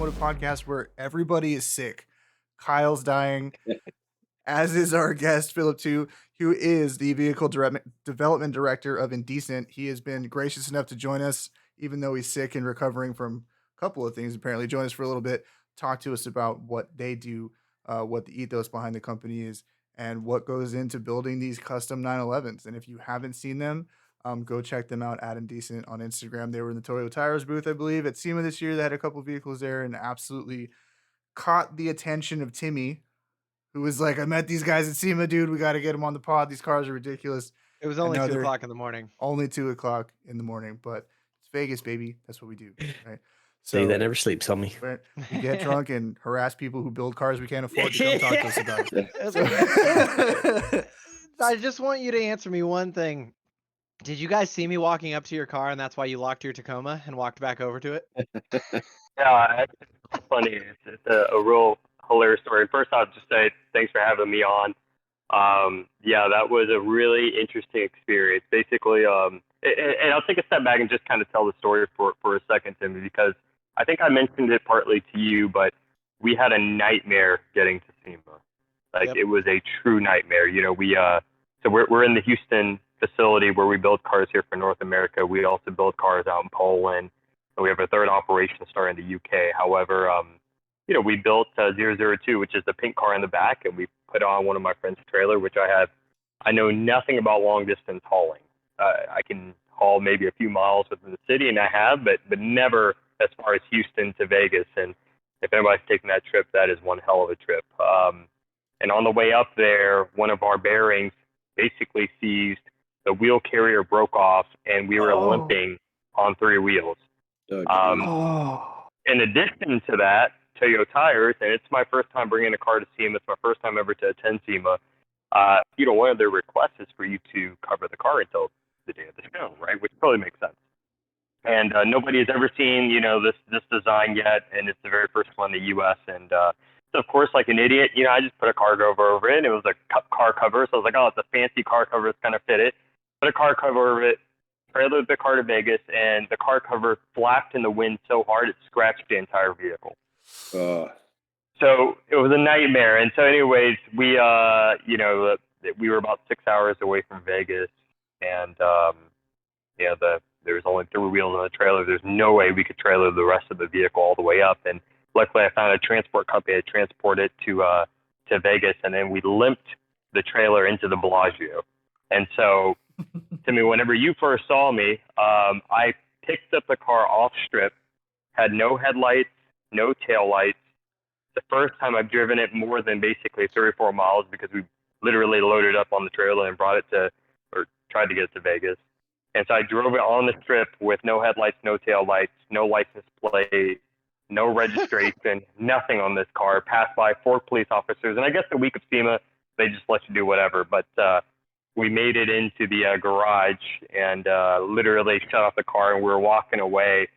automotive podcast where everybody is sick. Kyle's dying, as is our guest, Phillip Tieu, who is the development director of Indecent. He has been gracious enough to join us, even though he's sick and recovering from a couple of things, apparently. Join us for a little bit, talk to us about what they do, what the ethos behind the company is, and what goes into building these custom 911s. And if you haven't seen them, go check them out at Indecent on Instagram. They were in the Toyo Tires booth, I believe, at SEMA this year. They had a couple of vehicles there and absolutely caught the attention of Timmy, who was like, I met these guys at SEMA, dude. We got to get them on the pod. These cars are ridiculous. It was And only now 2 they're o'clock in the morning. only 2 o'clock in the morning, but it's Vegas, baby. That's what we do, right? Say that never sleeps on me. We get drunk and harass people who build cars we can't afford to come talk to us about it. So- I just want you to answer me one thing. Did you guys see me walking up to your car and that's why you locked your Tacoma and walked back over to it? Yeah, it's funny. It's a real hilarious story. First, I'll just say thanks for having me on. Yeah, that was a really interesting experience. Basically, and I'll take a step back and just kind of tell the story for a second, Timmy, because I think I mentioned it partly to you, but we had a nightmare getting to SEMA. Like, Yep. It was a true nightmare. You know, so we're in the Houston facility where we build cars here for North America. We also build cars out in Poland. And we have a third operation starting in the UK. However, you know, we built 002, which is the pink car in the back, and we put on one of my friend's trailer, which I know nothing about long distance hauling. I can haul maybe a few miles within the city, and I have, but never as far as Houston to Vegas. And if anybody's taking that trip, that is one hell of a trip. And on the way up there, one of our bearings basically seized, the wheel carrier broke off, and we were limping on 3 wheels. In addition to that, Toyo Tires, and it's my first time bringing a car to SEMA. It's my first time ever to attend SEMA. You know, one of their requests is for you to cover the car until the day of the show, right? Which totally makes sense. And nobody has ever seen, you know, this design yet, and it's the very first one in the U.S. And so, of course, like an idiot, you know, I just put a car cover over it. And it was a car cover, so I was like, oh, it's a fancy car cover. It's gonna fit it. Put a car cover over it. Trailered the car to Vegas, and the car cover flapped in the wind so hard it scratched the entire vehicle. So it was a nightmare. And so, anyways, we, you know, we were about 6 hours away from Vegas, and you know, there was only 3 wheels on the trailer. There's no way we could trailer the rest of the vehicle all the way up. And luckily, I found a transport company to transport it to Vegas, and then we limped the trailer into the Bellagio. And so, Timmy, whenever you first saw me, I picked up the car off strip, had no headlights, no tail lights. The first time I've driven it more than basically 3 or 4 miles, because we literally loaded up on the trailer and brought it or tried to get it to Vegas. And so I drove it on the strip with no headlights, no tail lights, no license plate, no registration, nothing on this car. Passed by 4 police officers. And I guess the week of SEMA, they just let you do whatever. But we made it into the garage and literally shut off the car, and we were walking away.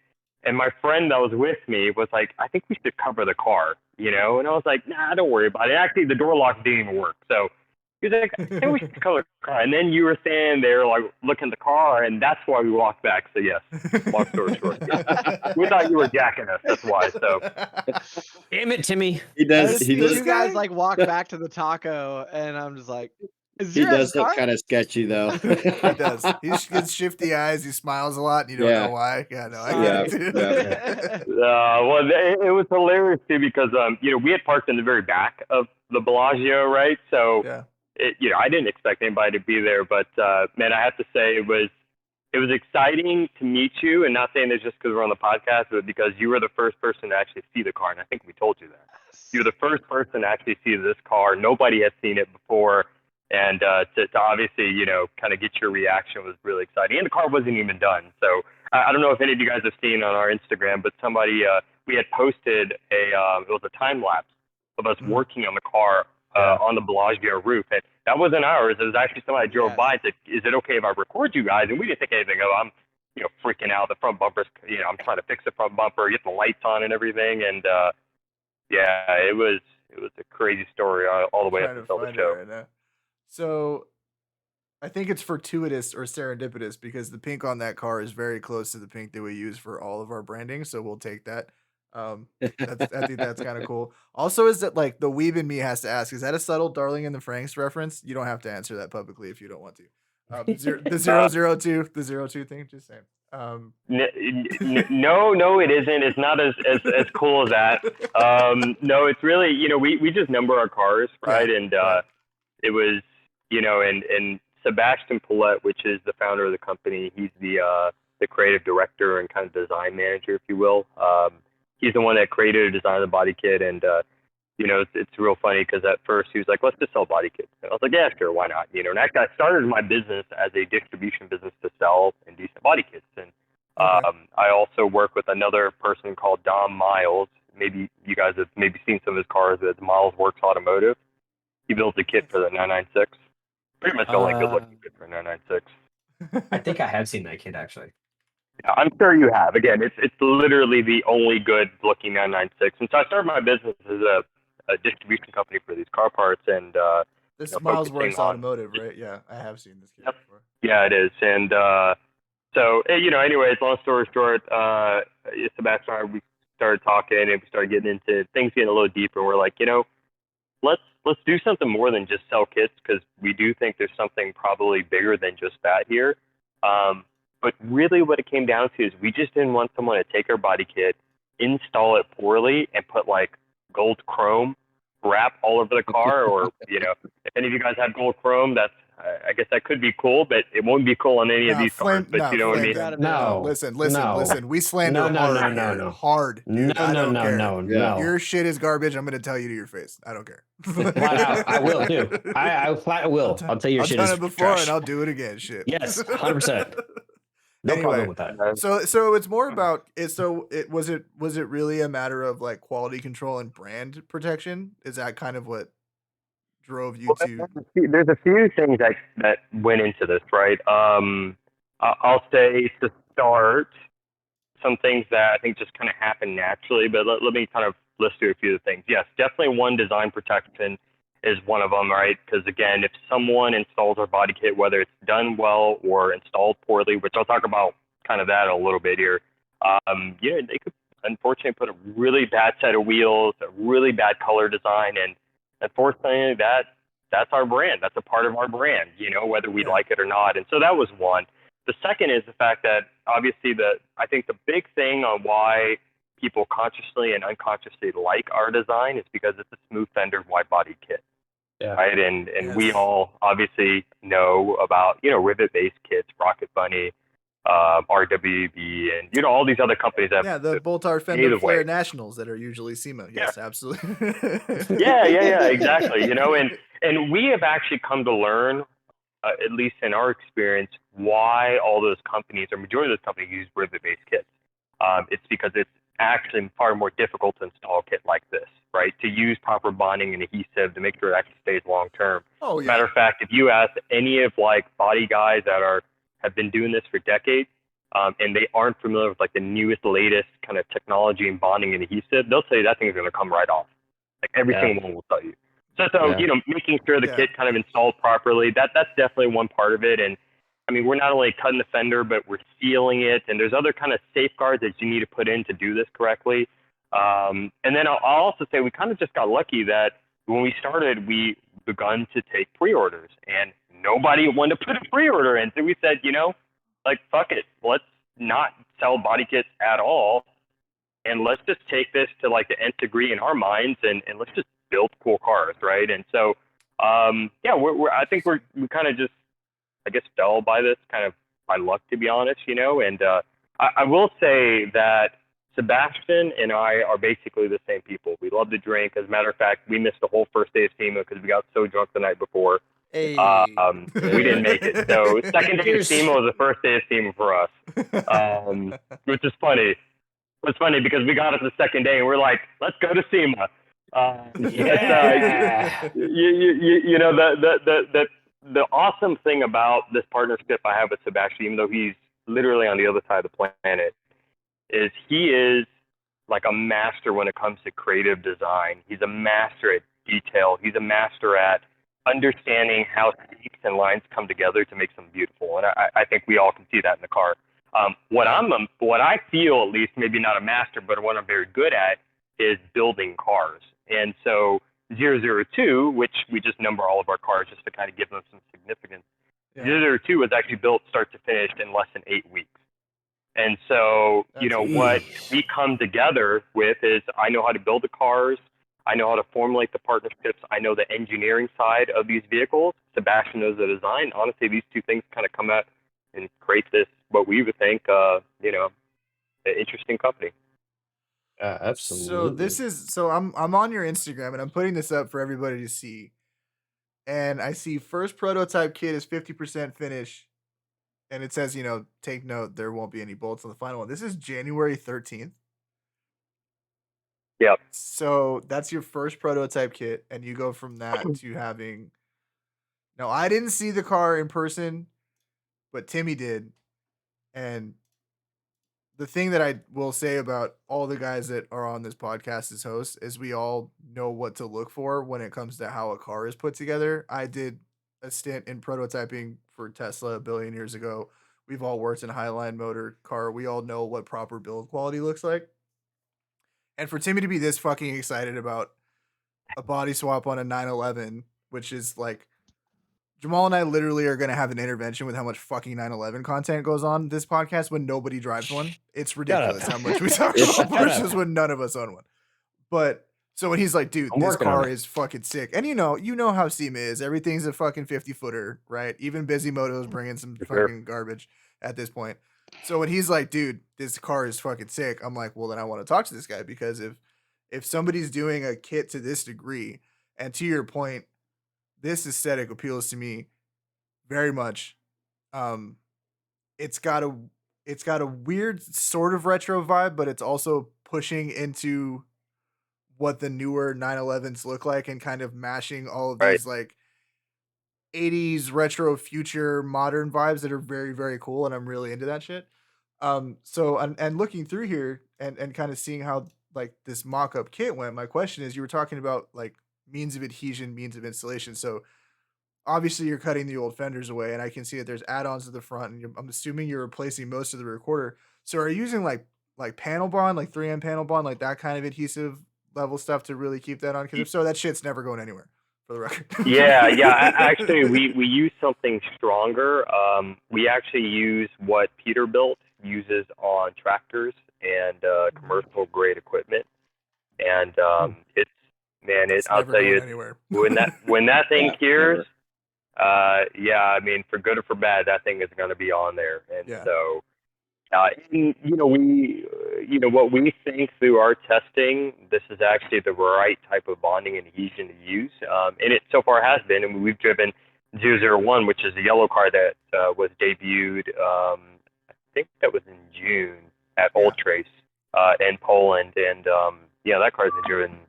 And my friend that was with me was like, I think we should cover the car, you know? And I was like, nah, don't worry about it. Actually, the door lock didn't even work. So he was like, I think we should cover the car. And then you were standing there, like, looking at the car, and that's why we walked back. So, yes, long story short. Yeah. We thought you were jacking us. That's why. So, Damn it, Timmy. He does. You guys like walk back to the taco, and I'm just like, He does look kind of sketchy, though. He does. He gets shifty eyes. He smiles a lot, and you don't know why. Yeah, no, I get it. Well, it was hilarious too, because you know, we had parked in the very back of the Bellagio, right? So, you know, I didn't expect anybody to be there, but man, I have to say it was exciting to meet you, and not saying this just because we're on the podcast, but because you were the first person to actually see the car, and I think we told you that. You're the first person to actually see this car. Nobody had seen it before. And to obviously, you know, kind of get your reaction was really exciting. And the car wasn't even done. So I don't know if any of you guys have seen on our Instagram, but somebody, we had posted it was a time lapse of us working on the car on the Bellagio roof. And that wasn't ours. It was actually somebody drove by and said, is it okay if I record you guys? And we didn't think anything of it. I'm, you know, freaking out. The front bumper's, you know, I'm trying to fix the front bumper, get the lights on and everything. And yeah, it was a crazy story all the way up until the show. Right now. So I think it's fortuitous or serendipitous, because the pink on that car is very close to the pink that we use for all of our branding. So we'll take that I think that's kind of cool. Also, is that like the weeb in me has to ask? Is that a subtle Darling in the Franxx reference? You don't have to answer that publicly if you don't want to. The 002, the 02 thing. Just saying. No, it isn't. It's not as cool as that. No, it's really, we just number our cars, right? Yeah, And right. it was, and Sebastian Paulette, which is the founder of the company, he's the creative director and kind of design manager, if you will. He's the one that created and designed the body kit, and it's real funny because at first he was like, let's just sell body kits. And I was like, yeah, sure, why not? And actually I started my business as a distribution business to sell Indecent body kits. And Okay. I also work with another person called Dom Miles. Maybe you guys have maybe seen some of his cars. It's Miles Works Automotive. He built a kit for the 996. Pretty much the only good looking kit for 996. I think I have seen that kid actually. Yeah, I'm sure you have. Again, it's literally the only good looking 996. And so I started my business as a distribution company for these car parts, and This Miles focusing Works on. Automotive, right? Yeah, I have seen this kid Yep. before. Yeah, it is. And so, anyways, long story short, Sebastian and I, we started talking and we started getting into things getting a little deeper. And we're like, let's do something more than just sell kits, because we do think there's something probably bigger than just that here. But really what it came down to is we just didn't want someone to take our body kit, install it poorly, and put like gold chrome wrap all over the car. Or, if any of you guys have gold chrome, I guess that could be cool, but it won't be cool on any of these cars. But you know what I mean? No. Listen. We slander No. hard, dude. I don't care. Yeah. Your shit is garbage. I'm gonna tell you to your face. I don't care. Flat out, I will too. I flat will. I'll tell you your I've shit done is it before, trash. and I'll do it again. Shit. Yes, 100%. No Anyway, problem with that. So it's more about it. So it was it really a matter of like quality control and brand protection? Is that kind of what drove you to? There's a few things that went into this, right? I'll say to start, some things that I think just kind of happen naturally, but let me kind of list through a few of the things. Yes, definitely one, design protection is one of them, right? Because again, if someone installs our body kit, whether it's done well or installed poorly, which I'll talk about kind of that a little bit here, they could unfortunately put a really bad set of wheels, a really bad color design, and unfortunately that's our brand. That's a part of our brand, whether we like it or not. And so that was one. The second is the fact that obviously I think the big thing on why people consciously and unconsciously like our design is because it's a smooth fender wide body kit. Yeah. Right. And we all obviously know about, rivet based kits, Rocket Bunny, RWB, and all these other companies that the Boltar Fender Flare Nationals that are usually SEMA. Yes, absolutely. yeah, exactly. And we have actually come to learn, at least in our experience, why all those companies, or majority of those companies, use rivet-based kits. It's because it's actually far more difficult to install a kit like this, right? To use proper bonding and adhesive to make sure it actually stays long term. Oh yeah. Matter of fact, if you ask any of body guys that have been doing this for decades, and they aren't familiar with the newest, latest kind of technology and bonding and adhesive, they'll tell you that thing's going to come right off. Like every single one will tell you. So making sure the kit kind of installed properly, that's definitely one part of it. And I mean, we're not only cutting the fender, but we're sealing it. And there's other kind of safeguards that you need to put in to do this correctly. And then I'll also say we kind of just got lucky that when we started, we begun to take pre-orders, and nobody wanted to put a pre-order in. So we said, fuck it, let's not sell body kits at all. And let's just take this to the nth degree in our minds, and let's just build cool cars, right? And so, I think we kind of just, I guess, fell by this kind of by luck, to be honest, And I will say that Sebastian and I are basically the same people. We love to drink. As a matter of fact, we missed the whole first day of SEMA because we got so drunk the night before. Hey. We didn't make it. So second day of SEMA was the first day of SEMA for us, which is funny. It's funny because we got it the second day and we're like, let's go to SEMA. The awesome thing about this partnership I have with Sebastian, even though he's literally on the other side of the planet, is he is like a master when it comes to creative design. He's a master at detail. He's a master at understanding how shapes and lines come together to make something beautiful. And I think we all can see that in the car. What I feel, at least, maybe not a master, but what I'm very good at is building cars. And so 002, which we just number all of our cars just to kind of give them some significance. Yeah. 002 was actually built start to finish in less than 8 weeks. And so, what we come together with is I know how to build the cars. I know how to formulate the partnerships. I know the engineering side of these vehicles. Sebastian knows the design. Honestly, these two things kind of come out and create this, what we would think, an interesting company. Absolutely. So I'm on your Instagram and I'm putting this up for everybody to see. And I see first prototype kit is 50% finish. And it says, take note, there won't be any bolts on the final one. This is January 13th. Yep. So that's your first prototype kit, and you go from that to having. Now, I didn't see the car in person, but Timmy did. And the thing that I will say about all the guys that are on this podcast as hosts is we all know what to look for when it comes to how a car is put together. I did a stint in prototyping for Tesla a billion years ago. We've all worked in a Highline motor car. We all know what proper build quality looks like. And for Timmy to be this fucking excited about a body swap on a 911, which is like, Jamal and I literally are going to have an intervention with how much fucking 911 content goes on this podcast when nobody drives one. It's ridiculous how much we talk about Porsches when none of us own one. But so when he's like, dude, this car is fucking sick. And you know how SEMA is. Everything's a fucking 50-footer, right? Even Bisimoto's bringing some fucking garbage at this point. So when he's like, dude, this car is fucking sick, I'm like, well, then I want to talk to this guy, because if somebody's doing a kit to this degree, and to your point, this aesthetic appeals to me very much. It's got a weird sort of retro vibe, but it's also pushing into what the newer 911s look like and kind of mashing all of these like 80s retro future modern vibes that are very, very cool, and I'm really into that shit. So and looking through here and kind of seeing how like this mock-up kit went, my question is, you were talking about like means of adhesion, means of installation. So obviously you're cutting the old fenders away, and I can see that there's add-ons to the front, and I'm assuming you're replacing most of the recorder. So are you using like panel bond, like 3M panel bond, like that kind of adhesive level stuff to really keep that on? Because if so, that shit's never going anywhere, for the record. Yeah. Actually, we use something stronger. We actually use what Peterbilt uses on tractors and commercial grade equipment, and I'll tell you, anywhere. when that thing cures, I mean, for good or for bad, that thing is going to be on there. And so, what we think through our testing, this is actually the right type of bonding and adhesion to use. And it so far has been. And we've driven 001, which is a yellow car that was debuted, I think that was in June at Ultrace in Poland. And that car's been driven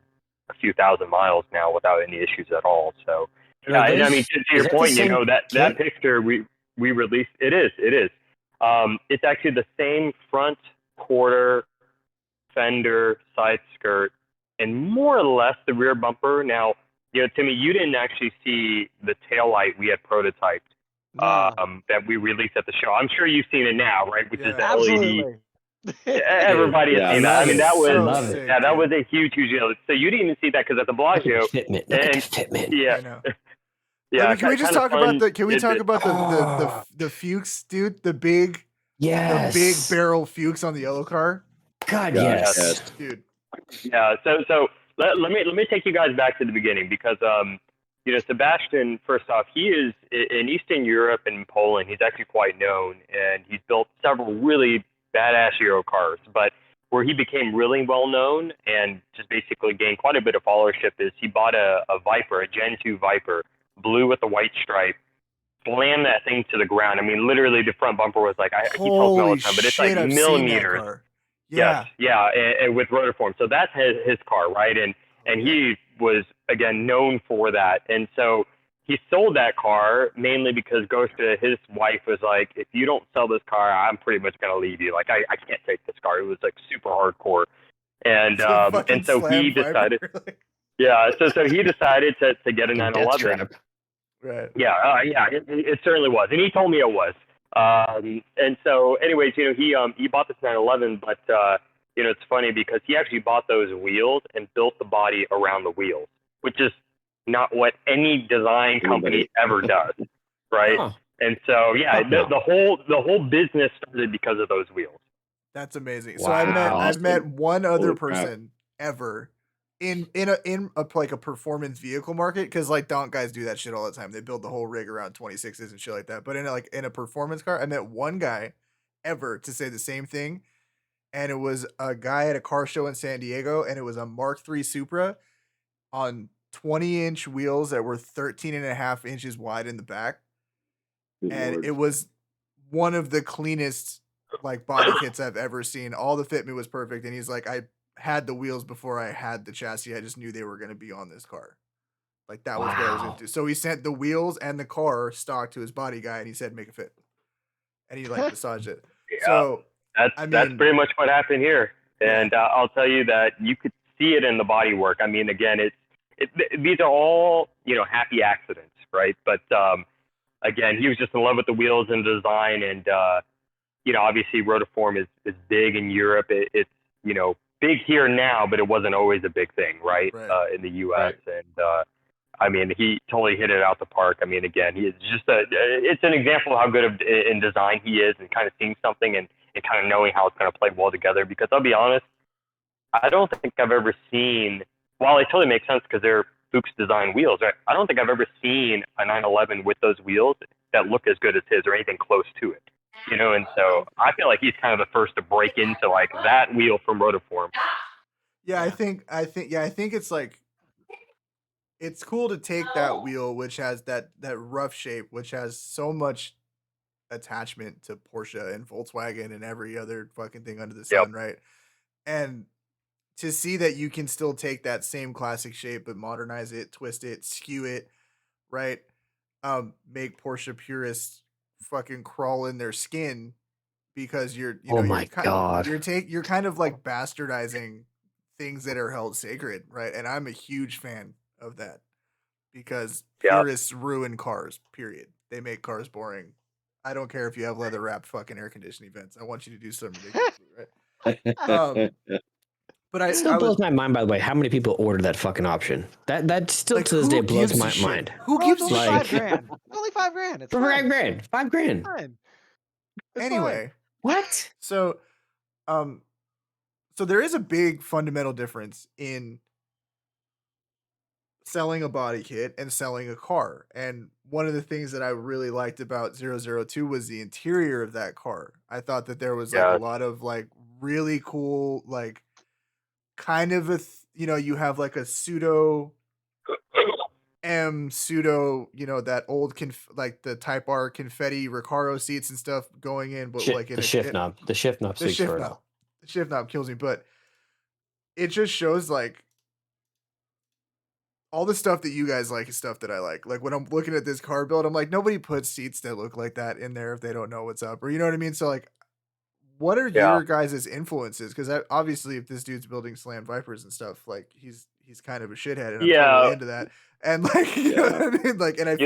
a few thousand miles now without any issues at all. So, and I mean, to your point, that picture we released, it is. It's actually the same front quarter, fender, side skirt, and more or less the rear bumper. Now, Timmy, you didn't actually see the taillight we had prototyped that we released at the show. I'm sure you've seen it now, right? Which is the LED. Everybody has seen that. I mean, that was that was a huge deal. So you didn't even see that because at the blog show. Fitment. Look at the fitment. Yeah. Yeah. Can we just talk about the? Can we talk about the Fuchs, dude? The big barrel Fuchs on the yellow car. God, yes, dude. Yeah. So let me take you guys back to the beginning, because Sebastian, first off, he is in Eastern Europe and Poland. He's actually quite known, and he's built several really badass Euro cars. But where he became really well known and just basically gained quite a bit of followership is he bought a Viper, a Gen 2 Viper, blue with a white stripe, slammed that thing to the ground. I mean, literally the front bumper was like, I keep talking all the time, but it's like millimeters. Yeah. And with rotor form. So that's his car, right? And he was, again, known for that. And so he sold that car mainly because his wife was like, if you don't sell this car, I'm pretty much going to leave you. Like, I can't take this car. It was like super hardcore. And so he decided, so he decided to get a 911. Right. It certainly was. And he told me it was. And so, anyways, he bought this 911, but it's funny because he actually bought those wheels and built the body around the wheels, which is not what any design company ever does, right? Huh. And so, the whole business started because of those wheels. That's amazing. Wow. So I've met one other Holy crap. person ever in a like a performance vehicle market, because like donk guys do that shit all the time. They build the whole rig around 26s and shit like that. But in a performance car, I met one guy ever to say the same thing, and it was a guy at a car show in San Diego, and it was a Mark III Supra on 20-inch wheels that were 13.5 inches wide in the back, Good and Lord. it was one of the cleanest like body kits I've ever seen. All the fitment was perfect, and he's like, I had the wheels before I had the chassis. I just knew they were going to be on this car. Like that was what I was going Wow. to do. So he sent the wheels and the car stock to his body guy, and he said, make it fit. And he like massaged it. Yeah. So That's pretty much what happened here. And I'll tell you that you could see it in the bodywork. I mean, again, these are all, happy accidents, right? But again, he was just in love with the wheels and the design. And, obviously rotiform is big in Europe. It's, big here now, but it wasn't always a big thing, right? In the U.S. Right. And, I mean, he totally hit it out the park. I mean, again, he is just it's an example of how good in design he is, and kind of seeing something and kind of knowing how it's going to play well together. Because I'll be honest, I don't think I've ever seen, while it totally makes sense because they're Fuchs design wheels, right? I don't think I've ever seen a 911 with those wheels that look as good as his or anything close to it. And so I feel like he's kind of the first to break into like that wheel from rotiform. Yeah, I think it's like, it's cool to take that wheel, which has that rough shape, which has so much attachment to Porsche and Volkswagen and every other fucking thing under the sun, right? And to see that you can still take that same classic shape but modernize it, twist it, skew it, right? Make Porsche purists fucking crawl in their skin, because you're kind of like bastardizing things that are held sacred, right? And I'm a huge fan of that, because purists ruin cars, period. They make cars boring. I don't care if you have leather wrapped fucking air conditioning vents. I want you to do something ridiculous, right? But It still blows my mind, by the way, how many people ordered that fucking option. That still like, to this who day blows gives a my shit? mind. Who gives It's a only shit? $5,000. It's only $5,000. It's For fine. $5,000. Fine. It's Anyway, What? so there is a big fundamental difference in selling a body kit and selling a car. And one of the things that I really liked about 002 was the interior of that car. I thought that there was like a lot of like really cool, like kind of you have like a pseudo that old like the Type R confetti Recaro seats and stuff going in, but like in the shift knob. The shift knob. The shift knob kills me, but it just shows like all the stuff that you guys like is stuff that I like. Like when I'm looking at this car build, I'm like, nobody puts seats that look like that in there if they don't know what's up, or you know what I mean? So like, what are your guys' influences? Because obviously, if this dude's building Slam Vipers and stuff, like he's kind of a shithead, and I'm totally into that. And like, you know what I mean? Like, and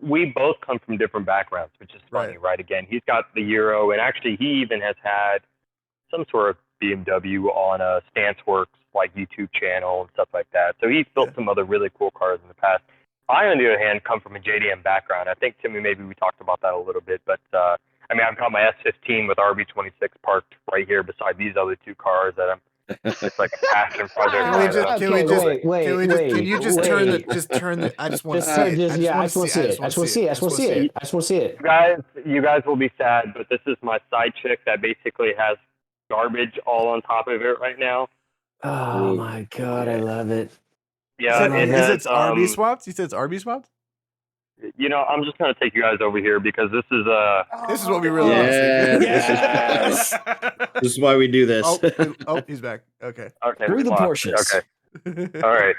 we both come from different backgrounds, which is funny, right? Again, he's got the Euro, and actually, he even has had some sort of BMW on a StanceWorks like YouTube channel and stuff like that. So he's built some other really cool cars in the past. I, on the other hand, come from a JDM background. I think, Timmy, maybe we talked about that a little bit, but I mean, I've got my S15 with RB26 parked right here beside these other two cars that I'm. It's like a passion project. Can you just turn the? I just want to see it. I just want to see it. You guys will be sad, but this is my side chick that basically has garbage all on top of it right now. Oh my god, I love it. Yeah, is it RB swapped? You said it's RB swapped? I'm just gonna take you guys over here because this is what we really want to see. Yes. This is why we do this. Oh, he's back. Okay. Through the Porsches. Okay. All right.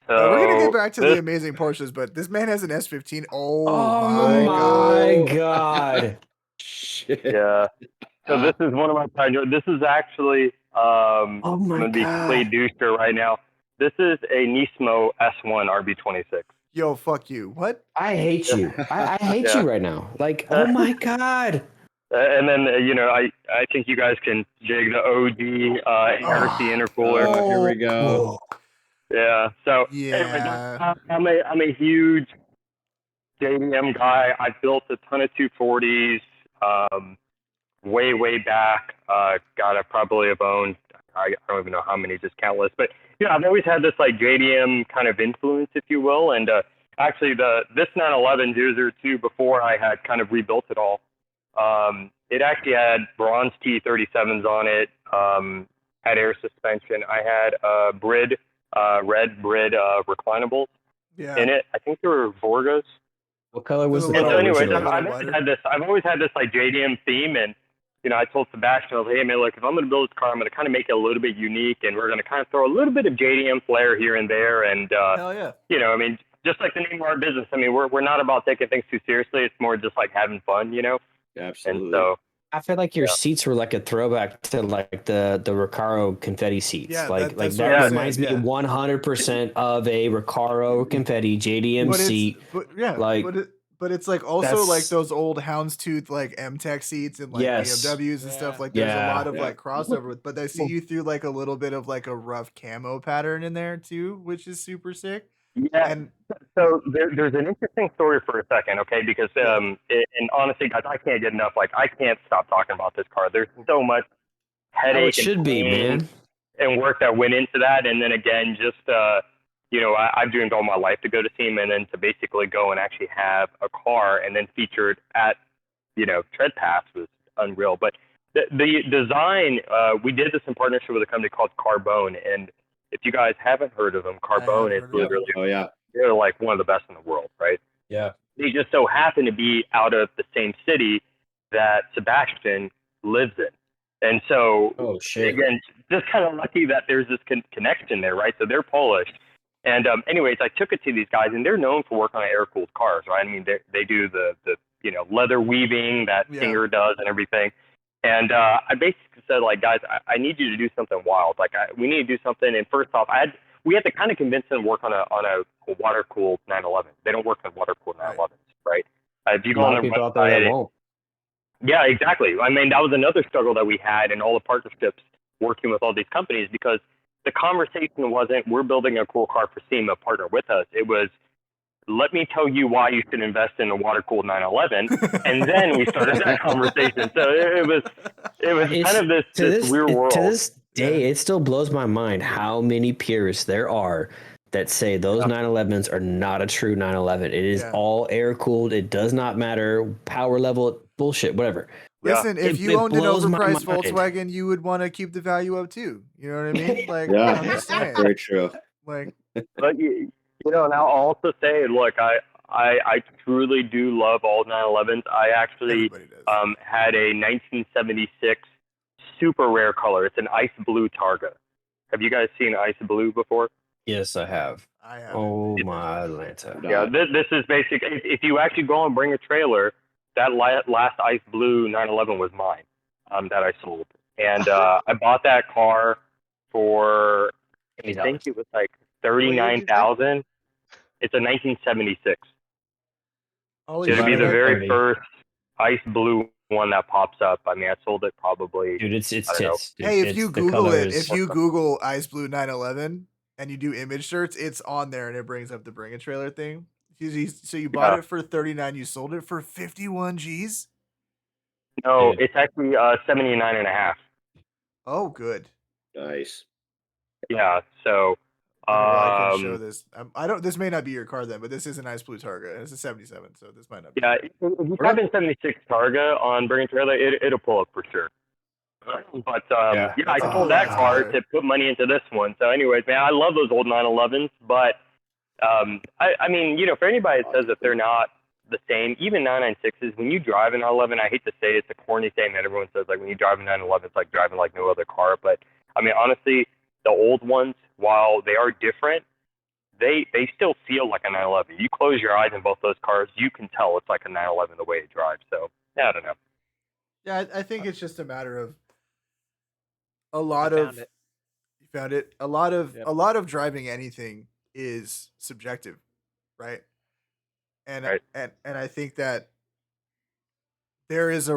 So we're gonna get back to the amazing Porsches, but this man has an S15. Oh my god. Shit. Yeah. So this is one of my projects. This is actually I'm gonna be complete doucher right now. This is a Nismo S1 RB26. Yo, fuck you. What? I hate you. I hate Yeah. you right now. Like, oh my god. And then I think you guys can jig the OG ARC intercooler. Here we go. Yeah. So anyway, Yeah. I'm a huge JDM guy. I built a ton of 240s way back. God, I probably have owned I don't even know how many, just countless. But I've always had this like JDM kind of influence, if you will. And actually, this 911 002 before I had kind of rebuilt it all. It actually had bronze T37s on it. Had air suspension. I had red Brid reclinables Yeah. in it. I think they were Vorgas. What color was the And car so anyways, originally? I've always had this like JDM theme, and I told Sebastian, I was like, hey man, look, if I'm gonna build this car, I'm gonna kind of make it a little bit unique, and we're gonna kind of throw a little bit of JDM flair here and there, and Hell yeah. I mean, just like the name of our business, I mean, we're not about taking things too seriously. It's more just like having fun, Absolutely. And so I feel like your seats were like a throwback to like the Recaro confetti seats. Yeah, like that's that what I'm reminds saying, me 100% of a Recaro confetti JDM seat. But it's like also like those old houndstooth like M-Tech seats and like Yes. BMWs and stuff. Like there's a lot of like crossover with, but I see you threw like a little bit of like a rough camo pattern in there too, which is super sick. yeah. And So there's an interesting story for a second, okay? Because and honestly, guys, I can't get enough. Like I can't stop talking about this car. There's so much How it headache should and be, pain man. and work that went into that. And then again, just I've dreamed all my life to go to SEMA, and then to basically go and actually have a car and then featured at Tread Pass was unreal. But the design, we did this in partnership with a company called Carbone, and if you guys haven't heard of them, Carbone is literally they're like one of the best in the world, right? Yeah. They just so happen to be out of the same city that Sebastian lives in. And so, again, just kind of lucky that there's this connection there, right? So they're Polish. And anyways, I took it to these guys, and they're known for working on air-cooled cars, right? I mean, they do the leather weaving that Singer does and everything. And I basically said, like, guys, I need you to do something wild. Like, we need to do something. And first off, we had to kind of convince them to work on a water-cooled 911. They don't work on water-cooled 911s, right? If you go on their website, yeah, exactly. I mean, that was another struggle that we had in all the partnerships working with all these companies, because the conversation wasn't, we're building a cool car for SEMA, partner with us. It was, let me tell you why you should invest in a water-cooled 911, and then we started that conversation. So it was kind of this weird world. To this day, it still blows my mind how many purists there are that say those 911s are not a true 911. It is all air-cooled. It does not matter power level, bullshit, whatever. Listen, if you owned an overpriced Volkswagen, you would want to keep the value up too. You know what I mean? Like, I'm just saying. Very true. Like, but and I'll also say, look, I truly do love all 911s. I actually had a 1976 super rare color. It's an ice blue Targa. Have you guys seen ice blue before? Yes, I have. I have. Oh my Atlanta. Yeah, this is basic. If you actually go and bring a trailer, that last ice blue 911 was mine, that I sold, and I bought that car for I think it was like $39,000. It's a 1976. It'll be the very first ice blue one that pops up. I mean, I sold it probably. Dude, it's tits. Hey, if you Google ice blue 911 and you do image search, it's on there and it brings up the bring a trailer thing. So you bought it for 39, you sold it for 51 G's? No, it's actually 79.5. Oh, good. Nice. Yeah, so I can show this. This may not be your car then, but this is an ice blue Targa. It's a 77, so this might not be. Yeah, if you type in 76 Targa on Bring a Trailer, it'll pull up for sure. But I sold that car to put money into this one. So anyways, man, I love those old 911s, but I mean, for anybody that says that they're not the same, even 996s, when you drive an 911, I hate to say it's a corny thing that everyone says, like when you drive a 911, it's like driving like no other car. But I mean, honestly, the old ones, while they are different, they still feel like a 911. You close your eyes in both those cars, you can tell it's like a 911 the way it drives. So yeah, I don't know. Yeah, I think it's just a matter of a lot of you found it. A lot of driving anything is subjective. right? And Right. and I think that there is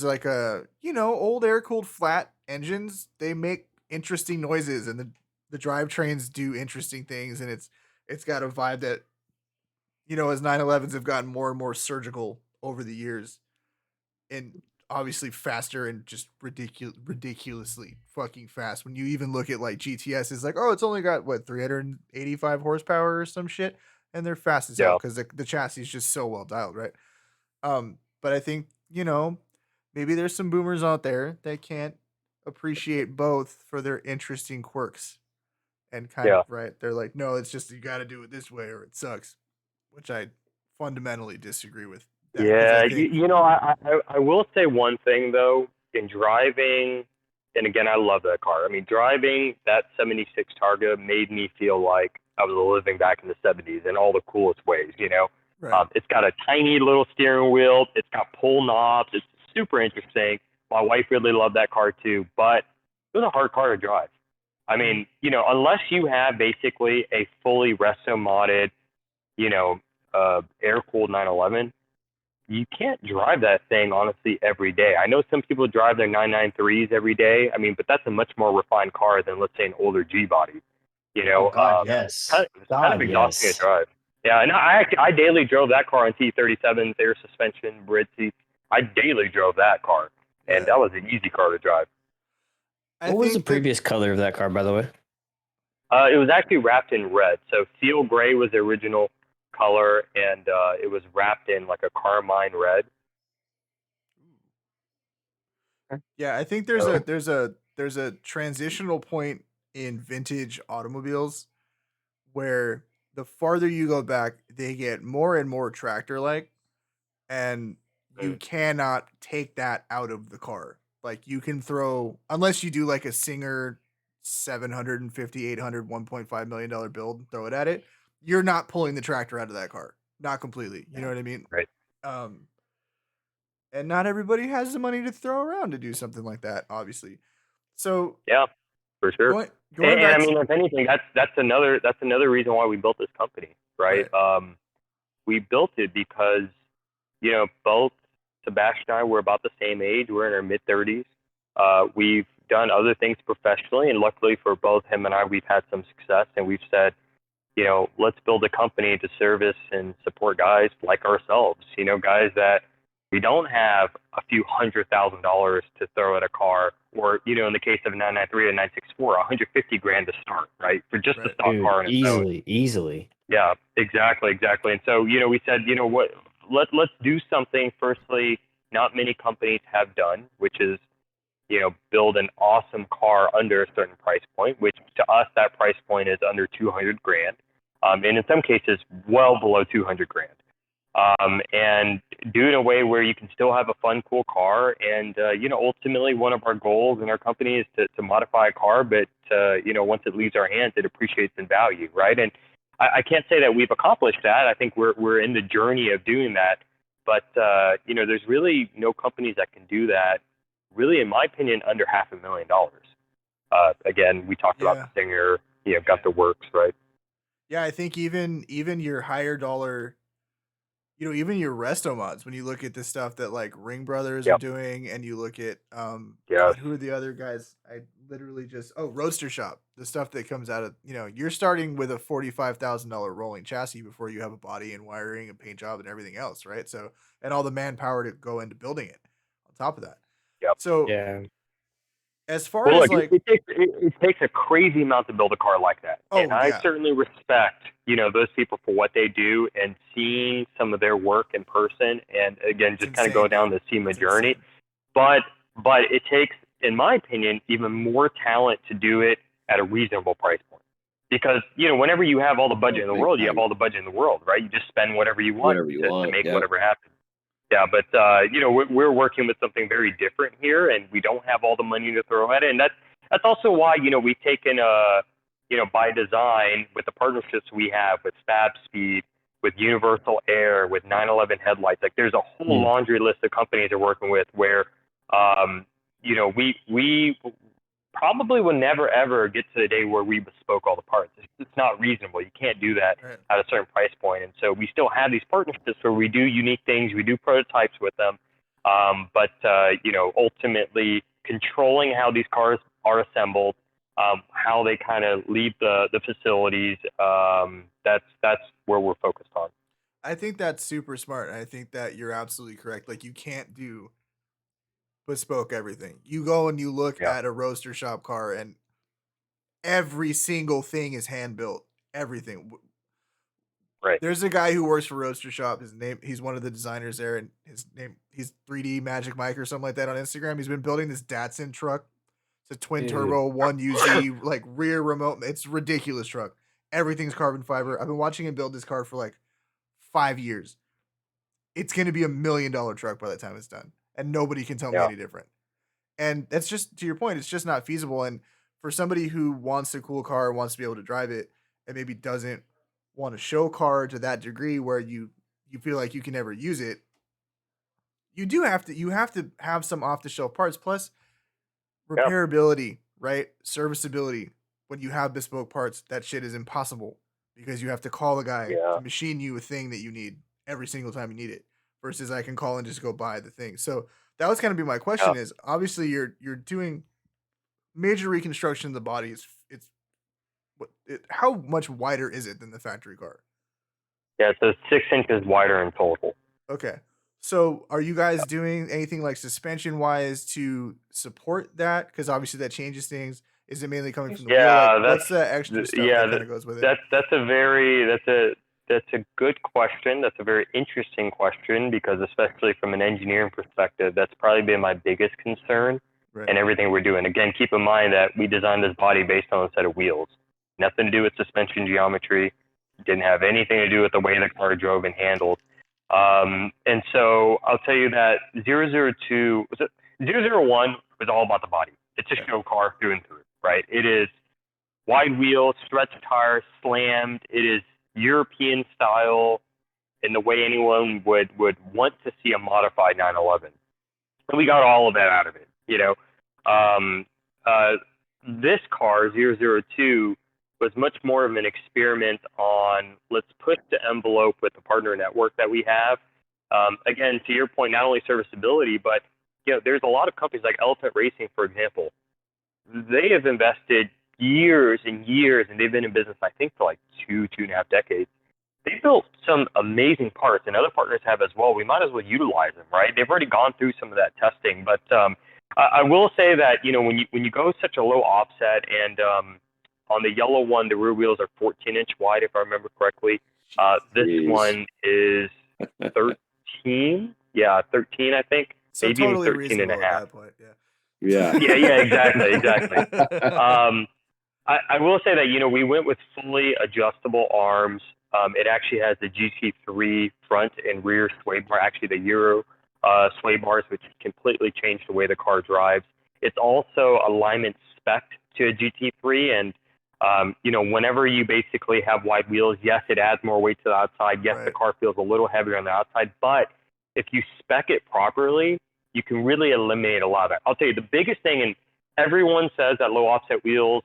like a, old air cooled flat engines, they make interesting noises, and the drivetrains do interesting things, and it's got a vibe that, as 911s have gotten more and more surgical over the years, and obviously faster and just ridiculously fucking fast. When you even look at like GTS, is like, oh, it's only got what, 385 horsepower or some shit, and they're fast as hell Yeah. because the chassis is just so well dialed, right? But I think, maybe there's some boomers out there that can't appreciate both for their interesting quirks, and kind of, Yeah. right. They're like, no, it's just you got to do it this way or it sucks, which I fundamentally disagree with that, because I Yeah, think, I will say one thing though, in driving, and again, I love that car. I mean, driving that 76 Targa made me feel like I was living back in the 70s in all the coolest ways, right. It's got a tiny little steering wheel. It's got pull knobs. It's super interesting. My wife really loved that car too, but it was a hard car to drive. I mean, unless you have basically a fully resto modded, air cooled 911, you can't drive that thing honestly every day. I know some people drive their 993s every day. I mean, but that's a much more refined car than, let's say, an older G body. Oh God, Yeah. yes. It's kind of God, exhausting yes. to drive. Yeah, and I daily drove that car on T37s, air suspension, Brit seats. I daily drove that car, and Yeah. that was an easy car to drive. I What was the think that, previous color of that car, by the way? It was actually wrapped in red. So teal gray was the original color, and it was wrapped in like a carmine red. yeah, I think there's a transitional point in vintage automobiles where the farther you go back, they get more and more tractor like, and you Mm. cannot take that out of the car. Like, you can throw, unless you do like a Singer 750, 800, $1.5 million build, and throw it at it, you're not pulling the tractor out of that car. Not completely. You know what I mean? Right. Um, and not everybody has the money to throw around to do something like that, obviously. So Yeah, for sure. going And back I to, mean, if anything, that's another reason why we built this company, right? right. We built it because both Sebastian and I were about the same age. We're in our mid 30s. We've done other things professionally, and luckily for both him and I, we've had some success. And we've said, let's build a company to service and support guys like ourselves. Guys that we don't have a few $100,000 to throw at a car, or in the case of a 993 and 964, 150 grand to start, right, for just the Right. stock Dude, car on its own. easily. Yeah, exactly. And so, we said, what, let's do something. Firstly, not many companies have done, which is, build an awesome car under a certain price point, which to us, that price point is under 200 grand. And in some cases, well below 200 grand. And do it in a way where you can still have a fun, cool car. And, ultimately one of our goals in our company is to modify a car, but, once it leaves our hands, it appreciates in value, right? And I can't say that we've accomplished that. I think we're in the journey of doing that. But, there's really no companies that can do that, really, in my opinion, under $500,000. Again, we talked about Yeah. the Singer, got the works, right? Yeah, I think even your higher dollar, even your resto mods, when you look at the stuff that like Ring Brothers are Yep. doing, and you look at Yes. God, who are the other guys? I literally just, Roadster Shop, the stuff that comes out of, you're starting with a $45,000 rolling chassis before you have a body and wiring and paint job and everything else, right? So, and all the manpower to go into building it on top of that. Yep. So Yeah. as far Well, as look, like, it takes a crazy amount to build a car like that. And oh I yeah, certainly respect, those people for what they do, and seeing some of their work in person, and again, it's just kind of go insane, down dude. the SEMA It's journey. insane. But it takes, in my opinion, even more talent to do it at a reasonable price point. Because, whenever you have all the budget in the Big world, you have time. all the budget in the world, right? You just spend whatever you want Whatever you to want. make Yep. whatever happen. Yeah, but we're working with something very different here, and we don't have all the money to throw at it, and that's also why we've taken by design, with the partnerships we have with Fab Speed, with Universal Air, with 911 headlights. Like, there's a whole laundry list of companies we're working with where we probably will never ever get to the day where we bespoke all the parts. It's not reasonable. You can't do that at a certain price point. And so we still have these partnerships where we do unique things, we do prototypes with them. But ultimately controlling how these cars are assembled, how they kind of leave the facilities, that's where we're focused on. I think that's super smart. And I think that you're absolutely correct. Like, you can't do bespoke everything. You go and you look at a roaster shop car, and every single thing is hand built. Everything. Right. There's a guy who works for Roaster Shop. He's one of the designers there, and he's 3D Magic Mike or something like that on Instagram. He's been building this Datsun truck. It's a twin turbo 1UZ like rear remote. It's a ridiculous truck. Everything's carbon fiber. I've been watching him build this car for like 5 years. It's going to be $1 million truck by the time it's done, and nobody can tell me any different. And that's just, to your point, it's just not feasible. And for somebody who wants a cool car, wants to be able to drive it, and maybe doesn't want to show car to that degree where you feel like you can never use it, you have to have some off the shelf parts, plus repairability, right? Serviceability. When you have bespoke parts, that shit is impossible because you have to call the guy to machine you a thing that you need every single time you need it, versus I can call and just go buy the thing. So that was going to be my question. Is obviously you're doing major reconstruction of the body. How much wider is it than the factory car? Yeah, it's 6 inches wider in total. Okay. So are you guys doing anything like suspension wise to support that? Because obviously that changes things. Is it mainly coming from the wheel? Like, what's the extra stuff that kind of goes with it? That's a good question. That's a very interesting question, because especially from an engineering perspective, that's probably been my biggest concern in everything we're doing. Again, keep in mind that we designed this body based on a set of wheels. Nothing to do with suspension geometry. Didn't have anything to do with the way the car drove and handled. And so I'll tell you that 001 was all about the body. It's a show car through and through, right? It is wide wheels, stretch tires, slammed. It is European style in the way anyone would want to see a modified 911. And we got all of that out of it, This car, 002, was much more of an experiment on, let's push the envelope with the partner network that we have. Again, to your point, not only serviceability, but there's a lot of companies like Elephant Racing, for example. They have invested years and years, and they've been in business, I think, for like 2.5 decades. They built some amazing parts, and other partners have as well. We might as well utilize them, right? They've already gone through some of that testing. But I will say that when you go such a low offset, and on the yellow one, the rear wheels are 14-inch wide, if I remember correctly. This one is 13. Yeah, 13, I think. So maybe totally 13 and a half. At that point, Yeah. Exactly. I will say that, we went with fully adjustable arms. It actually has the GT3 front and rear sway bar, actually the Euro sway bars, which completely changed the way the car drives. It's also alignment spec to a GT3, and whenever you basically have wide wheels, yes, it adds more weight to the outside. Yes, the car feels a little heavier on the outside, but if you spec it properly, you can really eliminate a lot of that. I'll tell you, the biggest thing, and everyone says that low offset wheels,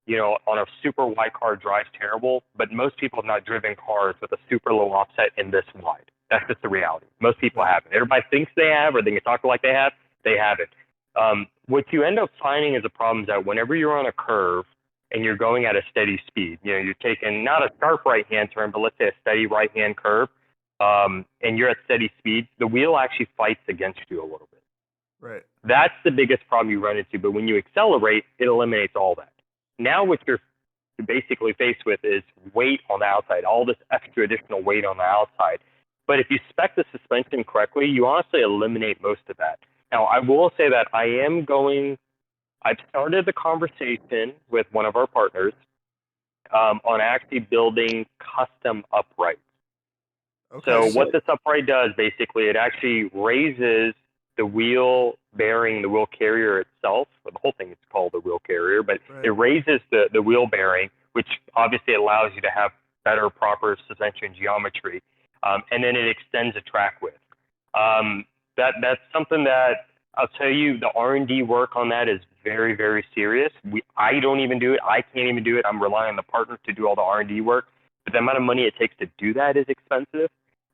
on a super wide car drives terrible, but most people have not driven cars with a super low offset in this wide. That's just the reality. Most people haven't. Everybody thinks they have, or they can talk like they haven't. What you end up finding is a problem is that whenever you're on a curve and you're going at a steady speed, you're taking not a sharp right-hand turn, but let's say a steady right-hand curve, and you're at steady speed, the wheel actually fights against you a little bit. Right. That's the biggest problem you run into. But when you accelerate, it eliminates all that. Now what you're basically faced with is weight on the outside, all this extra additional weight on the outside. But if you spec the suspension correctly, you honestly eliminate most of that. Now, I will say that I've started the conversation with one of our partners on actually building custom uprights. Okay, so what this upright does, basically, it actually raises the wheel bearing, the wheel carrier itself. Well, the whole thing is called the wheel carrier, but it raises the wheel bearing, which obviously allows you to have better, proper suspension geometry. And then it extends the track width. That's something that I'll tell you, the R&D work on that is very, very serious. I don't even do it. I can't even do it. I'm relying on the partners to do all the R&D work. But the amount of money it takes to do that is expensive.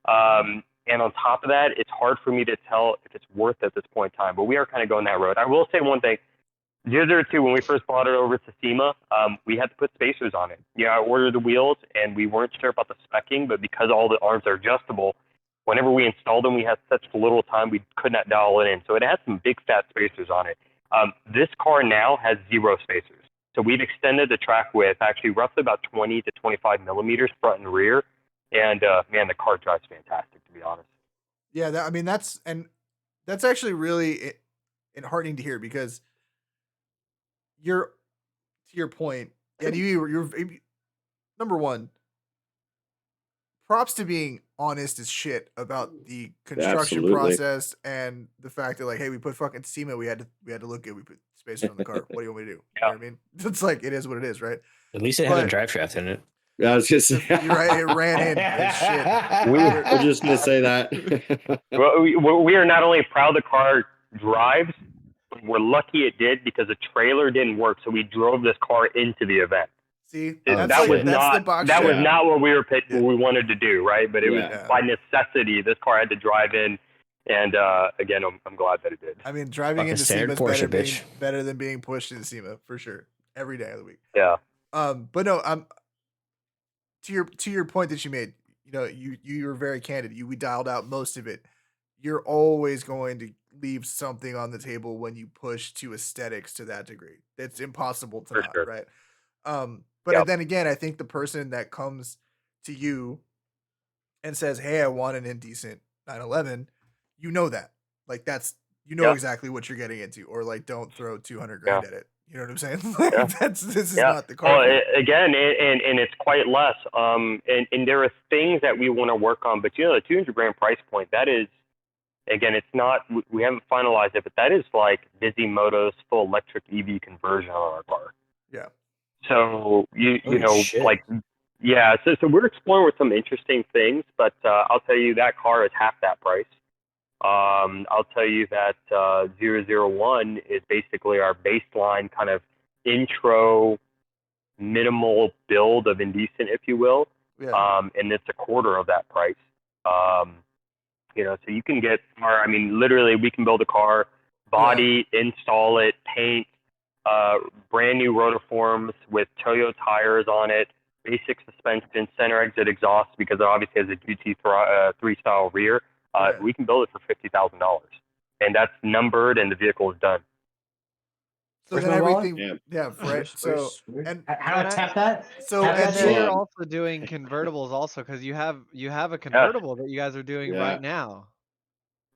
And on top of that, it's hard for me to tell if it's worth it at this point in time. But we are kind of going that road. I will say one thing. 002, when we first brought it over to SEMA, we had to put spacers on it. I ordered the wheels, and we weren't sure about the specking, but because all the arms are adjustable, whenever we installed them, we had such little time, we could not dial it in. So it had some big fat spacers on it. This car now has 0 spacers. So we've extended the track width actually roughly about 20 to 25 millimeters front and rear. And man, the car drives fantastic, to be honest. Yeah, that's actually really enheartening to hear, because you're, to your point, and you're number one, props to being honest as shit about the construction Absolutely. process and the fact that, like, hey, we put fucking SEMA, we had to look good, we put spacers on the car. What do you want me to do? You know what I mean? It's like, it is what it is, right? At least it had a But- drive shaft in it. I was just You're right, it ran in as shit. I was just gonna say that. Well, we are not only proud the car drives, but we're lucky it did, because the trailer didn't work, so we drove this car into the event. See, That that's was the not box that shit. was not what we were Yeah. what we wanted to do, right? But it was Yeah. by necessity. This car had to drive in, and again, I'm glad that it did. I mean, driving Fucking into standard SEMA is Porsche, bitch. better than being pushed into SEMA, for sure, every day of the week. Yeah. But no, to your point that you made, you were very candid. We dialed out most of it. You're always going to leave something on the table when you push to aesthetics to that degree. It's impossible to For not, sure. right? But Yep. then again, I think the person that comes to you and says, "Hey, I want an Indecent 911," you know that, like, that's, Yep. exactly what you're getting into, or like, don't throw 200 grand at it. You know what I'm saying? Yeah. This is Yeah. not the car. Well, for you. again, and it's quite less. And there are things that we want to work on, but the 200 grand price point, that is, again, it's not, we haven't finalized it, but that is like Moto's full electric EV conversion on our car. Yeah. So you Holy know, shit. like, yeah. So we're exploring with some interesting things, but I'll tell you that car is half that price. I'll tell you that 001 is basically our baseline kind of intro minimal build of Indecent, if you will. Yeah. And it's a quarter of that price. So you can get literally we can build a car, body, install it, paint, brand new rotiforms with Tieu tires on it, basic suspension, center exit exhaust, because it obviously has a GT3 style rear. We can build it for $50,000, and that's numbered, and the vehicle is done. So Where's then my wallet? everything, for it. So and How do I tap that? so Tap and that And so- then you're Well, also doing convertibles also, because you have a convertible that you guys are doing Yeah. right now.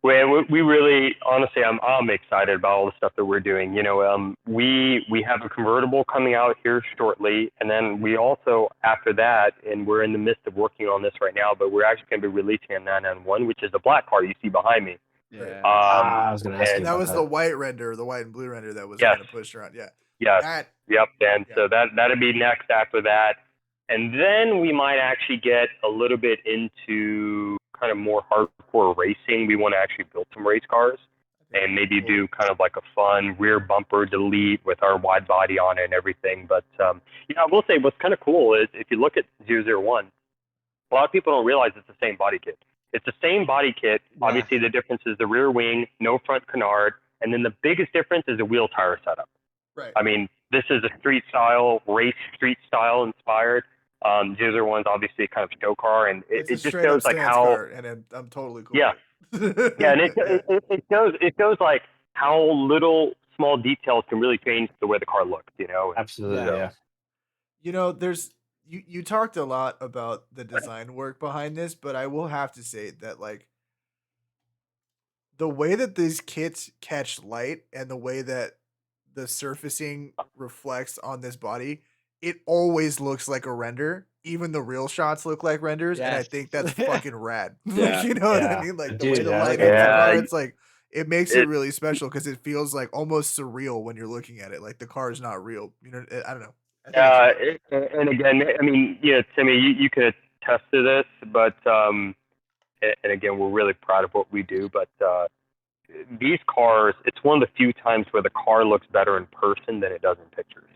We really, honestly, I'm excited about all the stuff that we're doing. We have a convertible coming out here shortly, and then we also, after that, and we're in the midst of working on this right now, but we're actually going to be releasing a 991, which is the black car you see behind me. Yeah. I was gonna ask you and that about was the white render, the white and blue render that was Yes. kind of pushed around. Yeah. Yes. That, Yep. And Yeah. so that'd be next after that. And then we might actually get a little bit into kind of more hardcore racing. We want to actually build some race cars and maybe do kind of like a fun rear bumper delete with our wide body on it and everything. But, I will say what's kind of cool is if you look at 001, a lot of people don't realize it's the same body kit. It's the same body kit. Yeah. Obviously, the difference is the rear wing, no front canard. And then the biggest difference is the wheel tire setup. right. I mean, this is a street style, race street style inspired. 001's obviously kind of show car, and It's it a just straight up shows like stance how, car, and I'm totally cool. Yeah. with it. yeah, and it shows like how little small details can really change the way the car looks, Absolutely, Yeah. yeah. There's you talked a lot about the design work behind this, but I will have to say that, like, the way that these kits catch light and the way that the surfacing reflects on this body, it always looks like a render. Even the real shots look like renders, and I Yes. think that's fucking rad. Yeah. You know what I Yeah. mean? Like, the Dude, way the yeah, light okay. hits the Yeah. car, it's like, it makes it It- really special because it feels like almost surreal when you're looking at it. Like, the car is not real. I don't know. I think it's cool. and again, I mean, Timmy, you can attest to this, but and again, we're really proud of what we do. But these cars, it's one of the few times where the car looks better in person than it does in pictures.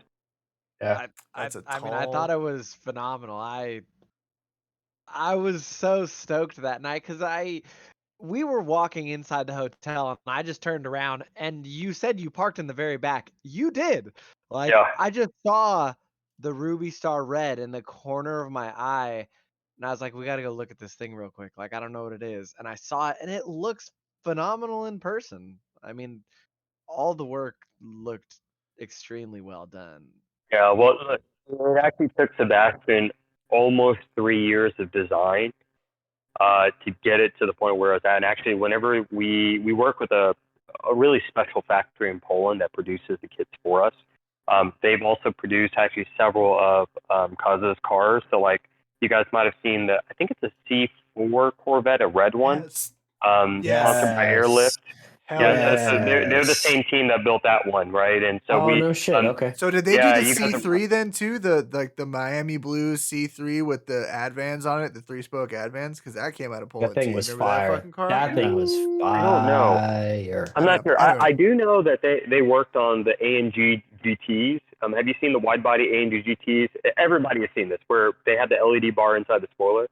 Yeah. I mean, I thought it was phenomenal. I was so stoked that night because we were walking inside the hotel and I just turned around and you said you parked in the very back. You did. Like, Yeah. I just saw the Ruby Star Red in the corner of my eye and I was like, we got to go look at this thing real quick. Like, I don't know what it is. And I saw it and it looks phenomenal in person. I mean, all the work looked extremely well done. Yeah, well, look, it actually took Sebastian almost 3 years of design to get it to the point where it's at. And actually, whenever we work with a really special factory in Poland that produces the kits for us, they've also produced actually several of Kaza's cars. So, like, you guys might have seen I think it's a C4 Corvette, a red one, Yes. sponsored by Airlift. Hell Yeah, so yes. they're the same team that built that one, right? And so No shit. Okay. So did they Yeah, do the you guys C3 then too? The Miami Blue C3 with the Advans on it, the 3-spoke Advans, because that came out of Poland That thing too. was Remember that fire. fucking car? That thing was I don't know. fire. I'm not sure. I don't know. I do know that they worked on the AMG GTs. Have you seen the wide body AMG GTs? Everybody has seen this, where they had the LED bar inside the spoiler.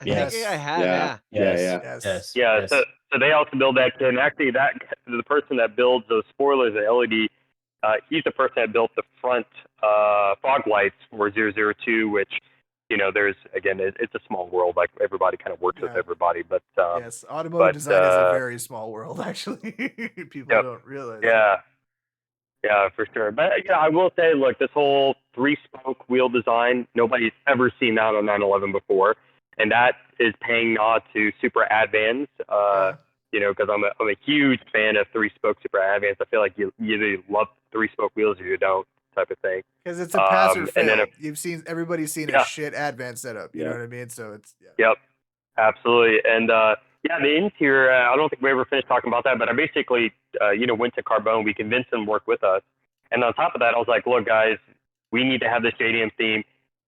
I Yes. think I have, yeah. Yes. Yeah. So they also build that kit. And actually, the person that builds those spoilers, the LED, he's the person that built the front fog lights for 002, which, there's, again, it's a small world. Like, everybody kind of works with everybody. But yes, automotive design is a very small world, actually. People don't realize. Yeah, for sure. But I will say, look, this whole 3-spoke wheel design, nobody's ever seen that on 911 before, and that is paying nod to Super Advans. Because I'm a huge fan of 3-spoke Super Advans. I feel like you either love 3-spoke wheels or you don't, type of thing. Because it's a pass or fail. Everybody's seen Yeah. a shit Advance setup. You know what I mean? So it's Yep, absolutely. And the interior, I don't think we ever finished talking about that, but I basically, went to Carbone. We convinced them to work with us. And on top of that, I was like, look, guys, we need to have this JDM theme.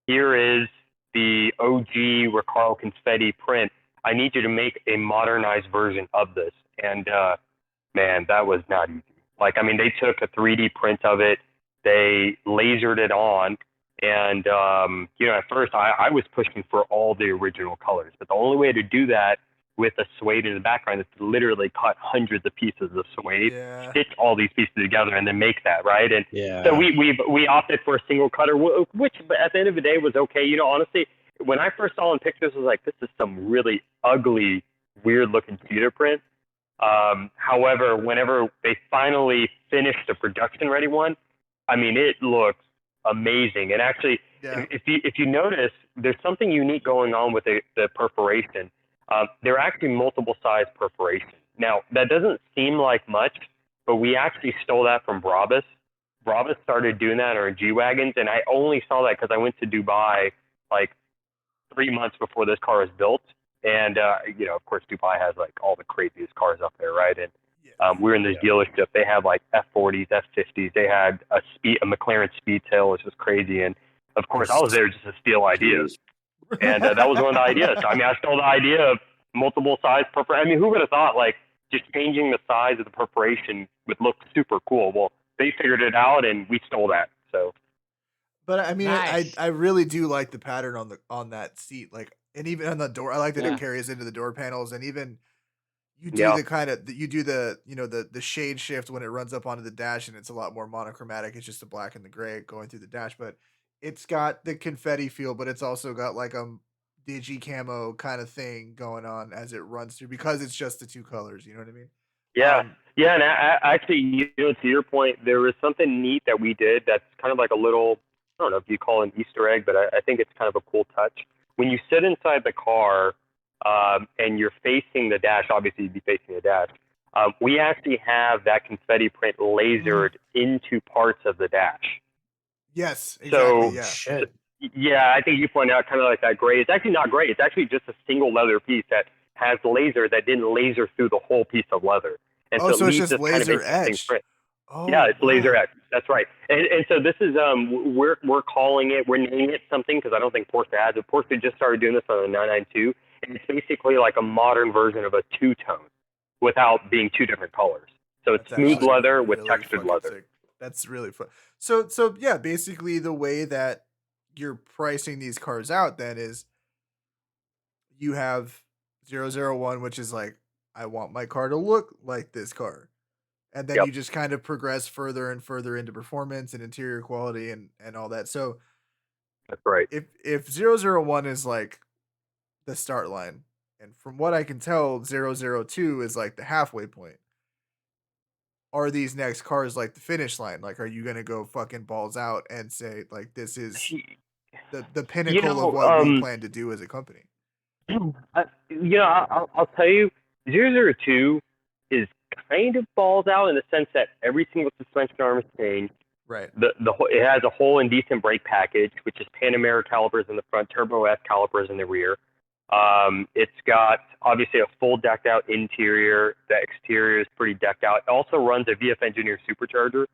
Here is the OG Recaro confetti print. I need you to make a modernized version of this. And, man, that was not easy. Like, I mean, they took a 3D print of it. They lasered it on. And, at first I was pushing for all the original colors. But the only way to do that with a suede in the background is to literally cut hundreds of pieces of suede, stitch all these pieces together, and then make that, right? And so we opted for a single cutter, which at the end of the day was okay. Honestly, when I first saw in pictures, I was like, this is some really ugly, weird-looking cheetah print. However, whenever they finally finished the production-ready one, I mean, it looks amazing. And actually, if you notice, there's something unique going on with the perforation. There are actually multiple size perforations. Now, that doesn't seem like much, but we actually stole that from Brabus. Brabus started doing that in our G-Wagons, and I only saw that because I went to Dubai like 3 months before this car was built. And, of course, Dubai has like all the craziest cars up there, right? And we were in this dealership. They had like F40s, F50s. They had a McLaren Speedtail, which was crazy. And, of course, I was there just to steal ideas. And that was one of the ideas. So, I mean, I stole the idea of multiple size perforation. I mean, who would have thought, like, just changing the size of the perforation would look super cool? Well, they figured it out, and we stole that. So, but I mean, Nice. I really do like the pattern on that seat, like, and even on the door. I like that it carries into the door panels, and even you do the kind of the shade shift when it runs up onto the dash, and it's a lot more monochromatic. It's just the black and the gray going through the dash, but it's got the confetti feel, but it's also got like a digi camo kind of thing going on as it runs through because it's just the two colors. You know what I mean? Yeah. And actually, to your point, there was something neat that we did that's kind of like a little, I don't know if you call it an Easter egg, but I think it's kind of a cool touch. When you sit inside the car and you're facing the dash, obviously you'd be facing the dash, we actually have that confetti print lasered into parts of the dash. Yes, exactly. So, I think you pointed out kind of like that gray. It's actually not gray. It's actually just a single leather piece that has laser that didn't laser through the whole piece of leather. And so it's just laser laser etched. Yeah, it's laser etched. That's right. And so this is we're calling it, we're naming it something because I don't think Porsche has it. Porsche just started doing this on the 992, and it's basically like a modern version of a two-tone. without being two different colors. So it's That's smooth actually leather with really textured fucking leather. sick. That's really fun. So yeah, basically the way that you're pricing these cars out then is you have 001, which is like, I want my car to look like this car. And then Yep. you just kind of progress further and further into performance and interior quality and all that. So That's right. if 001 is like the start line, and from what I can tell, 002 is like the halfway point. Are these next cars like the finish line? Like, are you gonna go fucking balls out and say like this is the pinnacle of what we plan to do as a company? I'll tell you, 002 is kind of balls out in the sense that every single suspension arm is changed. Right. It has a whole Indecent brake package, which is Panamera calipers in the front, Turbo S calipers in the rear. It's got obviously a full decked out interior. The exterior is pretty decked out. It also runs a VF Engineer supercharger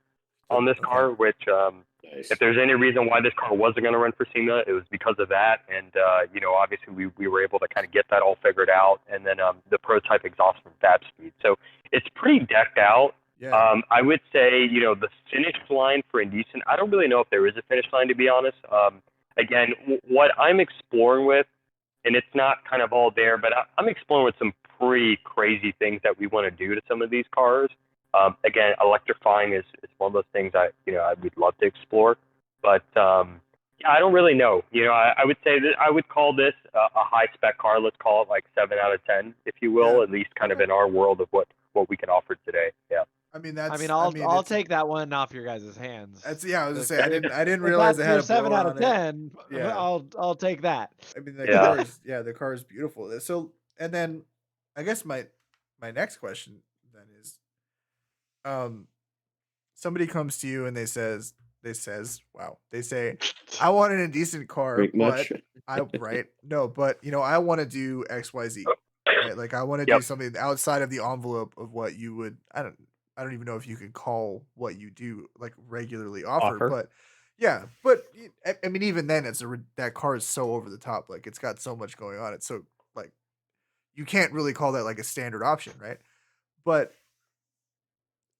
on this car, which Nice. if there's any reason why this car wasn't going to run for SEMA, it was because of that. And, obviously we were able to kind of get that all figured out. And then the prototype exhaust from Fab Speed. So it's pretty decked out. Yeah. I would say, the finish line for Indecent, I don't really know if there is a finish line, to be honest. Again, what I'm exploring with, and it's not kind of all there, but I'm exploring with some pretty crazy things that we want to do to some of these cars. Again, electrifying is one of those things I would love to explore. But I don't really know. I would say that I would call this a high spec car. Let's call it like 7 out of 10, if you will, at least kind of in our world of what we can offer today. Yeah. I'll take that one off your guys' hands. I was gonna say I didn't realize it had a 7 out blower of on it. 10. Yeah. I'll take that. I mean, the car is beautiful. So, and then I guess my next question then is, somebody comes to you and they say, I want an Indecent car, but I want to do XYZ. Right? Like I want to do something outside of the envelope of what you would. I don't even know if you can call what you do like regularly offer. But yeah, but I mean, even then, that car is so over the top. Like it's got so much going on. It's so like you can't really call that like a standard option, right? But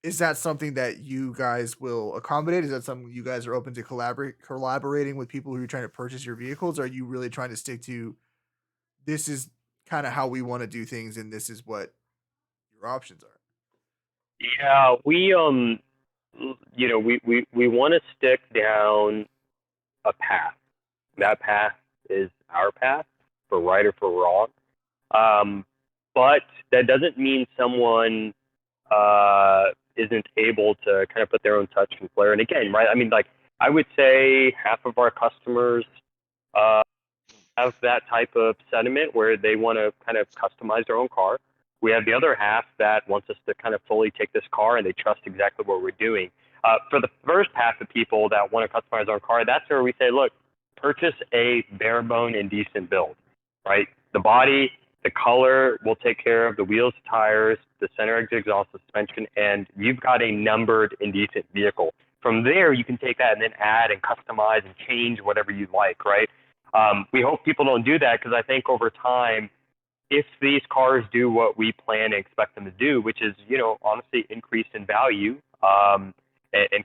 is that something that you guys will accommodate? Is that something you guys are open to collaborating with people who are trying to purchase your vehicles? Or are you really trying to stick to this is kind of how we want to do things and this is what your options are? Yeah, we want to stick down a path. That path is our path, for right or for wrong. But that doesn't mean someone isn't able to kind of put their own touch and flair. And again, right? I mean, like I would say half of our customers have that type of sentiment where they want to kind of customize their own car. We have the other half that wants us to kind of fully take this car and they trust exactly what we're doing. For the first half of people that want to customize their own car, that's where we say, look, purchase a bare bone Indecent build, right? The body, the color will take care of the wheels, tires, the center exit exhaust, suspension, and you've got a numbered Indecent vehicle. From there, you can take that and then add and customize and change whatever you like, right? We hope people don't do that because I think over time, if these cars do what we plan and expect them to do, which is, honestly increase in value and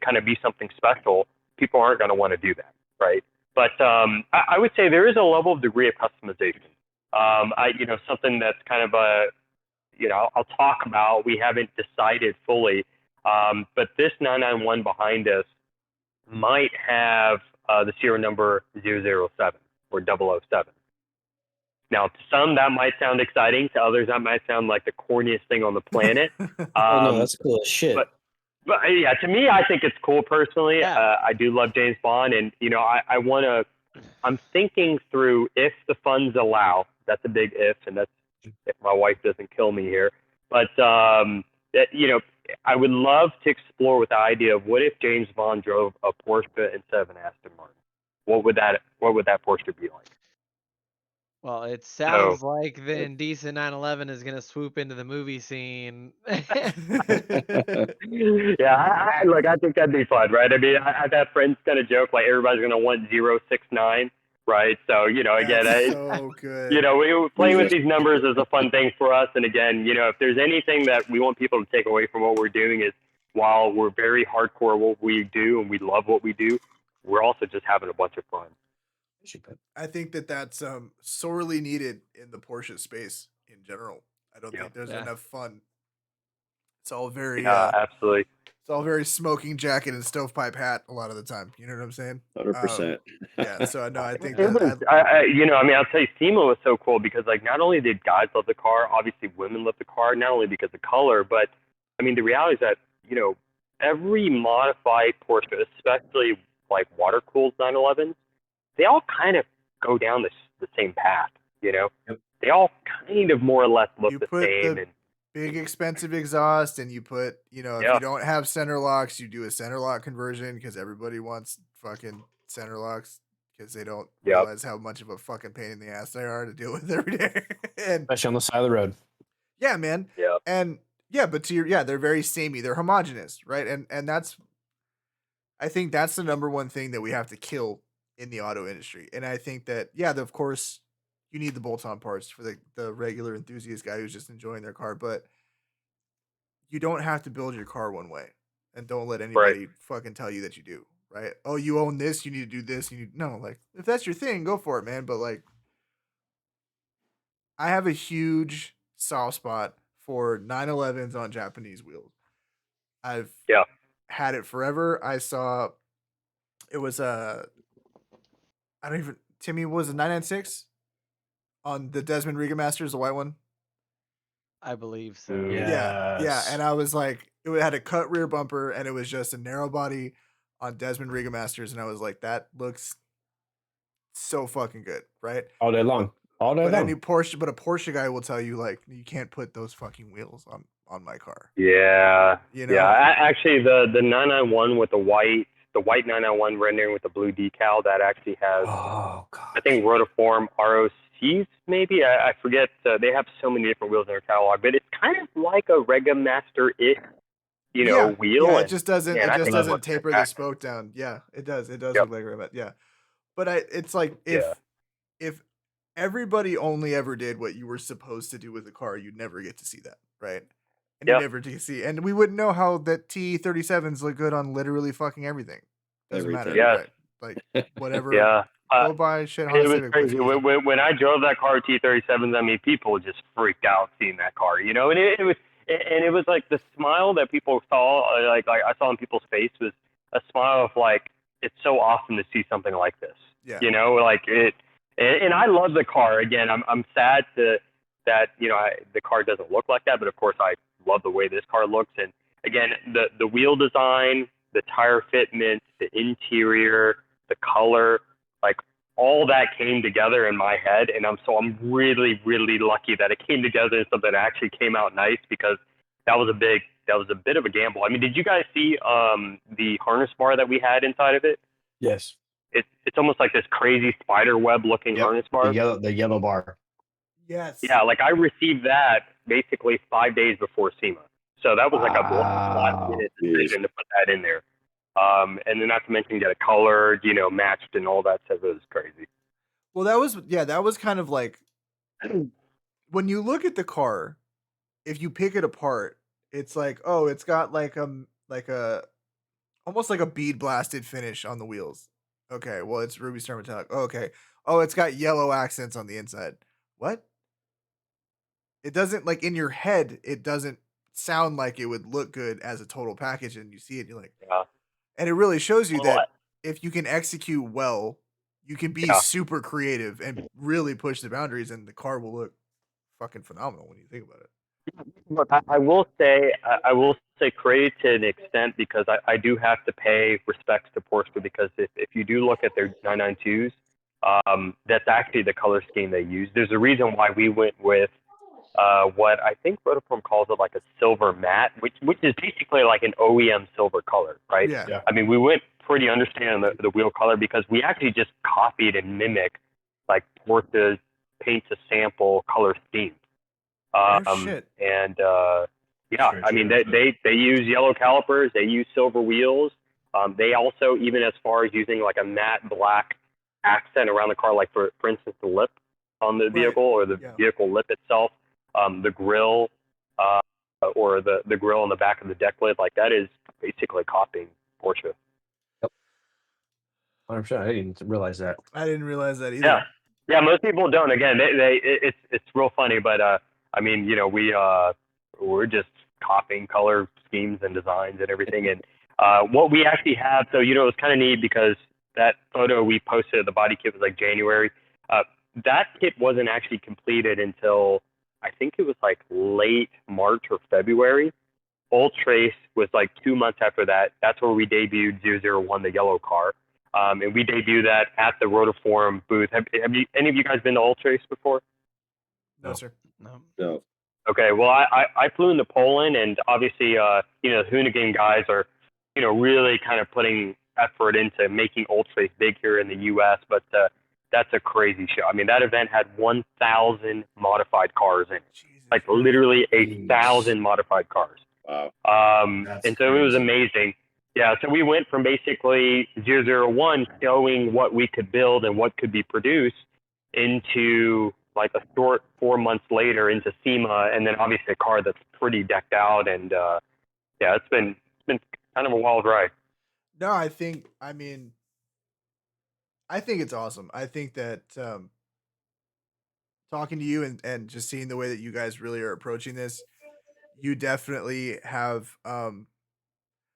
kind of be something special, people aren't going to want to do that, right? But I would say there is a level of degree of customization. Something that's kind of I'll talk about. We haven't decided fully, but this 991 behind us might have the serial number 007 or 007. Now, to some, that might sound exciting. To others, that might sound like the corniest thing on the planet. No, that's cool as shit. But yeah, to me, I think it's cool personally. Yeah. I do love James Bond, and I want to. I'm thinking through if the funds allow. That's a big if, and that's if my wife doesn't kill me here. But I would love to explore with the idea of what if James Bond drove a Porsche instead of an Aston Martin. What would that Porsche be like? Well, it sounds like the Indecent 911 is going to swoop into the movie scene. Yeah, I think that'd be fun, right? I mean, I've had friends kind of joke like everybody's going to want 069 right? So, again, That's so good. Playing with these numbers is a fun thing for us. And again, if there's anything that we want people to take away from what we're doing is while we're very hardcore at what we do and we love what we do, we're also just having a bunch of fun. I think that's sorely needed in the Porsche space in general. I don't think there's enough fun. It's all very absolutely. It's all very smoking jacket and stovepipe hat a lot of the time. You know what I'm saying? 100%. Yeah. So no, I think I'll tell you, SEMA was so cool because like not only did guys love the car, obviously women love the car, not only because of color, but I mean the reality is that every modified Porsche, especially like water cooled 911s, they all kind of go down the same path. Yep. They all kind of more or less look the same. And big expensive exhaust, and you put if you don't have center locks, you do a center lock conversion because everybody wants fucking center locks because they don't realize how much of a fucking pain in the ass they are to deal with every day. And especially on the side of the road. Yeah, man. Yeah. And but they're very samey. They're homogenous, right? And I think that's the number one thing that we have to kill in the auto industry. And I think that of course you need the bolt-on parts for the regular enthusiast guy who's just enjoying their car, but you don't have to build your car one way, and don't let anybody fucking tell you that you do, right? Oh, you own this, you need to do this, no, like if that's your thing, go for it, man. But like I have a huge soft spot for 911s on Japanese wheels. I've had it forever. I saw it was Timmy, was it 996 on the Desmond Riga Masters, the white one? I believe so. Yeah. And I was like, it had a cut rear bumper, and it was just a narrow body on Desmond Riga Masters, and I was like, that looks so fucking good, right? All day long. All day long. But a Porsche guy will tell you like, you can't put those fucking wheels on my car. Yeah. Actually, the 991 with the white 991 rendering with the blue decal, that actually has, I think, rotiform ROCs, maybe. I forget. They have so many different wheels in their catalog, but it's kind of like a Regamaster-ish, wheel. Yeah, it just doesn't. It just doesn't taper the spoke down. Yeah, it does. It does look like a Revmatch. Yeah, but it's like if everybody only ever did what you were supposed to do with a car, you'd never get to see that, right? And you never do see, and we wouldn't know how that T37s look good on literally fucking everything. Doesn't matter, right? Like whatever. Go buy shit. It was crazy when I drove that car T37s. I mean, people just freaked out seeing that car, and it was like the smile that people saw, like I saw in people's face, was a smile of like, it's so awesome to see something like this. Yeah. Like it. And I love the car. Again, I'm sad that the car doesn't look like that, but of course I love the way this car looks. And again, the wheel design, the tire fitment, the interior, the color, like all that came together in my head. And I'm really, really lucky that it came together in something that actually came out nice, because that was a bit of a gamble. I mean, did you guys see the harness bar that we had inside of it? Yes. It's almost like this crazy spider web looking harness bar. The yellow bar. Yes. Yeah, like I received that basically 5 days before SEMA. So that was like a last minute decision to put that in there. And then not to mention get it colored, matched and all that stuff. It was crazy. Well, that was kind of like, when you look at the car, if you pick it apart, it's like, oh, it's got like a almost like a bead blasted finish on the wheels. Okay, well, it's Ruby Star Metallic. Oh, okay. Oh, it's got yellow accents on the inside. What? It doesn't, like, in your head, it doesn't sound like it would look good as a total package, and you see it, you're like, and it really shows you that if you can execute well, you can be super creative and really push the boundaries, and the car will look fucking phenomenal when you think about it. But I will say credit to an extent, because I do have to pay respects to Porsche, because if you do look at their 992s, that's actually the color scheme they use. There's a reason why we went with what I think Rotoform calls it like a silver matte, which is basically like an OEM silver color, right? Yeah. I mean, we went pretty understanding the wheel color, because we actually just copied and mimicked like Porsche's paint to sample color scheme. Shit. And I mean, they use yellow calipers, they use silver wheels. They also, even as far as using like a matte black accent around the car, like for instance, the lip on the vehicle or the vehicle lip itself, the grill, or the grill on the back of the deck lid, like that is basically copying Porsche. 100%. I didn't realize that. I didn't realize that either. Yeah. Most people don't. Again, it's real funny, but I mean, you know, we're just copying color schemes and designs and everything. And what we actually have, so you know, it's kind of neat because that photo we posted of the body kit was like January. That kit wasn't actually completed until I think it was like late March or February. Trace was like 2 months after that. That's where we debuted 001, the yellow car. And we debuted that at the Rotoforum booth. Have you, any of you guys been to Trace before? No, sir. No. Okay, well, I flew into Poland, and obviously, you know, the Hoonigan guys are, you know, really kind of putting effort into making Trace big here in the U.S., but that's a crazy show. I mean, that event had 1,000 modified cars in it. Jesus. Like literally 1,000 modified cars. Wow. And so it was amazing. Yeah, so we went from basically 001 showing what we could build and what could be produced into like a short 4 months later into SEMA, and then obviously a car that's pretty decked out. And yeah, it's been kind of a wild ride. No, I think it's awesome. I think that talking to you and just seeing the way that you guys really are approaching this, you definitely have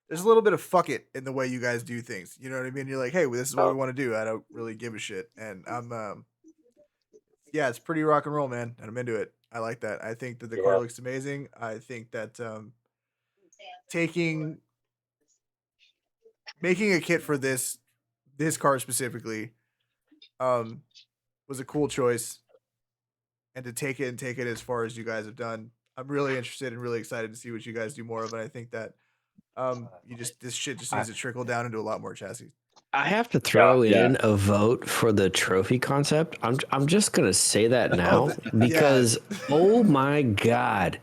there's a little bit of fuck it in the way you guys do things. You know what I mean? You're like, hey, well, this is what we want to do. I don't really give a shit. And I'm yeah, it's pretty rock and roll, man. And I'm into it. I like that. I think that the car looks amazing. I think that making a kit for this car specifically was a cool choice. And to take it as far as you guys have done, I'm really interested and really excited to see what you guys do more of. And I think that this shit just needs to trickle down into a lot more chassis. I have to throw in a vote for the trophy concept. I'm just gonna say that now because oh my god,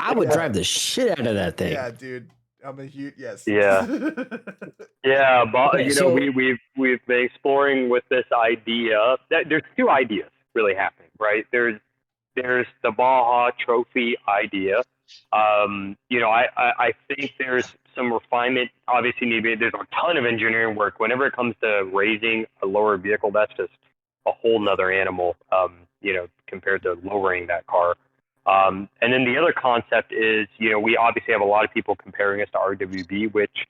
I would drive the shit out of that thing. Yeah, dude, I'm a huge yes. Yeah, yeah, but okay, you know, we've been exploring with this idea that there's two ideas really happening, right? There's the Baja Trophy idea. You know, I think there's some refinement obviously needed. There's a ton of engineering work. Whenever it comes to raising a lower vehicle, that's just a whole nother animal, you know, compared to lowering that car. And then the other concept is, you know, we obviously have a lot of people comparing us to RWB, which,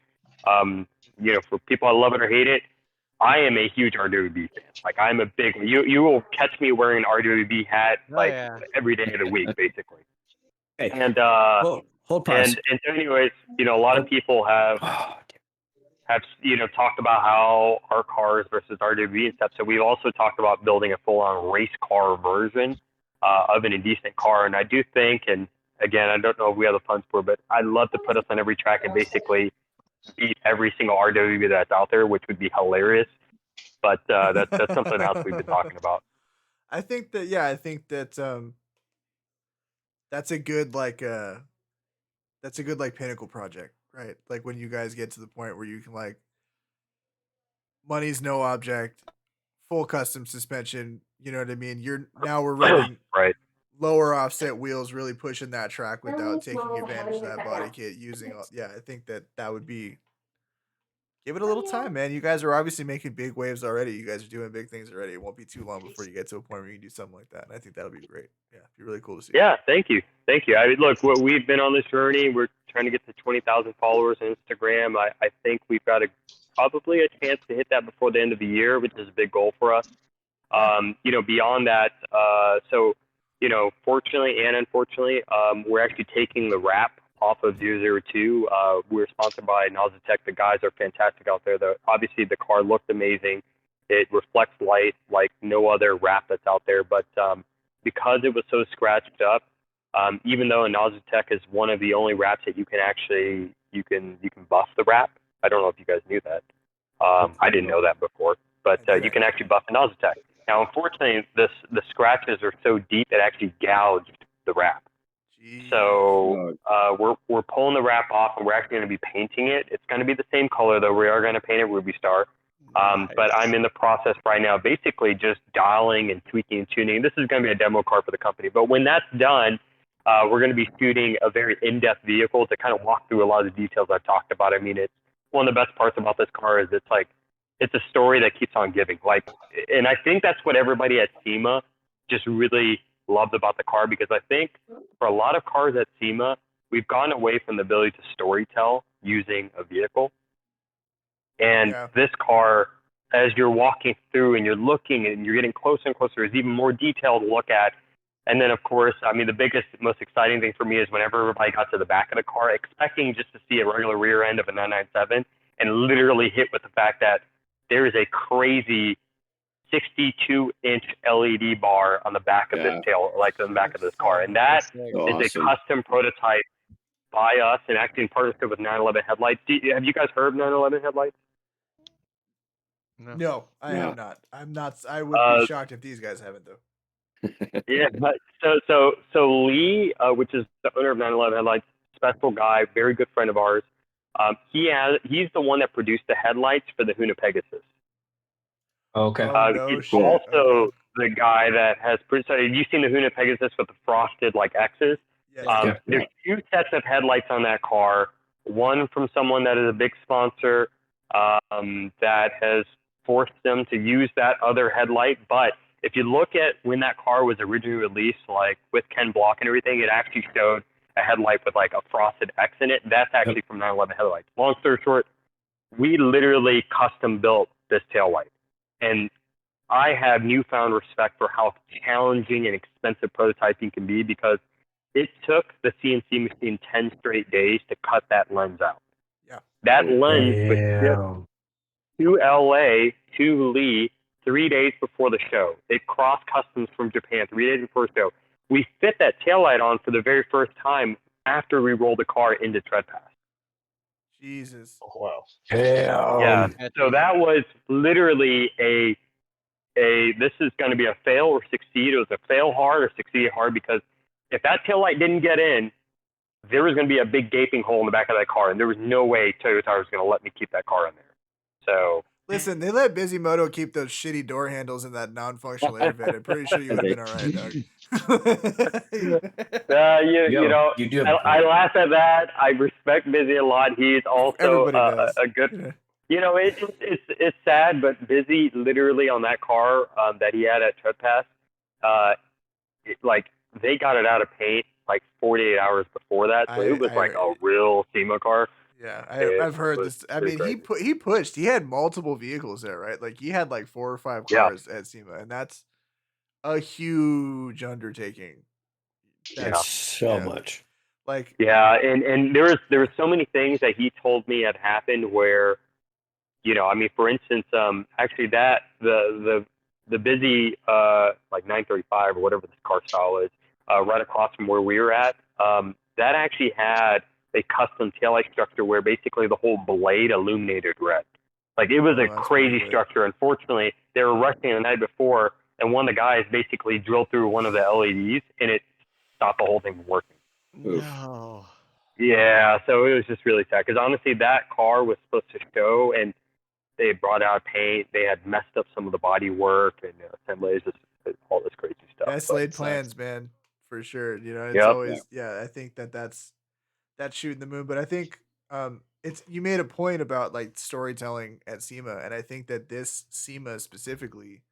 you know, for people that love it or hate it, I am a huge RWB fan. Like, I'm a big, you will catch me wearing an RWB hat like every day of the week, basically. Hey, and hold pause. And so anyways, you know, a lot of people have you know, talked about how our cars versus RWB and stuff. So we've also talked about building a full-on race car version of an Indecent car. And I do think, and again, I don't know if we have the funds for it, but I'd love to put us on every track and basically beat every single RWB that's out there, which would be hilarious. But that's something else we've been talking about. I think that that's a good like pinnacle project, right? Like when you guys get to the point where you can like money's no object, full custom suspension, you know what I mean? We're running lower offset wheels, really pushing that track without taking advantage of that body kit I think that would be, give it a little time, man. You guys are obviously making big waves already. You guys are doing big things already. It won't be too long before you get to a point where you can do something like that. And I think that'll be great. Yeah, it'd be really cool to see. Yeah, thank you. I mean, look, we've been on this journey. We're trying to get to 20,000 followers on Instagram. I think we've got probably a chance to hit that before the end of the year, which is a big goal for us. You know, beyond that, so, you know, fortunately and unfortunately, we're actually taking the wrap off of 002. We're sponsored by Nazatech. The guys are fantastic out there. Obviously, the car looked amazing. It reflects light like no other wrap that's out there. But because it was so scratched up, even though a Nazatech is one of the only wraps that you can actually you can buff the wrap. I don't know if you guys knew that. I didn't know that before, but you can actually buff a Nazatech. Now, unfortunately, the scratches are so deep it actually gouged the wrap. So we're pulling the wrap off, and we're actually going to be painting it. It's going to be the same color, though. We are going to paint it Ruby Star. But I'm in the process right now, basically just dialing and tweaking and tuning. This is going to be a demo car for the company. But when that's done, we're going to be shooting a very in-depth vehicle to kind of walk through a lot of the details I've talked about. I mean, it's one of the best parts about this car is it's a story that keeps on giving. And I think that's what everybody at SEMA just really loved about the car, because I think for a lot of cars at SEMA, we've gone away from the ability to storytell using a vehicle. And this car, as you're walking through and you're looking and you're getting closer and closer, is even more detailed to look at. And then, of course, I mean, the biggest, most exciting thing for me is whenever everybody got to the back of the car, expecting just to see a regular rear end of a 997, and literally hit with the fact that there is a crazy 62-inch LED bar on the back of this tail, like on the back of this car. And that is a custom prototype by us and actually in partnership with 911 Headlights. Have you guys heard of 911 Headlights? No, I have not. I'm not. I would be shocked if these guys haven't, though. Yeah, but so Lee, which is the owner of 911 Headlights, special guy, very good friend of ours. He's the one that produced the headlights for the Huna Pegasus. Okay. He's also the guy that has produced. Have you seen the Huna Pegasus with the frosted X's? Yes. There's 2 sets of headlights on that car. One from someone that is a big sponsor that has forced them to use that other headlight. But if you look at when that car was originally released, like with Ken Block and everything, it actually showed a headlight with like a frosted X in it. That's actually from 911 Headlights. Long story short, we literally custom built this taillight. And I have newfound respect for how challenging and expensive prototyping can be, because it took the CNC machine 10 straight days to cut that lens out. Yeah. That lens was shipped to LA, to Lee, 3 days before the show. It crossed customs from Japan 3 days before the show. We fit that taillight on for the very first time after we rolled the car into Tread Pass. Jesus. Oh, wow. Yeah. So that was literally this is going to be a fail or succeed. It was a fail hard or succeed hard, because if that taillight didn't get in, there was going to be a big gaping hole in the back of that car, and there was no way Toyo Tire was going to let me keep that car in there. So listen, they let Bisimoto keep those shitty door handles in that non-functional air vent. I'm pretty sure you would have been all right, Doug. You do have I laugh at that. I respect Busy a lot. He's also a good. Yeah. It's sad, but Busy literally on that car that he had at Tread Pass, they got it out of paint like 48 hours before that, so it was a real SEMA car. Yeah, I've heard this. I mean, he pushed. He had multiple vehicles there, right? Like he had like 4 or 5 cars at SEMA, and that's a huge undertaking. That's so much. And there was so many things that he told me had happened where, I mean, for instance, actually that the Busy 935 or whatever this car style is, right across from where we were at, that actually had a custom taillight structure where basically the whole blade illuminated red. Like it was a crazy structure. Unfortunately, they were rushing the night before, and one of the guys basically drilled through one of the LEDs, and it stopped the whole thing from working. No. Yeah, so it was just really sad, because honestly, that car was supposed to show, and they had brought out paint. They had messed up some of the body work and assemblies, just all this crazy stuff. That's laid plans, man, for sure. It's always I think that's shooting the moon. But I think you made a point about like storytelling at SEMA, and I think that this SEMA specifically,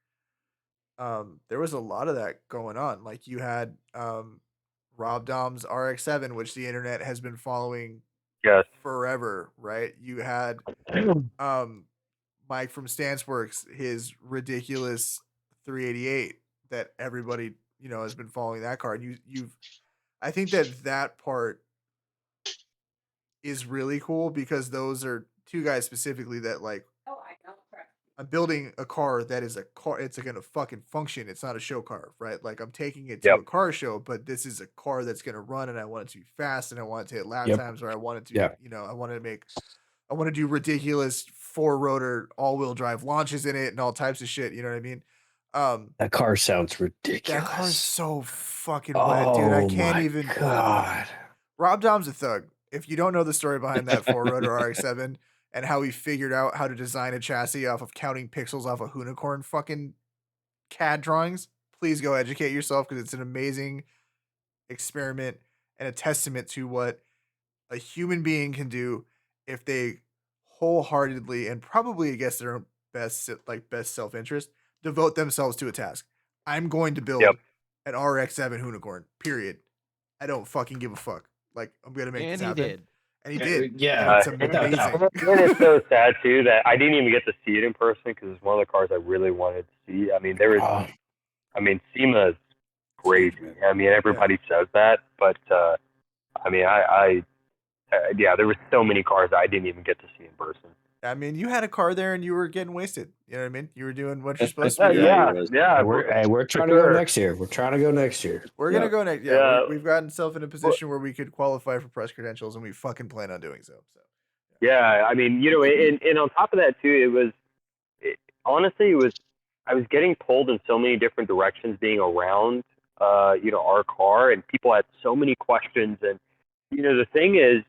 there was a lot of that going on. Like you had Rob Dom's RX-7, which the internet has been following forever, right? You had Mike from Stanceworks, his ridiculous 388 that everybody has been following that car. And I think that part is really cool, because those are 2 guys specifically that like, I'm building a car that is a car. It's going to fucking function. It's not a show car, right? Like I'm taking it to a car show, but this is a car that's going to run, and I want it to be fast, and I want it to hit lap times, or I want it to, I want to do ridiculous 4-rotor all-wheel drive launches in it and all types of shit. You know what I mean? That car sounds ridiculous. That car's so fucking wet, dude. I can't even. God. Rob Dom's a thug. If you don't know the story behind that 4-rotor RX-7, and how he figured out how to design a chassis off of counting pixels off of Unicorn fucking CAD drawings. Please go educate yourself because it's an amazing experiment and a testament to what a human being can do if they wholeheartedly and probably against their own best self-interest devote themselves to a task. I'm going to build an RX-7 Unicorn. Period. I don't fucking give a fuck. Like, I'm gonna make this happen. Did. And he did. Yeah, And it's amazing. And it's so sad too that I didn't even get to see it in person because it's one of the cars I really wanted to see. I mean, SEMA is crazy. I mean, everybody says that, but I mean, there were so many cars I didn't even get to see in person. I mean, you had a car there and you were getting wasted. You know what I mean? You were doing what you're supposed to be doing. Yeah. We're trying to go next year. We're trying to go next year. We're gonna go next. Yeah, we've gotten ourselves in a position where we could qualify for press credentials, and we fucking plan on doing so. Yeah, I mean, and on top of that too, honestly, I was getting pulled in so many different directions being around, our car, and people had so many questions, and the thing is,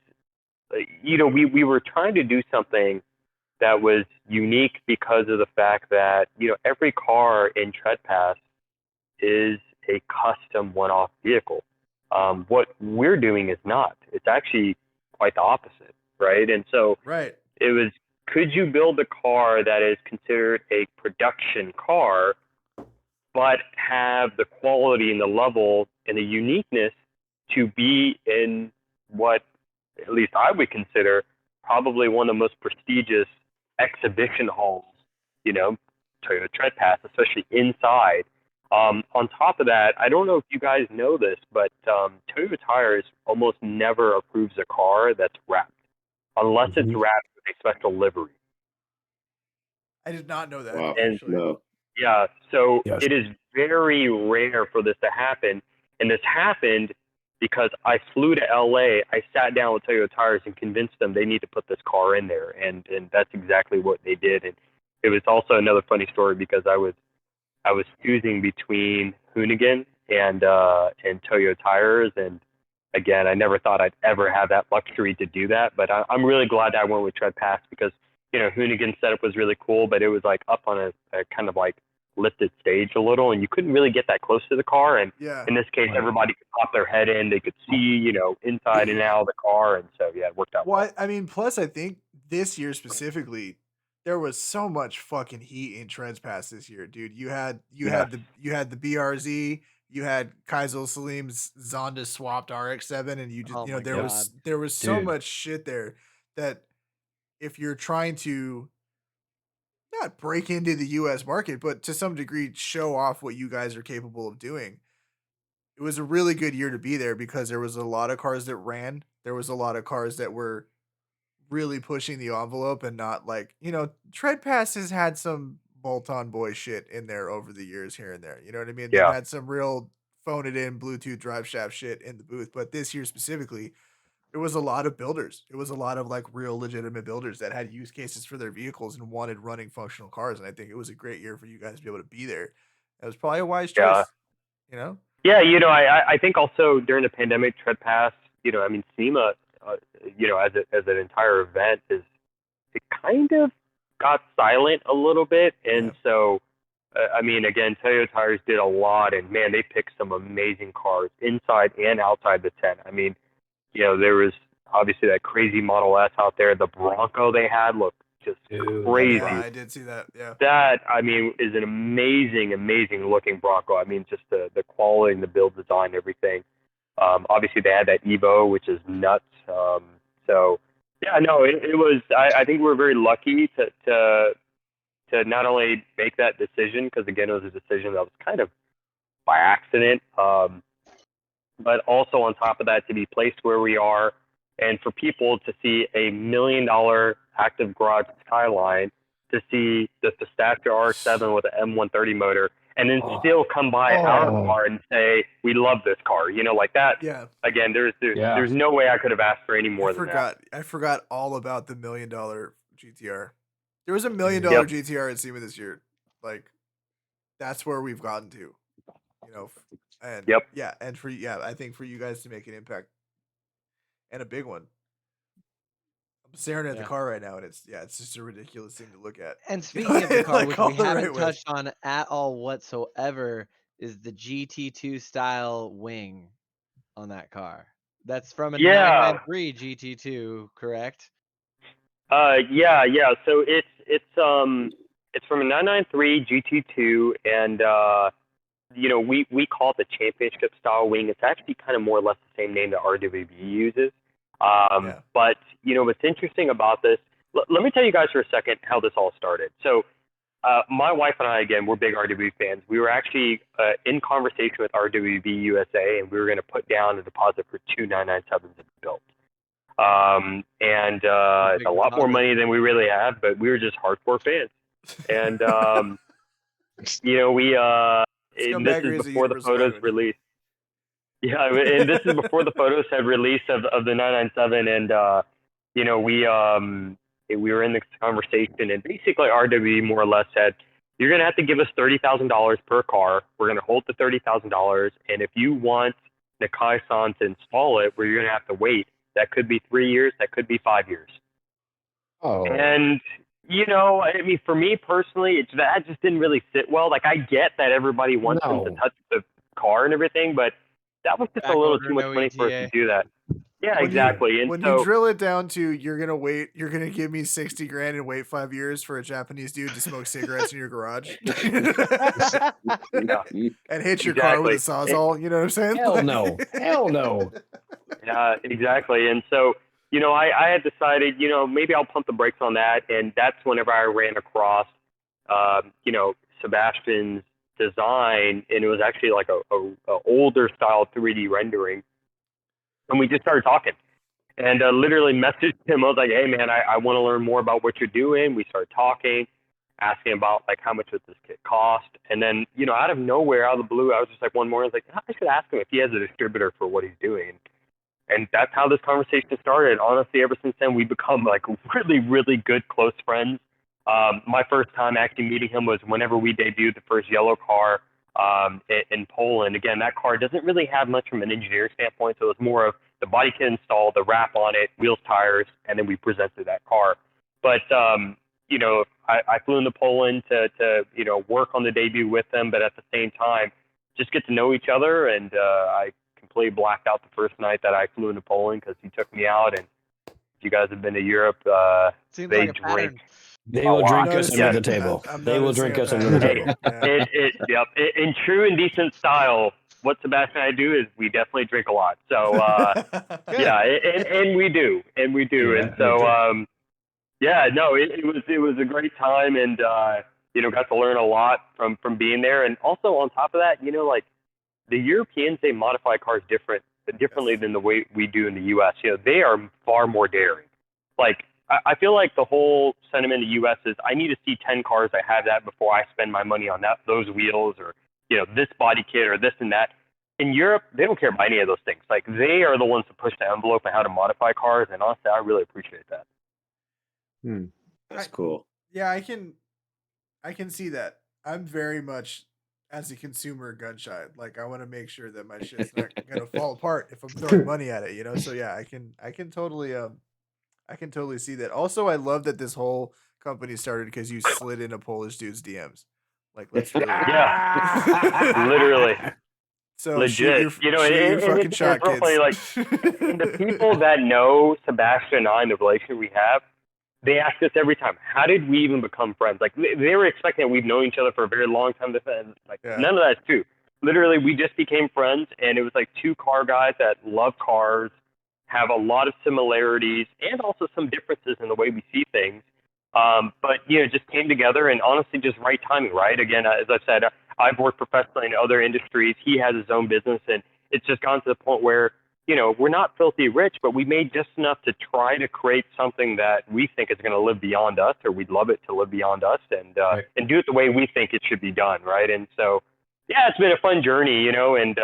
we were trying to do something that was unique because of the fact that every car in Tread Pass is a custom one-off vehicle. What we're doing is not. It's actually quite the opposite, right? And so it was, could you build a car that is considered a production car, but have the quality and the level and the uniqueness to be in what at least I would consider probably one of the most prestigious exhibition halls, Toyota Tread Pass, especially inside. On top of that, I don't know if you guys know this, but Toyota Tires almost never approves a car that's wrapped, unless it's wrapped with a special livery. I did not know that. Wow. Actually. No. Yeah, so it is very rare for this to happen, and this happened because I flew to LA. I sat down with Toyota Tires and convinced them they need to put this car in there, and that's exactly what they did. And it was also another funny story because I was choosing between Hoonigan and Toyota Tires, and again, I never thought I'd ever have that luxury to do that, but I'm really glad I went with Tread Pass because Hoonigan's setup was really cool, but it was like up on a kind of like lifted stage a little, and you couldn't really get that close to the car. And in this case, everybody could pop their head in, they could see inside and out of the car, and so it worked out well. I mean, plus I think this year specifically, there was so much fucking heat in Treads Pass this year, dude. You had the BRZ, you had Kaizel Salim's Zonda swapped RX-7, and you just there was so much shit there that if you're trying to not break into the US market, but to some degree show off what you guys are capable of doing, it was a really good year to be there because there was a lot of cars that ran. There was a lot of cars that were really pushing the envelope and not like, Tread Pass has had some bolt-on boy shit in there over the years here and there. You know what I mean? Yeah. They've had some real phone it in Bluetooth drive shaft shit in the booth. But this year specifically, it was a lot of builders. It was a lot of like real legitimate builders that had use cases for their vehicles and wanted running functional cars. And I think it was a great year for you guys to be able to be there. It was probably a wise choice, Yeah, I think also during the pandemic, Tread Pass, SEMA, as an entire event it kind of got silent a little bit. And so, again, Toyota Tires did a lot, and man, they picked some amazing cars inside and outside the tent. I mean, there was obviously that crazy Model S out there. The Bronco they had looked just crazy. Yeah, I did see that. Yeah. That, is an amazing, amazing looking Bronco. Just the quality and the build design, everything. Obviously they had that Evo, which is nuts. So yeah, no, it was, I think we're very lucky to not only make that decision, because again, it was a decision that was kind of by accident, but also on top of that, to be placed where we are, and for people to see a $1 million active garage Skyline, to see the Pistachio R7 with an M130 motor, and then still come by our car and say, we love this car, like that. Yeah. Again, there's no way I could have asked for any more than that. I forgot all about the $1 million GTR. There was a $1 million GTR at SEMA this year. Like, that's where we've gotten to, and and I think for you guys to make an impact and a big one, I'm staring at the Yeah. car right now, and it's just a ridiculous thing to look at. And speaking of the car, Like, which all we the haven't right ways. touched on at all whatsoever, is the GT2 style wing on that car. That's from a Yeah. 993 GT2, correct? Yeah. So it's from a 993 GT2, and we call it the championship style wing. It's actually kind of more or less the same name that RWB uses. But what's interesting about this? Let me tell you guys for a second how this all started. So. My wife and I, again, we're big RWB fans. We were actually in conversation with RWB USA, and we were going to put down a deposit for 2 997s to be built. It's a lot more money than we really have, but we were just hardcore fans. And, and this is before the photos released. Yeah, and this is before the photos had released of the 997, and, we were in this conversation, and basically RWE more or less said, you're going to have to give us $30,000 per car. We're going to hold the $30,000, and if you want Nakai-san to install it, where you're going to have to wait, that could be 3 years, that could be 5 years. Oh. And, I mean, for me personally, that just didn't really sit well. Like, I get that everybody wants them to touch the car and everything, but that was just a little too much money for us to do that. Yeah, exactly. When you drill it down to you're gonna give me 60 grand and wait 5 years for a Japanese dude to smoke cigarettes in your garage and hit your car with a sawzall, you know what I'm saying? Hell no. Hell no. Yeah, exactly. And so, I had decided, maybe I'll pump the brakes on that, and that's whenever I ran across, Sebastian's design, and it was actually like a older style 3D rendering, and we just started talking. And literally messaged him. I was like, hey, man, I want to learn more about what you're doing. We started talking, asking about, like, how much does this kit cost? And then, out of nowhere, out of the blue, I was just like, one morning, I was like, I should ask him if he has a distributor for what he's doing. And that's how this conversation started. Honestly, ever since then, we've become, like, really, really good close friends. My first time actually meeting him was whenever we debuted the first yellow car in Poland. Again, that car doesn't really have much from an engineering standpoint, so it was more of the body kit installed, the wrap on it, wheels, tires, and then we presented that car. But, I flew into Poland to work on the debut with them, but at the same time, just get to know each other. And I completely blacked out the first night that I flew into Poland because he took me out. And if you guys have been to Europe, Seems they like a drink. pattern. They will drink us under the table. They will drink us under the table. Yep. In true Indecent style, what Sebastian and I do is we definitely drink a lot. So, yeah, and we do. Yeah, and so, it was a great time, and, got to learn a lot from being there. And also on top of that, like, the Europeans, they modify cars differently than the way we do in the U.S. They are far more daring. Like, I feel like the whole sentiment in the U.S. is I need to see 10 cars that have that before I spend my money on those wheels or, this body kit or this and that. In Europe, they don't care about any of those things. Like, they are the ones to push the envelope and how to modify cars. And honestly, I really appreciate that. That's cool. Yeah, I can see that. I'm very much, as a consumer, gun shy. Like, I want to make sure that my shit's not gonna fall apart if I'm throwing money at it, So yeah, I can totally see that. Also, I love that this whole company started because you slid in a Polish dude's DMs. Like, let's really literally. So legit. shoot your fucking shot, kids. Funny, like, and the people that know Sebastian and I and the relationship we have, they ask us every time, how did we even become friends? Like, they were expecting that we've known each other for a very long time. None of that is true. Literally, we just became friends, and it was like two car guys that love cars, have a lot of similarities, and also some differences in the way we see things. But, just came together, and honestly, just right timing, right? Again, as I said, I've worked professionally in other industries. He has his own business, and it's just gone to the point where, we're not filthy rich, but we made just enough to try to create something that we think is going to live beyond us, or we'd love it to live beyond us, and do it the way we think it should be done, right? And so, yeah, it's been a fun journey, and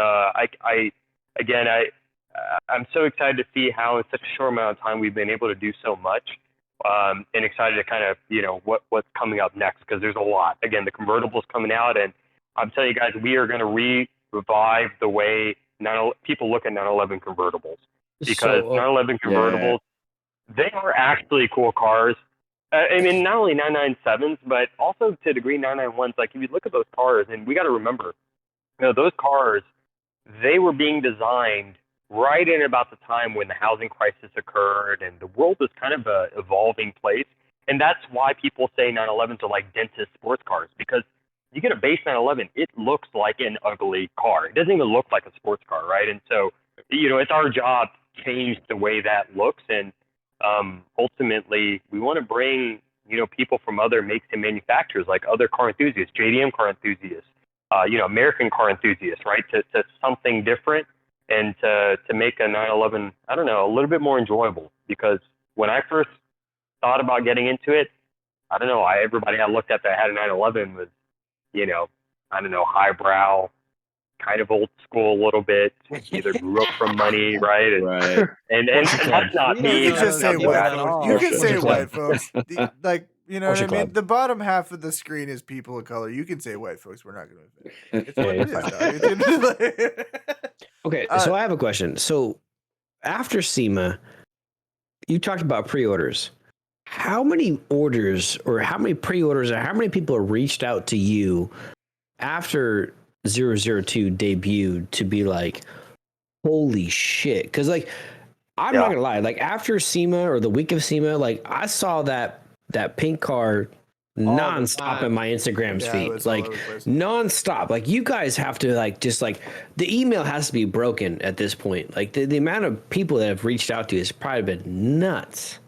I'm so excited to see how in such a short amount of time we've been able to do so much, and excited to kind of, what's coming up next, because there's a lot. Again, the convertible's coming out, and I'm telling you guys, we are going to revive the way people look at 911 convertibles, because 911 convertibles, they are actually cool cars. I mean, not only 997s, but also to a degree 991s. Like, if you look at those cars, and we got to remember, those cars, they were being designed right in about the time when the housing crisis occurred, and the world was kind of a evolving place. And that's why people say 911s are like dentist sports cars, because you get a base 911, it looks like an ugly car. It doesn't even look like a sports car, right? And so, it's our job to change the way that looks. And ultimately, we want to bring, people from other makes and manufacturers, like other car enthusiasts, JDM car enthusiasts, American car enthusiasts, right? To something different, and to make a 911, I don't know, a little bit more enjoyable. Because when I first thought about getting into it, I don't know, everybody I looked at that had a 911 was, I don't know, highbrow, kind of old school a little bit, either grew up from money, right? Right. And that's not We me. don't You know can just That's say people not white at that. folks. all. You can Porsche say Club. white folks. Like, you know what I Porsche mean? Club. The bottom half of the screen is people of color. You can say white folks. We're not going to offend. It's what Yeah, it you're is, fine. dog. It's Okay, so I have a question. So after SEMA, you talked about pre-orders. How many orders, or how many pre-orders, or how many people reached out to you after 002 debuted to be like, holy shit? Because like, I'm not gonna lie, like after SEMA or the week of SEMA, like I saw that pink car All the nonstop in time. my Instagram's Yeah, it feed, was all like over the place. nonstop. Like you guys have to like just like the email has to be broken at this point. Like the amount of people that have reached out to you has probably been nuts.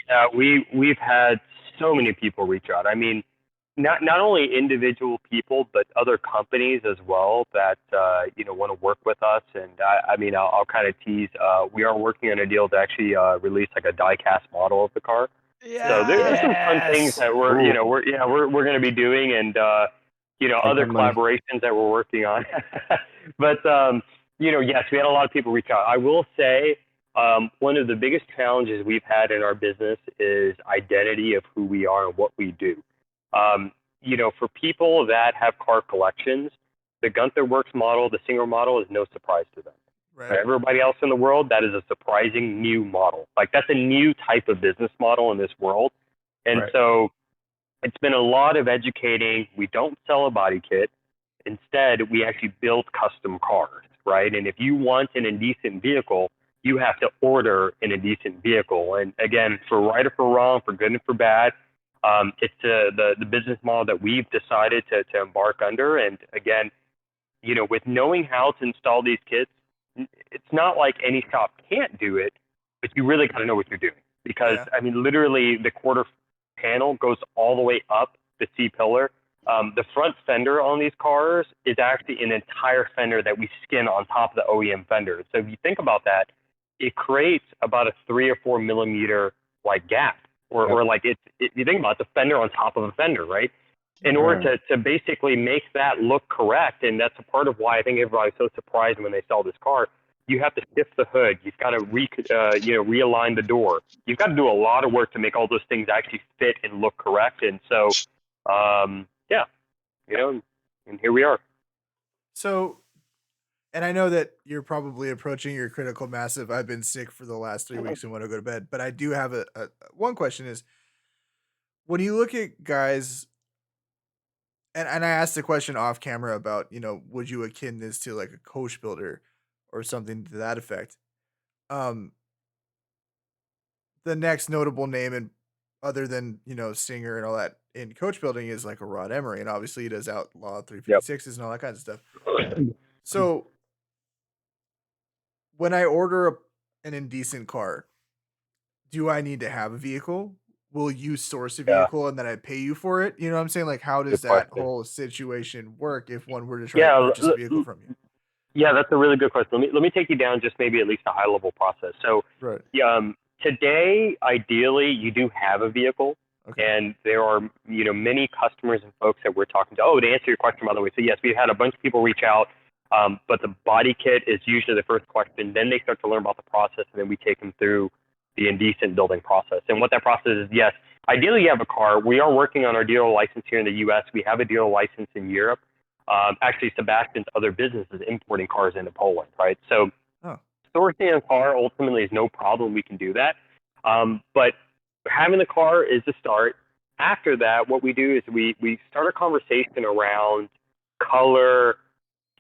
Yeah, we've had so many people reach out. I mean, not only individual people, but other companies as well that want to work with us. And I mean, I'll kind of tease. We are working on a deal to actually release like a die-cast model of the car. Yeah. So there's some fun things that we're Cool. we're going to be doing, and other money. collaborations that we're working on. But yes, we had a lot of people reach out. I will say one of the biggest challenges we've had in our business is identity of who we are and what we do. For people that have car collections, the Gunther Works model, the Singer model, is no surprise to them. Right. For everybody else in the world, that is a surprising new model. Like, that's a new type of business model in this world. And so it's been a lot of educating. We don't sell a body kit. Instead, we actually build custom cars, right? And if you want an Indecent vehicle, you have to order an Indecent vehicle. And again, for right or for wrong, for good and for bad, it's the business model that we've decided to embark under. And again, with knowing how to install these kits, it's not like any shop can't do it, but you really got to know what you're doing. Because, Yeah. I mean, literally the quarter panel goes all the way up the C-pillar. The front fender on these cars is actually an entire fender that we skin on top of the OEM fender. So if you think about that, it creates about a 3 or 4 millimeter like gap, or like if you think about it, the fender on top of a fender, right? In order to basically make that look correct, and that's a part of why I think everybody's so surprised when they sell this car. You have to shift the hood. You've got to realign the door. You've got to do a lot of work to make all those things actually fit and look correct. And so, and here we are. So, and I know that you're probably approaching your critical massive. I've been sick for the last 3 weeks and want to go to bed. But I do have a one question is, when you look at guys, and I asked the question off camera about, would you akin this to like a coach builder or something to that effect? The next notable name, and other than Singer and all that in coach building, is like a Rod Emery, and obviously he does Outlaw 356s and all that kinds of stuff. So when I order an Indecent car, do I need to have a vehicle? Will you source a vehicle and then I pay you for it? You know what I'm saying? Like, how does Good that question. whole situation work if one were to try to purchase a vehicle from you? Yeah, that's a really good question. Let me take you down just maybe at least a high level process. So Right. Today, ideally, you do have a vehicle. Okay. And there are, many customers and folks that we're talking to. Oh, to answer your question, by the way, so yes, we've had a bunch of people reach out, but the body kit is usually the first question. Then they start to learn about the process, and then we take them through the Indecent building process. And what that process is, yes, ideally you have a car. We are working on our dealer license here in the U.S. We have a dealer license in Europe. Actually, Sebastian's other business is importing cars into Poland, right? So sourcing a car ultimately is no problem. We can do that. But having the car is the start. After that, what we do is we start a conversation around color,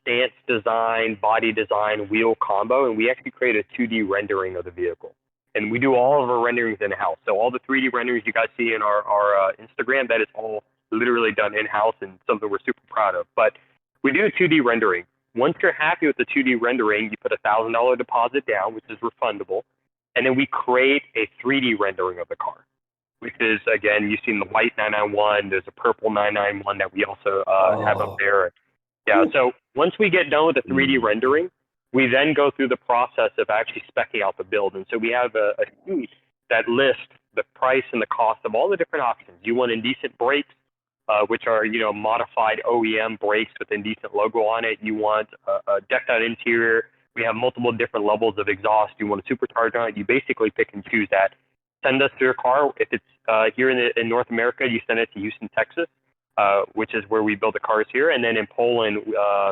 stance design, body design, wheel combo, and we actually create a 2D rendering of the vehicle. And we do all of our renderings in-house. So all the 3D renderings you guys see in our Instagram, that is all literally done in-house and something we're super proud of. But we do a 2D rendering. Once you're happy with the 2D rendering, you put a $1,000 deposit down, which is refundable. And then we create a 3D rendering of the car, which is, again, you've seen the white 991. There's a purple 991 that we also have up there. Yeah, so once we get done with the 3D rendering, we then go through the process of actually speccing out the build. And so we have a sheet that lists the price and the cost of all the different options. You want Indecent brakes, which are, modified OEM brakes with Indecent logo on it. You want a decked out interior. We have multiple different levels of exhaust. You want a supercharger on it. You basically pick and choose that. Send us your car. If it's here in North America, you send it to Houston, Texas, which is where we build the cars here. And then in Poland,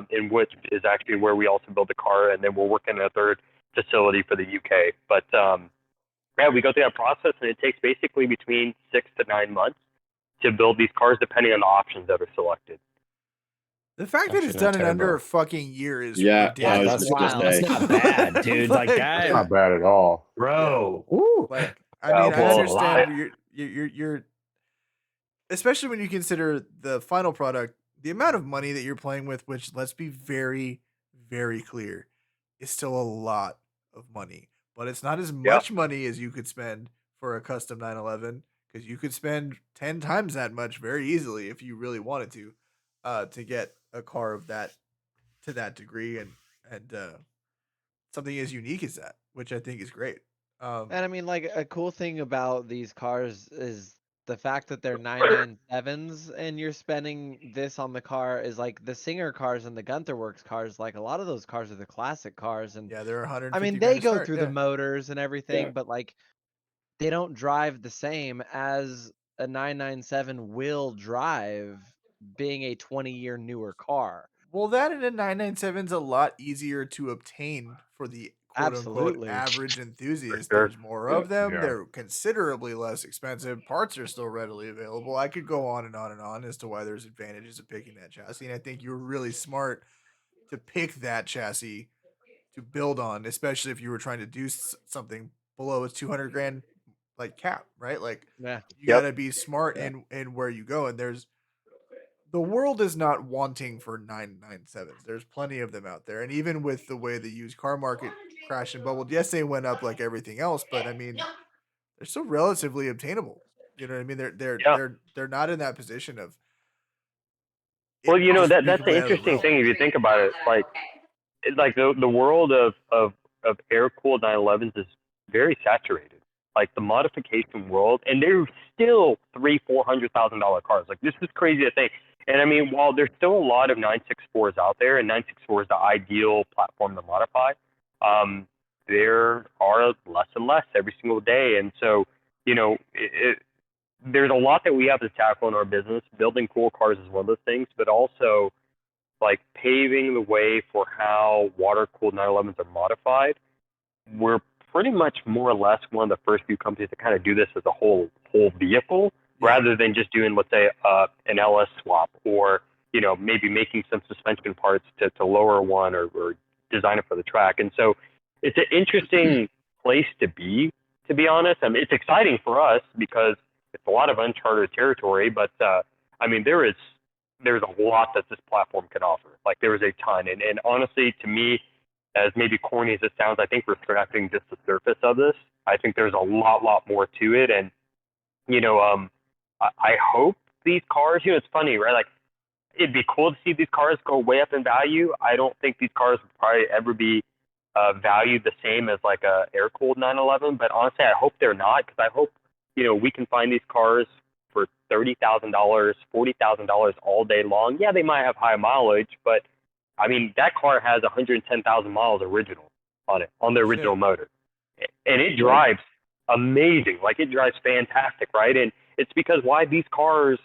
in which is actually where we also build the car. And then we're working on a third facility for the UK. But yeah, we go through that process, and it takes basically between 6 to 9 months to build these cars, depending on the options that are selected. The fact that it's done in under a fucking year is ridiculous. That's not bad, dude. Like that, that's not bad at all, bro. Like, I mean, I understand you're, especially when you consider the final product, the amount of money that you're playing with, which, let's be very, very clear, is still a lot of money. But it's not as much money as you could spend for a custom 911, because you could spend 10 times that much very easily if you really wanted to get a car of that to that degree and something as unique as that, which I think is great. And I mean, like, a cool thing about these cars is the fact that they're 997s, and you're spending this on the car is like the Singer cars and the Gunther Works cars. Like, a lot of those cars are the classic cars, and yeah, they're 150. I mean, they go through the motors and everything, but like, they don't drive the same as a 997 will drive, being a 20-year newer car. Well, that and a 997 is a lot easier to obtain for the quote-unquote average enthusiast. There's more of them. Yeah. They're considerably less expensive. Parts are still readily available. I could go on and on and on as to why there's advantages of picking that chassis, and I think you were really smart to pick that chassis to build on, especially if you were trying to do something below a 200 grand like cap, right? Like, you gotta be smart in where you go, and the world is not wanting for 997s. There's plenty of them out there. And even with the way the used car market crashed and bubbled, yes, they went up like everything else, but I mean, they're still relatively obtainable. You know what I mean? They're not in that position of. Well, that's the interesting thing if you think about it. Like the world of air-cooled 911s is very saturated. Like the modification world, and they're still $300,000-$400,000 cars. Like, this is crazy to think. And I mean, while there's still a lot of 964s out there, and 964 is the ideal platform to modify, there are less and less every single day. And so, there's a lot that we have to tackle in our business. Building cool cars is one of those things, but also like paving the way for how water-cooled 911s are modified. We're pretty much more or less one of the first few companies to kind of do this as a whole vehicle, rather than just doing, let's say, an LS swap, or maybe making some suspension parts to lower one, or design it for the track. And so it's an interesting place to be honest. I mean, it's exciting for us because it's a lot of uncharted territory, but I mean, there's a lot that this platform can offer. Like, there is a ton, and honestly, to me, as maybe corny as it sounds, I think we're scratching just the surface of this. I think there's a lot more to it. And, I hope these cars, it's funny, right? Like, it'd be cool to see these cars go way up in value. I don't think these cars would probably ever be valued the same as like a air-cooled 911. But honestly, I hope they're not, because I hope, we can find these cars for $30,000, $40,000 all day long. Yeah, they might have high mileage, but I mean, that car has 110,000 miles original on it, on the original motor. And it drives amazing. Like, it drives fantastic, right? And it's because why these cars,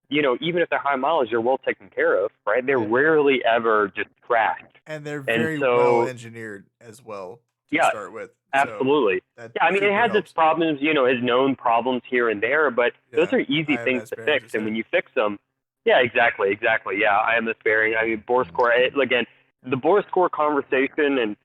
even if they're high mileage, they're well taken care of, right? They're rarely ever just crashed. And they're very well engineered as well to start with. Absolutely. So Yeah, I mean, it has its problems, its known problems here and there, but those are easy things to fix. And when you fix them, yeah, exactly. Yeah, IMS bearing. I mean, bore score. Again, the bore score conversation, and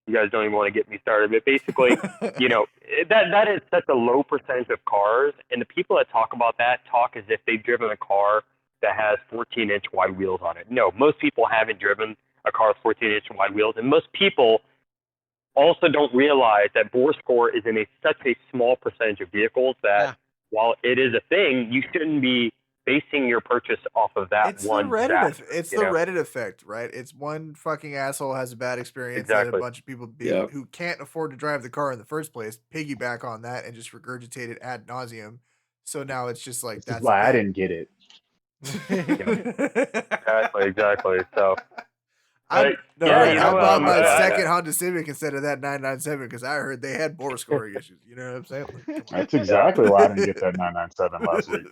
you guys don't even want to get me started, but basically, that is such a low percentage of cars, and the people that talk about that talk as if they've driven a car that has 14-inch wide wheels on it. No, most people haven't driven a car with 14-inch wide wheels, and most people also don't realize that bore score is in such a small percentage of vehicles that while it is a thing, you shouldn't be basing your purchase off of that it's one. The Reddit it's the Reddit effect, right? It's one fucking asshole has a bad experience, and a bunch of people who can't afford to drive the car in the first place piggyback on that and just regurgitate it ad nauseum. So now it's just like that's why I didn't get it. Exactly. So. I bought my second Honda Civic instead of that 997 because I heard they had bore scoring issues. You know what I'm saying? Like, that's exactly why I didn't get that 997 last week.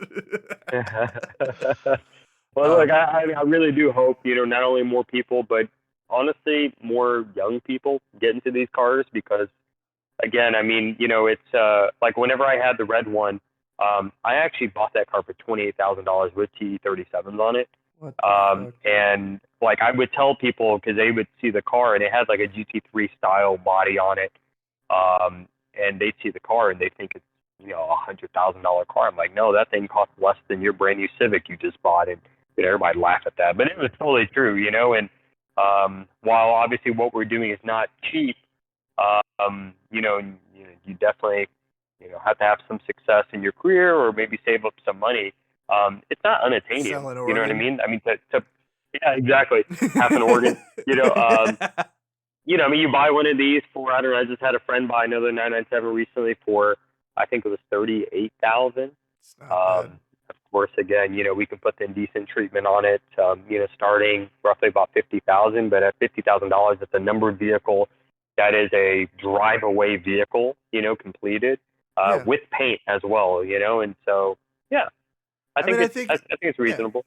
Well, look, I really do hope, not only more people, but honestly, more young people get into these cars because, again, I mean, it's like whenever I had the red one, I actually bought that car for $28,000 with TE37s on it. And like I would tell people because they would see the car and it had like a GT3 style body on it, and they'd see the car and they think it's $100,000 car. I'm like, no, that thing costs less than your brand new Civic you just bought, and everybody laugh at that, but it was totally true, And while obviously what we're doing is not cheap, you definitely have to have some success in your career or maybe save up some money. It's not unattainable. You know what I mean? I mean, yeah, exactly. Half an organ. I mean, you buy one of these for, I don't know, I just had a friend buy another 997 recently for, I think it was $38,000. Of course, again, we can put the Indecent treatment on it, starting roughly about $50,000, but at $50,000, it's a numbered vehicle that is a drive-away vehicle, completed with paint as well, and so, yeah. I think it's reasonable.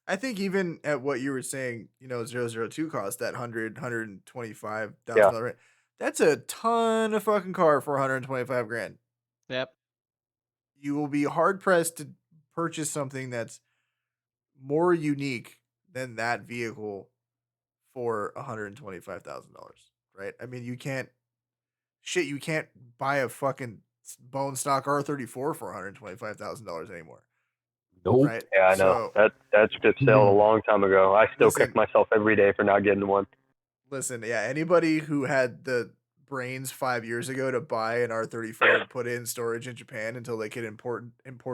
I think even at what you were saying, 002 cost that $125,000 rent. That's a ton of fucking car for $125,000. Yep. You will be hard pressed to purchase something that's more unique than that vehicle for $125,000, right? I mean, you can't buy a fucking bone stock R34 for $125,000 anymore. Nope. Right? Yeah, I know. That ship sailed a long time ago. I still kick myself every day for not getting one. Listen, yeah, anybody who had the brains 5 years ago to buy an R34 and put it in storage in Japan until they could import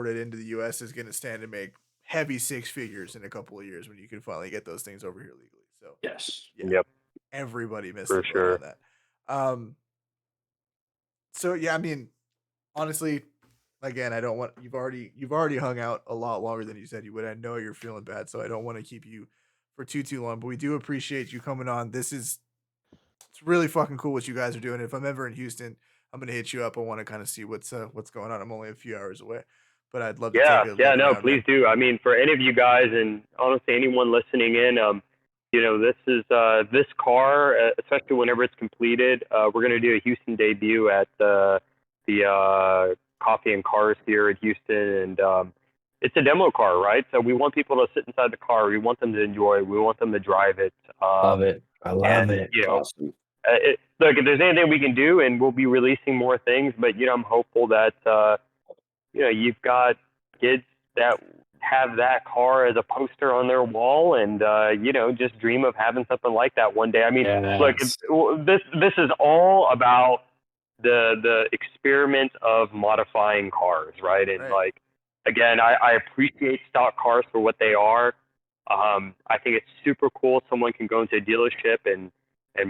it into the US is going to stand to make heavy six figures in a couple of years when you can finally get those things over here legally. So yes, yep, everybody missed for the boat sure on that. So yeah, I mean, honestly, again, I don't want you've already hung out a lot longer than you said you would. I know you're feeling bad, so I don't want to keep you for too long. But we do appreciate you coming on. It's really fucking cool what you guys are doing. If I'm ever in Houston, I'm gonna hit you up. I want to kind of see what's going on. I'm only a few hours away, but I'd love to take a look around, please do. I mean, for any of you guys, and honestly, anyone listening in, this is this car, especially whenever it's completed. We're gonna do a Houston debut at the Coffee and Cars here in Houston, and it's a demo car, right? So we want people to sit inside the car. We want them to enjoy it. We want them to drive it. Love it. I love it. Awesome. Look, if there's anything we can do, and we'll be releasing more things, but I'm hopeful that you've got kids that have that car as a poster on their wall, and just dream of having something like that one day. I mean, look, this is all about the experiment of modifying cars, right? And like, again, I appreciate stock cars for what they are. I think it's super cool. Someone can go into a dealership and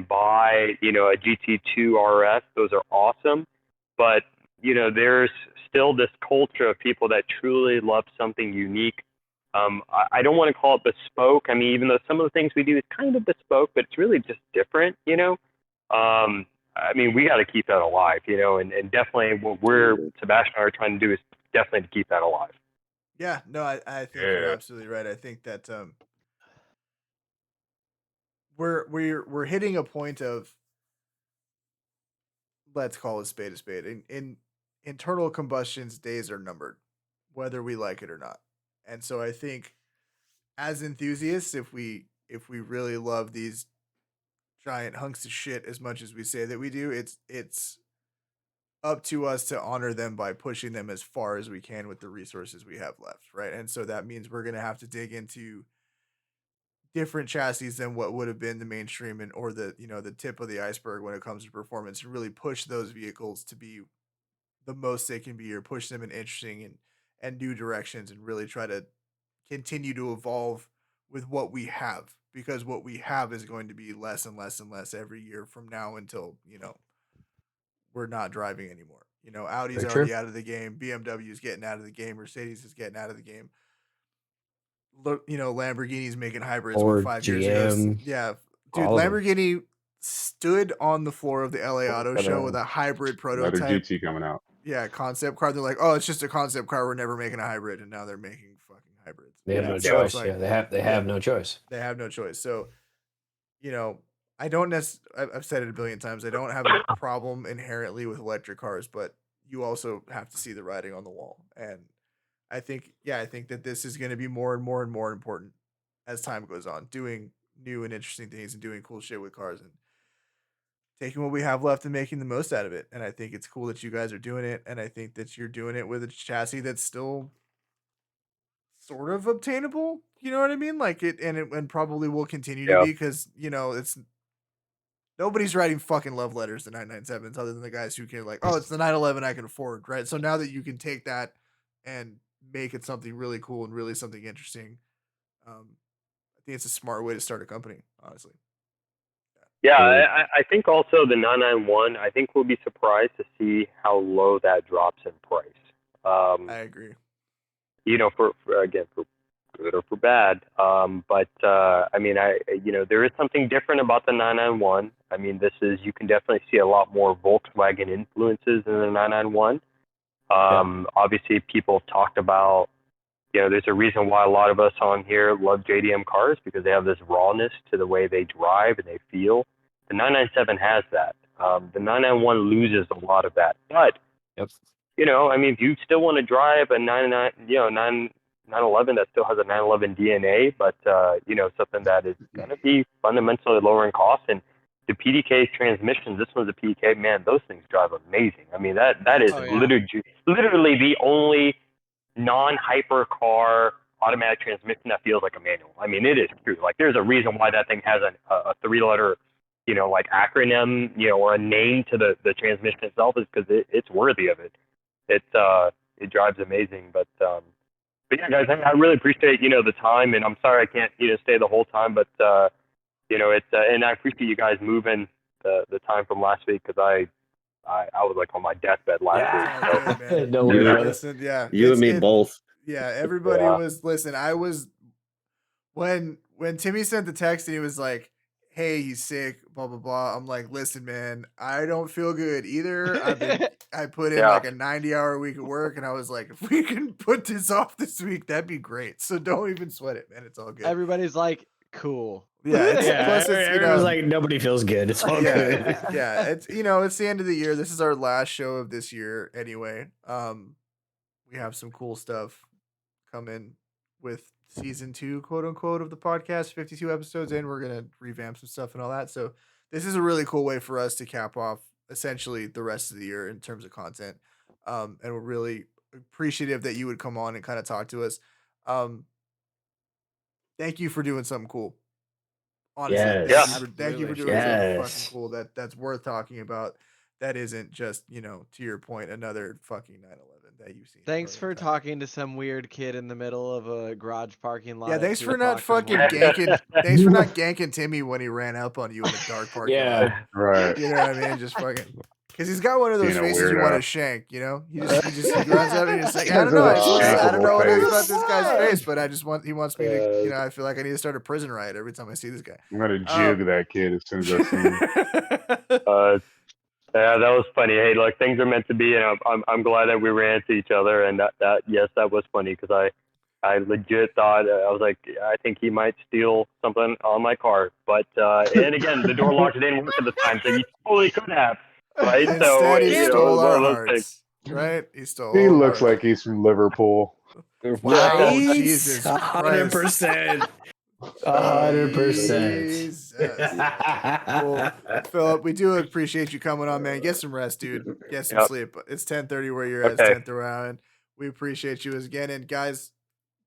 buy, a GT2 RS. Those are awesome. But, there's still this culture of people that truly love something unique. I don't want to call it bespoke. I mean, even though some of the things we do is kind of bespoke, but it's really just different, I mean, we got to keep that alive, and definitely what Sebastian and I are trying to do is definitely to keep that alive. Yeah, no, I think you're absolutely right. I think that we're hitting a point of let's call a spade a spade. In internal combustion's days are numbered, whether we like it or not. And so I think as enthusiasts, if we really love these giant hunks of shit as much as we say that we do, it's up to us to honor them by pushing them as far as we can with the resources we have left, right? And so that means we're gonna have to dig into different chassis than what would have been the mainstream and or the tip of the iceberg when it comes to performance, and really push those vehicles to be the most they can be, or push them in interesting and new directions, and really try to continue to evolve with what we have, because what we have is going to be less and less and less every year from now until we're not driving anymore. Audi's Very already true. out of the game, BMW is getting out of the game, Mercedes is getting out of the game. Lamborghini's making hybrids. Ford, 5 years ago? GM, Yeah, dude, all of them. Lamborghini stood on the floor of the LA Auto Show with a hybrid Another prototype. GT coming out. Yeah, concept car. They're like, oh, it's just a concept car. We're never making a hybrid, and now they're making fucking hybrids. They have Yeah. no So choice. it's like, Yeah, they have no choice. they have no choice. So, I don't necessarily. I've said it a billion times. I don't have a problem inherently with electric cars, but you also have to see the writing on the wall. And I think that this is going to be more and more and more important as time goes on, doing new and interesting things and doing cool shit with cars and taking what we have left and making the most out of it. And I think it's cool that you guys are doing it. And I think that you're doing it with a chassis that's still sort of obtainable. You know what I mean? Like and probably will continue to Yeah. be, because it's nobody's writing fucking love letters to 997s other than the guys who can, like, oh, it's the 911 I can afford, right? So now that you can take that and make it something really cool and really something interesting, I think it's a smart way to start a company, honestly. Yeah, I think also the 991, I think we'll be surprised to see how low that drops in price. I agree. For good or for bad. But I mean, there is something different about the 991. I mean, you can definitely see a lot more Volkswagen influences in the 991. Obviously, people have talked about, there's a reason why a lot of us on here love JDM cars, because they have this rawness to the way they drive and they feel. The 997 has that. The 991 loses a lot of that. But, I mean, if you still want to drive a 911 that still has a 911 DNA, but, something that is going to be fundamentally lower in cost. And the PDK transmissions, this one's a PDK, man, those things drive amazing. I mean, that is literally the only non-hypercar automatic transmission that feels like a manual. I mean, it is true. Like, there's a reason why that thing has a three-letter, acronym, or a name to the transmission itself, is because it's worthy of it. It drives amazing. But yeah, guys, I really appreciate the time, and I'm sorry I can't stay the whole time, but it's and I appreciate you guys moving the time from last week, because I was like on my deathbed last week. So. Good, man. No worries, brother. Listen, yeah, You and me both. Yeah, everybody Yeah. was. Listen, I was when Timmy sent the text and he was like, "Hey, he's sick," blah blah blah. I'm like, "Listen, man, I don't feel good either. I put in like a 90-hour week of work, and I was like, if we can put this off this week, that'd be great. So don't even sweat it, man. It's all good." Everybody's like, cool. Yeah, plus everyone's like, nobody feels good. It's all good. Yeah, it's it's the end of the year. This is our last show of this year anyway. We have some cool stuff coming with season 2, quote unquote, of the podcast, 52 episodes in. We're gonna revamp some stuff and all that. So this is a really cool way for us to cap off essentially the rest of the year in terms of content. And we're really appreciative that you would come on and kind of talk to us. Thank you for doing something cool. Honestly, Yes. thank you for doing something fucking cool that's worth talking about. That isn't just, to your point, another fucking 911 that you've seen. Thanks for talking to some weird kid in the middle of a garage parking lot. Yeah, thanks for not fucking ganking. Thanks for not ganking Timmy when he ran up on you in the dark parking lot. Right. You know what I mean? Just fucking. Because he's got one of those Being a faces you want to weirdo. shank, He runs up and he's like, I Has don't know. that I don't know what it is shankable about this guy's face. face, but he wants me to, I feel like I need to start a prison riot every time I see this guy. I'm gonna jig that kid as soon as I see him. Yeah, that was funny. Hey, look, things are meant to be, and I'm glad that we ran into each other, and that was funny, because I legit thought, I was like, I think he might steal something on my car, but and again, the door lock didn't work at the time, so he totally could have. right? Instead, he stole our those things. hearts. Right? He stole. He our looks hearts. like he's from Liverpool. Wow, Jesus 100%. Oh, 100%. Jesus. Well, Philip, we do appreciate you coming on, man. Get some rest, dude. Get some Yep. sleep. It's 10:30 where you're at. It's Okay. 10th around. We appreciate you again. And guys,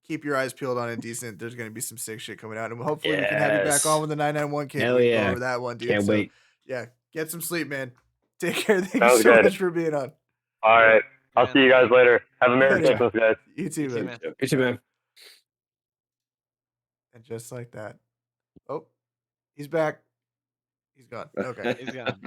keep your eyes peeled on Indecent. There's going to be some sick shit coming out. And hopefully we can have you back Yes. on with the 991 kid. Hell We can yeah. go over that one, dude. Can't So, wait. yeah, get some sleep, man. Take care. Thank Sounds you so good. much for being on. All right. I'll see you guys later. Have a Merry Later. Christmas, guys. You too, You too, man. man. You too, man. And just like that. Oh, he's back. He's gone. Okay. He's gone.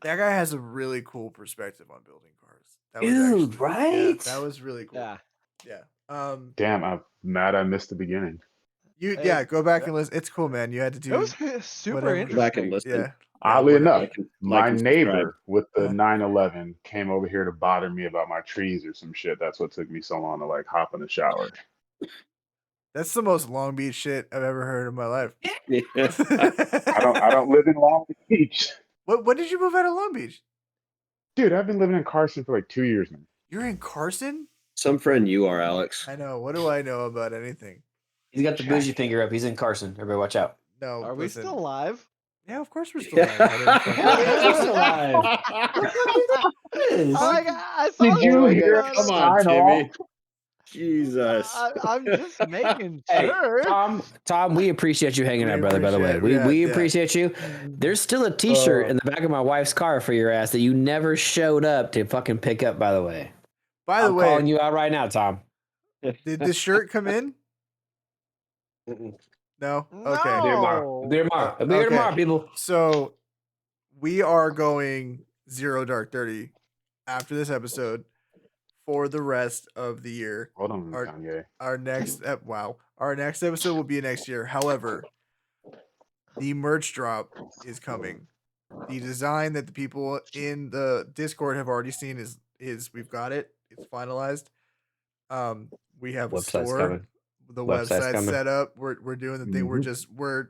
That guy has a really cool perspective on building cars. That Dude, yeah, right? that was really cool. Yeah. Yeah. Damn, I'm mad I missed the beginning. Go back and listen. It's cool, man. You had to do It was super whatever. interesting. Back and listen. Yeah. Oddly whatever. enough, Like my and neighbor with the Uh-huh. 911 came over here to bother me about my trees or some shit. That's what took me so long to like hop in the shower. That's the most Long Beach shit I've ever heard in my life. I don't live in Long Beach. When did you move out of Long Beach? Dude, I've been living in Carson for like 2 years now. You're in Carson? Some friend you are, Alex. I know. What do I know about anything? He's got the bougie finger up. He's in Carson. Everybody watch out. No. Are we listen. still live? Yeah, of course we're still live. I saw Did you the hear? video. Come on, Sign Timmy. off. Jesus. I'm just making Hey, sure. Tom, we appreciate you hanging We out, brother. By the way, appreciate- we yeah. appreciate you. There's still a T-shirt in the back of my wife's car for your ass that you never showed up to fucking pick up. By the way, By the I'm way, calling you out right now, Tom. did this shirt come in? No? Okay. No. I'll be here tomorrow. I'll be Okay. here tomorrow, people. So we are going 0 Dark 30 after this episode for the rest of the year. Hold on, Our- Kanye. Our next our next episode will be next year. However, the merch drop is coming. The design that the people in the Discord have already seen is we've got it. It's finalized. We have a Website's store. coming. The Website's website's coming. set up. We're doing the thing. Mhm.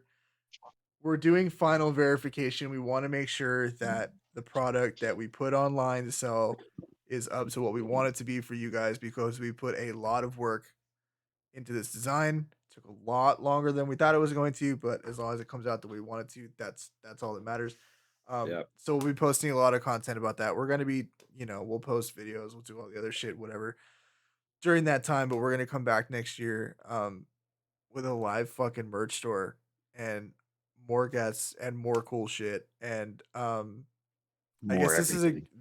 We're doing final verification. We want to make sure that the product that we put online to sell is up to what we want it to be for you guys, because we put a lot of work into this design. It took a lot longer than we thought it was going to, but as long as it comes out the way we want it to, that's all that matters. Yep. So we'll be posting a lot of content about that. We're going to be, we'll post videos, we'll do all the other shit, whatever, during that time, but we're going to come back next year with a live fucking merch store and more guests and more cool shit. And I guess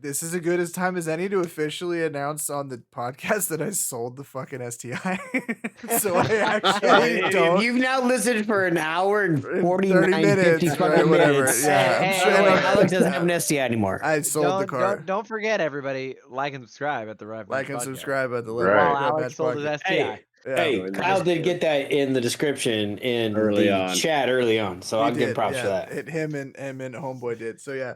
this is a good as time as any to officially announce on the podcast that I sold the fucking STI. So I actually don't. You've now listened for an hour and 30 49, 50 minutes, fucking right, whatever. minutes. Yeah, I'm Hey, sure. hey, By the way, hey, Alex doesn't have an STI anymore. I sold the car. Don't forget, everybody, like and subscribe at the Revmatch Like and podcast. subscribe at the Right. While Revmatch Alex sold his podcast. STI. Yeah. Hey, Join the Kyle did Discord. get that in the description in Early the on. chat early on, so He I'll give did, props for yeah. that. Him and Homeboy did. So yeah.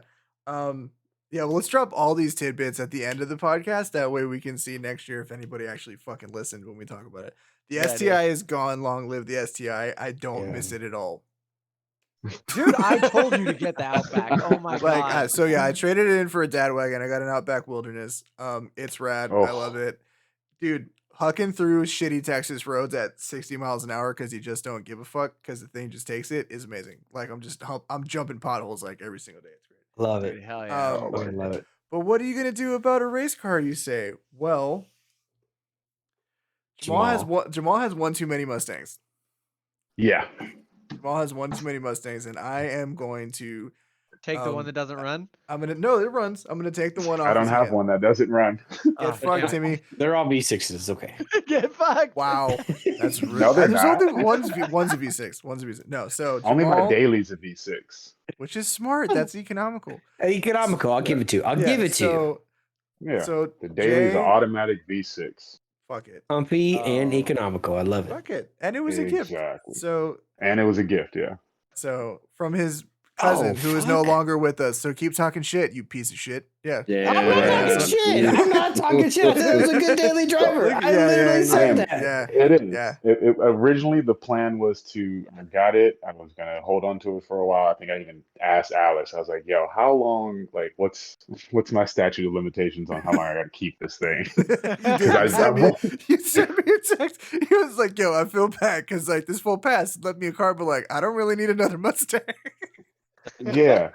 Yeah, well, let's drop all these tidbits at the end of the podcast. That way we can see next year if anybody actually fucking listened when we talk about it. The Good STI idea. is gone. Long live the STI. I don't Yeah. miss it at all. Dude, I told you to get the Outback. Oh my god. So yeah, I traded it in for a dad wagon. I got an Outback Wilderness. It's rad. Oh. I love it. Dude, hucking through shitty Texas roads at 60 miles an hour because you just don't give a fuck because the thing just takes it is amazing. Like I'm jumping potholes like every single day. It's great. Love Dude, it. hell yeah. Um, Fucking love it. But what are you gonna do about a race car, you say? Well, Jamal has one too many Mustangs. Yeah. Jamal has one too many Mustangs, and I am going to Take the one that doesn't run. no, it runs. I'm gonna take the one off. I don't his have hand. one that doesn't run. Get fucked, Timmy. They're all V6s. Okay. Get fucked. Wow, that's rude. No, they're There's not. only one's a V6. One's a V6. No, so Only my Jamal, daily's a V6. which is smart. That's economical. Economical. I'll give it to you. I'll Yeah, give it to you. Yeah. So The daily's Jay, an automatic V6. fuck it, Comfy and Oh. economical. I love it. fuck it, and it was a gift. Exactly. So And it was a gift, yeah. So from his cousin who is no longer with us. So keep talking shit, you piece of shit. Yeah. I'm not talking shit. I'm not talking shit. I said it was a good daily driver. I literally said that. Yeah. It is. Yeah. Originally, the plan was I got it. I was going to hold on to it for a while. I think I even asked Alex. I was like, yo, how long, like, what's my statute of limitations on how long I got to keep this thing? You sent me a text. He was like, yo, I feel bad because, like, this full pass left me a car, but, like, I don't really need another Mustang. Yeah.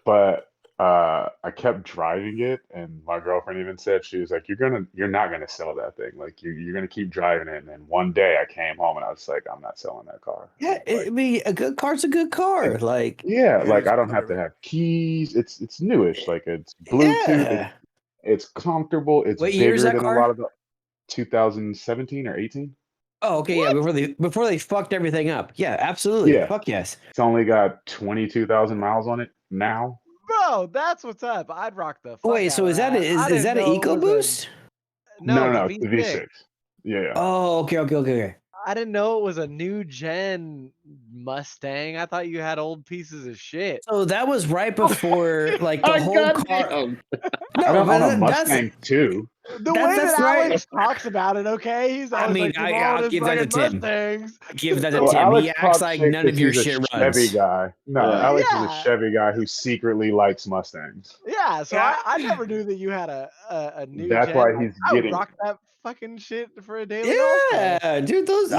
But I kept driving it, and my girlfriend even said, she was like, you're not gonna sell that thing. Like you're gonna keep driving it. And then one day I came home and I was like, I'm not selling that car. Yeah, like, I mean, a good car's a good car. Like, yeah, like I don't have to have keys. It's newish. Like it's Bluetooth. yeah. It's comfortable. It's What year is bigger that than a car? lot of the 2017 or 18. Oh, okay, yeah. Before they fucked everything up. Yeah, absolutely. Yeah. Fuck yes. It's only got 22,000 miles on it now. Bro, that's what's up. I'd rock the fuck Wait, out so of is that that. an EcoBoost? No, It's the the V6. V6. Yeah. Oh, okay. I didn't know it was a new gen Mustang. I thought you had old pieces of shit. So that was right before, like, the whole car. I don't own a Mustang too. The way that right. Alex talks about it, okay? He's always like, I'll give that to Tim. Mustangs. Give that to Well, Tim. Alex He acts like shit none of your he's a shit Chevy runs. guy. No, Alex is a Chevy guy who secretly likes Mustangs. Yeah, so I never knew that you had a new That's gen. why Like, he's I would getting rock it. that fucking shit for a daily also. Yeah, dude, those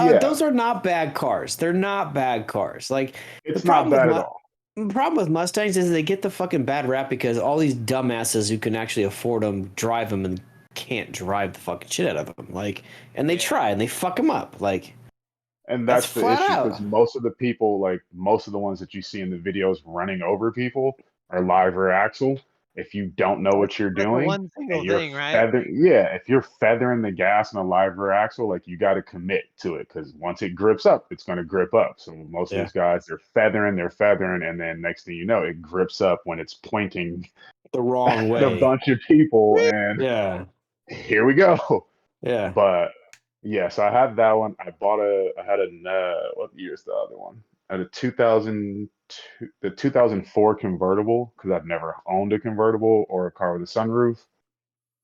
are not bad cars. They're not bad cars. Like, It's not bad at all. The problem with Mustangs is they get the fucking bad rap because all these dumbasses who can actually afford them drive them and can't drive the fucking shit out of them. Like, and they try and they fuck them up. Like, and that's the flat issue out. because most of the people, like most of the ones that you see in the videos running over people are live rear axle. If you don't know what you're doing, one single and you're thing, right? if you're feathering the gas on a live rear axle, like you got to commit to it because once it grips up, it's going to grip up. So most of these guys, they're feathering, and then next thing you know, it grips up when it's pointing the wrong way. a bunch of people, and here we go. Yeah. But yeah, so I had that one. I had a what year is the other one? I had a 2004 convertible because I've never owned a convertible or a car with a sunroof.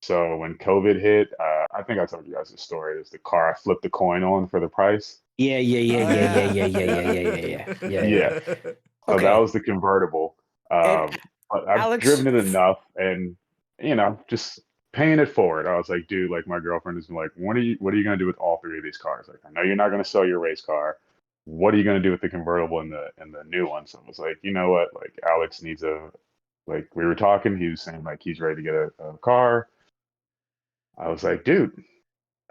So when COVID hit, I think I told you guys the story. It's the car I flipped the coin on for the price. Yeah. So that was the convertible. But I've driven it enough, and just paying it forward. I was like, dude, like my girlfriend is like, what are you gonna do with all three of these cars? Like, I know you're not gonna sell your race car. What are you gonna do with the convertible and the new one? So I was like, you know what? Like Alex needs we were talking, he was saying like he's ready to get a car. I was like, dude,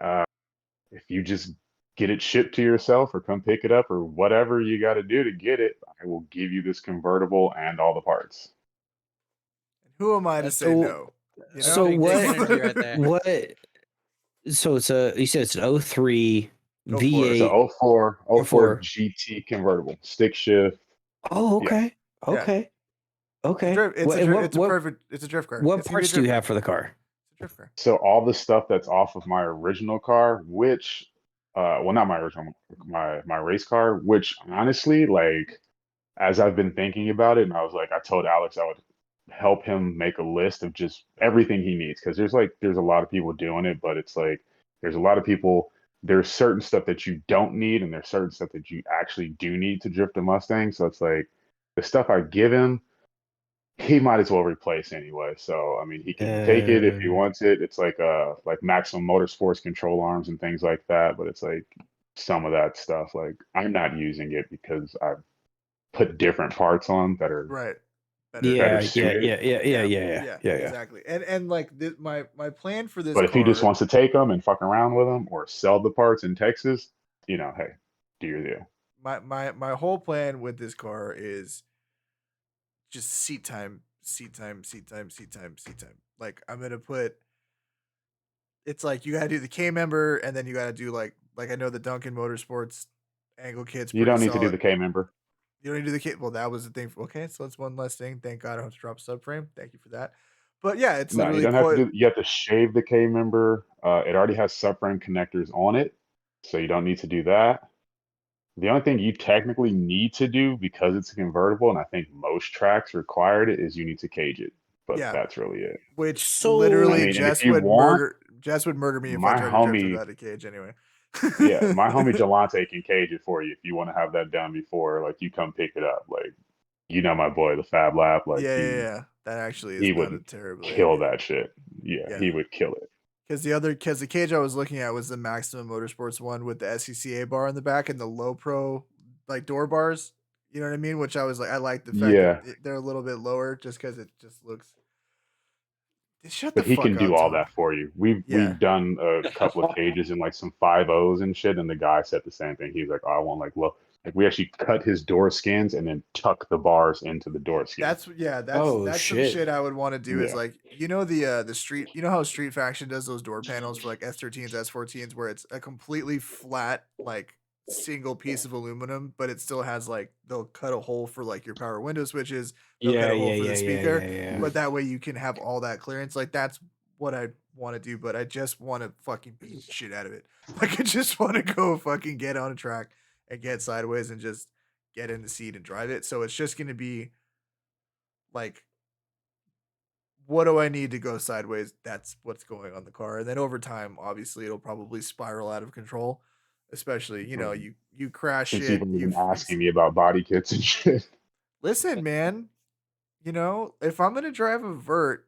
if you just get it shipped to yourself or come pick it up or whatever you got to do to get it, I will give you this convertible and all the parts. Who am I to say no? You know? So right there. what? So you said it's an 03 V8. It's a 04 GT convertible, stick shift. Oh, okay. Yeah. Okay. It's a drift car. What parts do you have for the car? It's a drift car. So all the stuff that's off of my original car, which well, not my original, my race car, which honestly, like as I've been thinking about it, and I was like, I told Alex I would help him make a list of just everything he needs because there's a lot of people doing it, but it's like there's a lot of people. There's certain stuff that you don't need, and there's certain stuff that you actually do need to drift a Mustang. So it's like the stuff I give him, he might as well replace anyway. So I mean, he can take it if he wants it. It's like Maximum Motorsports control arms and things like that. But it's like some of that stuff, like I'm not using it because I've put different parts on that are right. Yeah, exactly. And like my plan for this. But if he just wants to take them and fuck around with them or sell the parts in Texas, hey, do your deal. My whole plan with this car is just seat time. Like I'm gonna put. It's like you gotta do the K member, and then you gotta do like I know the Duncan Motorsports angle kits. You don't need to do the K member. You don't need to do the kit. Well, that was the thing. Okay, so that's one less thing. Thank God I don't have to drop a subframe. Thank you for that. But yeah, it's literally. You don't have to do. You have to shave the K member. It already has subframe connectors on it, so you don't need to do that. The only thing you technically need to do because it's a convertible, and I think most tracks required it, is you need to cage it. But Yeah. that's really it. Which So- literally I mean, and if Jess you would want, murder me if I my tried to drift homie, without a cage anyway. yeah, my homie Jelante can cage it for you if you want to have that done before like you come pick it up. Like, you know, my boy, the Fab Lab, like Yeah. That actually is he not a would terrible kill idea. that shit. Yeah, he would kill it. Because the cage I was looking at was the Maximum Motorsports one with the SCCA bar in the back and the low pro like door bars. You know what I mean? Which I was like, I like the fact Yeah, that they're a little bit lower just because it just looks. Shut the but he fuck can do up, all Tom. that for you. We've Yeah. done a couple of cages in like some 5.0s and shit, and the guy said the same thing. He's like, oh, I want like low. Like we actually cut his door skins and then tuck the bars into the door skins. That's some shit I would want to do. Is Yeah. like, you know, the street, you know how Street Faction does those door panels for like S13s, S14s, where it's a completely flat like single piece of aluminum, but it still has like they'll cut a hole for like your power window switches, they'll cut a hole for the speaker, but that way you can have all that clearance. Like that's what I want to do, but I just want to fucking beat the shit out of it. Like I just want to go fucking get on a track and get sideways and just get in the seat and drive it. So it's just going to be like, what do I need to go sideways? That's what's going on the car. And then over time, obviously, it'll probably spiral out of control. Especially, you know, you crash Since it. people have been asking me about body kits and shit. Listen, man, you know, if I'm gonna drive a vert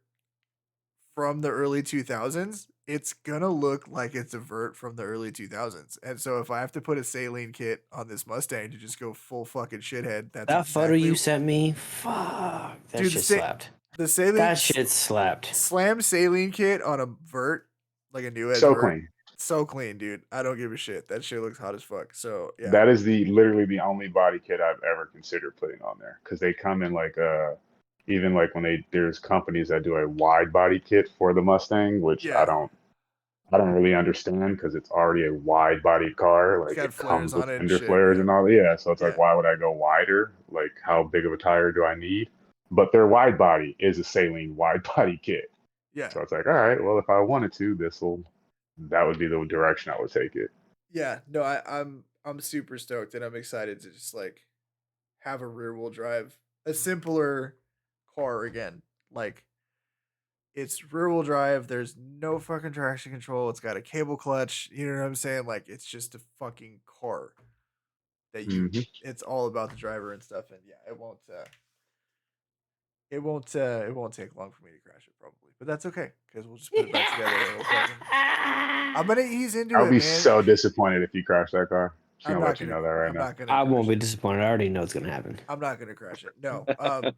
from the early 2000s, it's gonna look like it's a vert from the early 2000s. And so if I have to put a saline kit on this Mustang to just go full fucking shithead, that's That photo exactly... you sent me, fuck, that Dude, shit slapped. The saline, that shit slapped. Slam saline kit on a vert, like a new edge So vert. clean. So clean, dude. I don't give a shit. That shit looks hot as fuck. So yeah. That is literally the only body kit I've ever considered putting on there, because they come in like even like when there's companies that do a wide body kit for the Mustang, which I don't really understand because it's already a wide body car. Like it comes with fender flares and all. Yeah, so it's like, why would I go wider? Like, how big of a tire do I need? But their wide body is a saline wide body kit. Yeah. So it's like, all right, well, if I wanted to, that would be the direction I would take it. Yeah, no, I'm super stoked and I'm excited to just like have a rear wheel drive, a simpler car again. Like it's rear wheel drive, there's no fucking traction control, it's got a cable clutch, you know what I'm saying? Like it's just a fucking car that it's all about the driver and stuff. And yeah, it won't take long for me to crash it probably, but that's okay because we'll just put it back together. I'm gonna ease into it. I'll be man. so disappointed if you crash that car. I'm gonna not let you know that right now. I won't be disappointed. I already know it's gonna happen. I'm not gonna crash it. No. But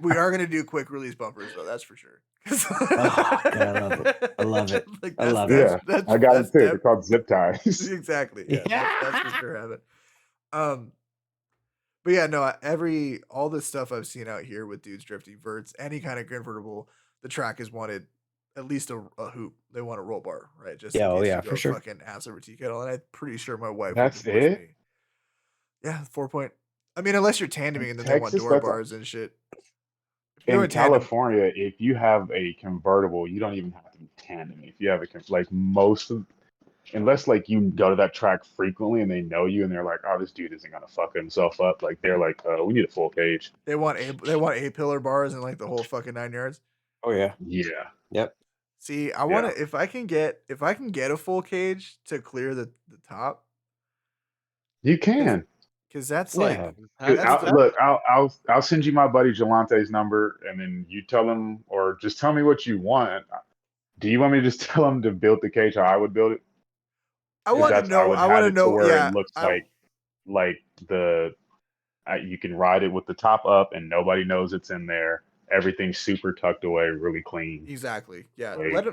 we are gonna do quick release bumpers though. That's for sure. Oh, God, I love it. I love it. Like, I love it. I got it too. They're called zip ties. Exactly. Yeah. That's for sure. Have it. But yeah, no. All this stuff I've seen out here with dudes drifting verts, any kind of convertible, the track has wanted at least a hoop. They want a roll bar, right? Just for sure. Fucking ass over tea kettle, and I'm pretty sure my wife. That's would it. me. Yeah, 4-point. I mean, unless you're tandeming and then they want door bars and shit. In California, if you have a convertible, you don't even have to be tandeming. If you have unless like you go to that track frequently and they know you and they're like, oh, this dude isn't gonna fuck himself up. Like they're like, we need a full cage. They want a pillar bars and like the whole fucking 9 yards. Oh yeah. Yeah. Yep. See, I want to if I can get a full cage to clear the top. You can. Because that's I'll send you my buddy Jelante's number, and then you tell him, or just tell me what you want. Do you want me to just tell him to build the cage how I would build it? I want to know. I want to know where it looks like you can ride it with the top up, and nobody knows it's in there. Everything's super tucked away, really clean. Exactly. Yeah. Like,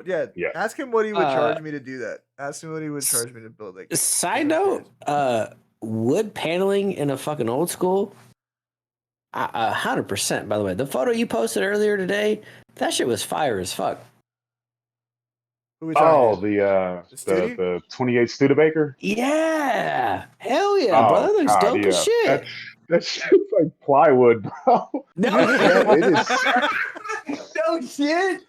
Ask him what he would charge me to do that. Ask him what he would charge me to build that. Side note, wood paneling in a fucking old school, 100%. By the way, the photo you posted earlier today, that shit was fire as fuck. The 28 Studebaker. Yeah, hell yeah, bro. That looks dope as shit. That shit's like plywood, bro. No, it is. No shit.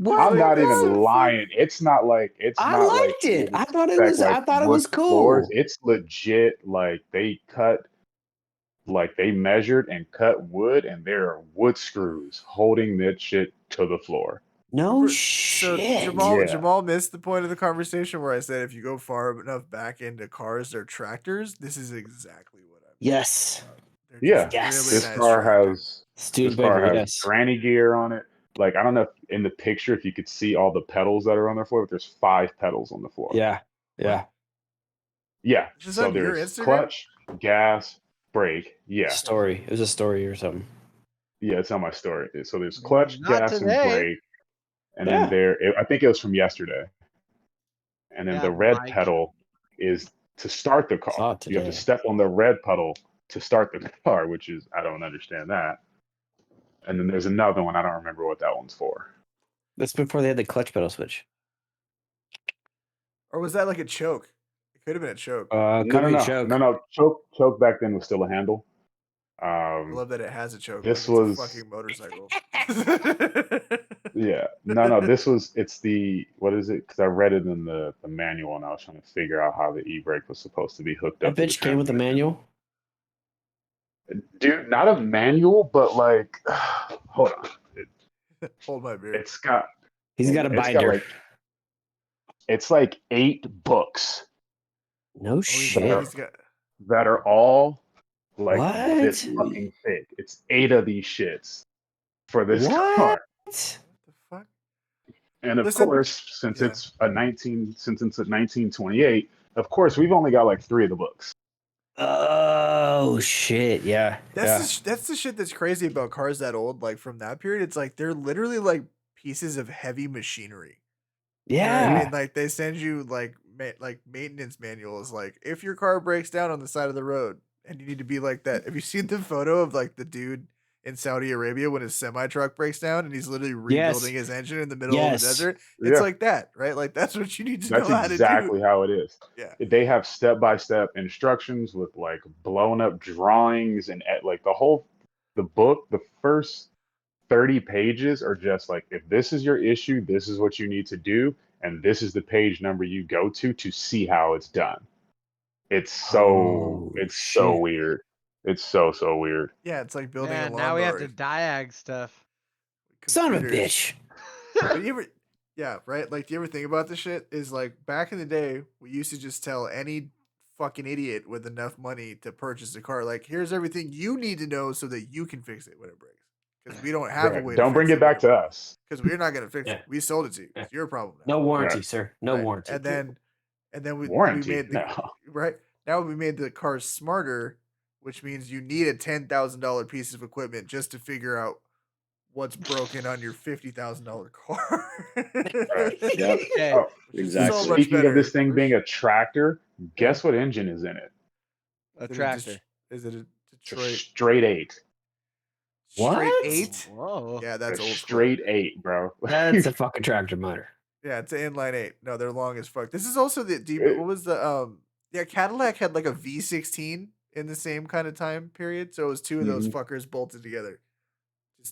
I'm not even so lying. It's not like I like liked you it. would I thought it expect, was. like I thought it wood was cool. floors. It's legit. Like they measured and cut wood, and there are wood screws holding that shit to the floor. No So shit. Jamal missed the point of the conversation where I said if you go far enough back into cars or tractors, this is exactly what I mean. Yes. They're Yeah, just Yes. really this nice car tractors. Studebaker, yes. granny gear on it. Like I don't know if in the picture if you could see all the pedals that are on the floor, but there's 5 pedals on the floor. Yeah. Yeah. Yeah. This is So on your there's Instagram? clutch, gas, brake. Yeah. Story. It was a story or something. Yeah, it's on my story. So there's clutch, Not gas, and today. brake. And Yeah. then I think it was from yesterday. And then Yeah, the red Mike. pedal is to start the car. Saw it You have to today. step on the red pedal to start the car, which is I don't understand that. And then there's another one. I don't remember what that one's for. That's before they had the clutch pedal switch. Or was that like a choke? It could have been a choke. Could be a choke. No. Choke back then was still a handle. I love that it has a choke. This like it's was a fucking motorcycle. yeah. No. It's the what is it? Because I read it in the manual and I was trying to figure out how the e-brake was supposed to be hooked That up to the bitch came with a transmission. manual. Dude, not a manual, but like, hold on. Hold my beer. It's got He's got a it's got binder. like it's like 8 books No He's shit. got that are all like What? this fucking thick. It's 8 of these shits for this What? car. what the fuck? And of Listen, course, since yeah. it's a 1928, of course we've only got like 3 of the books. Oh shit! Yeah, That's the shit that's crazy about cars that old, like from that period. It's like they're literally like pieces of heavy machinery. You know what I yeah. mean? Like they send you like maintenance manuals. Like if your car breaks down on the side of the road and you need to be like that. Have you seen the photo of like the dude in Saudi Arabia when his semi truck breaks down and he's literally rebuilding his engine in the middle of the desert? It's Yeah. like that, right? Like that's what you need to That's know how to do. exactly how it is. Yeah. They have step-by-step instructions with like blown up drawings and like the book, the first 30 pages are just like if this is your issue, this is what you need to do and this is the page number you go to see how it's done. It's so weird. It's so weird. Yeah, it's like building a Man, lawnmower. now we have to diag stuff. Son of a Computers. bitch. But you ever, yeah, right? Like, do you ever think about this shit? Is like back in the day, we used to just tell any fucking idiot with enough money to purchase a car, like, here's everything you need to know so that you can fix it when it breaks. Because we don't have a Right. way. Don't to bring fix it back to us. because we're not gonna fix Yeah. it. We sold it to you. Yeah. It's your problem now. No warranty, Right. sir. No Right? warranty. And then we Warranty? made the No. right now we made the cars smarter, which means you need a $10,000 piece of equipment just to figure out what's broken on your $50,000 car. Right. Yep. Okay. Oh, Exactly. So much speaking of better. this thing being a tractor, guess what engine is in it? A Is it tractor. Is it a It's a Detroit straight 8. straight What? 8? Whoa. Yeah, that's a old school. straight 8, bro. That's a fucking tractor motor. Yeah, it's an inline 8. No, they're long as fuck. This is also the deep. What was the yeah, Cadillac had like a V16 in the same kind of time period, so it was two of those fuckers bolted together.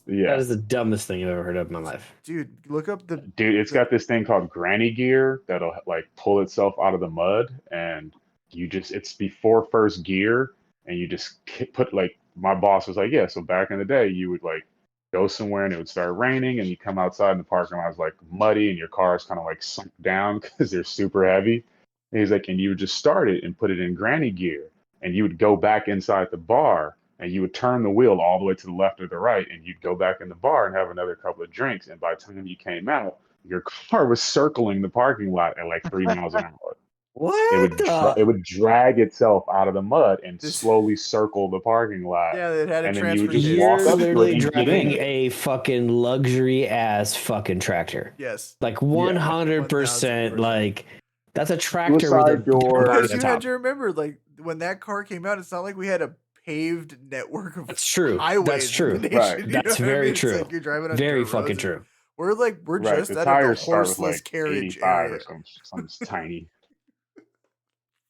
Yeah. That is the dumbest thing I've ever heard of in my life. Dude, look up the Dude, it's got this thing called granny gear that'll like pull itself out of the mud and it's before first gear and you just put like my boss was like, yeah, so back in the day you would like go somewhere and it would start raining and you come outside and the parking lot is like muddy and your car is kind of like sunk down because they're super heavy. And he's like, and you would just start it and put it in granny gear and you would go back inside the bar and you would turn the wheel all the way to the left or the right and you'd go back in the bar and have another couple of drinks. And by the time you came out, your car was circling the parking lot at like 3 miles an hour. What? It would drag itself out of the mud and slowly circle the parking lot. Yeah, it had a and then you would transfer just case. walk You're up to it literally and get driving in. a fucking luxury ass fucking tractor. Yes. Like 100%. 1000%. Like that's a tractor Suicide with a door. bar at Because the you top. had to remember, like when that car came out, it's not like we had a paved network of That's true. highways. That's true. In the nation, Right. you know That's what I very mean? It's true. like you're driving on Very dirt fucking roads. true. We're Right. just The out of the tires start with horseless like carriage 85 area. or something tiny.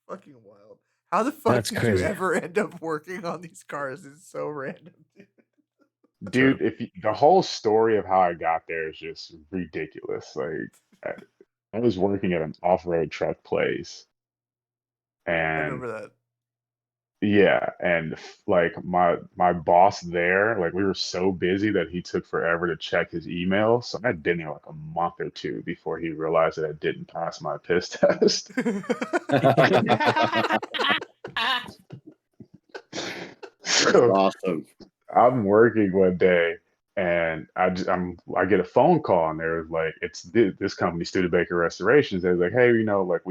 Fucking wild. How the fuck That's did crazy. you ever end up working on these cars? It's so random. Dude. Dude, the whole story of how I got there is just ridiculous. Like, I was working at an off-road truck place, I and remember that. yeah, and like my boss there, like we were so busy that he took forever to check his email. So I'd been there like a month or two before he realized that I didn't pass my piss test. That's So awesome. I'm working one day and I get a phone call and they're like, it's this company, Studebaker Restorations. They're like, hey, like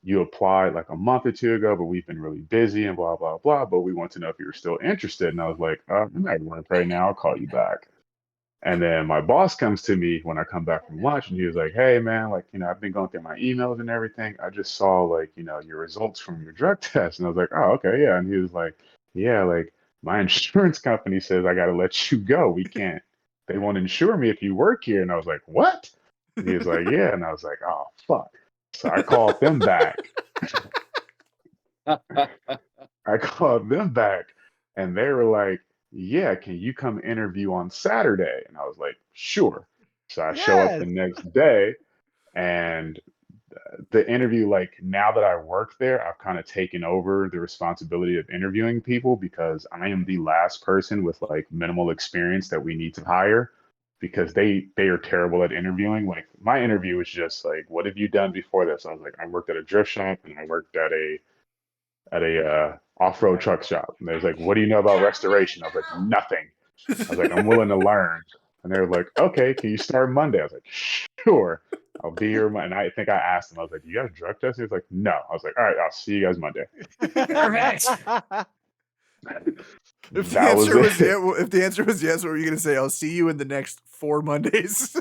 you applied like a month or two ago, but we've been really busy and blah blah blah. But we want to know if you were still interested. And I was like, I'm at work right now. I'll call you back. And then my boss comes to me when I come back from lunch and he was like, hey man, like, I've been going through my emails and everything. I just saw like, your results from your drug test. And I was like, oh, okay, yeah. And he was like, yeah, like my insurance company says I gotta let you go. They won't insure me if you work here. And I was like, what? And he was like, yeah. And I was like, oh fuck. So I called them back. I called them back and they were like, yeah, can you come interview on Saturday? And I was like, sure. So I show up the Yes. next day and the interview, like now that I work there, I've kind of taken over the responsibility of interviewing people because I am the last person with like minimal experience that we need to hire because they are terrible at interviewing. Like my interview was just like, what have you done before this? I was like, I worked at a drift shop and I worked at a off-road truck shop. And they was like, what do you know about restoration? I was like, nothing. I was like, I'm willing to learn. And they were like, okay, can you start Monday? I was like, sure. I'll be here. And I think I asked him, I was like, you got a drug test? He was like, no. I was like, all right, I'll see you guys Monday. Perfect. If the That was answer was it. if the answer was yes, what were you gonna say? I'll see you in the next 4 Mondays.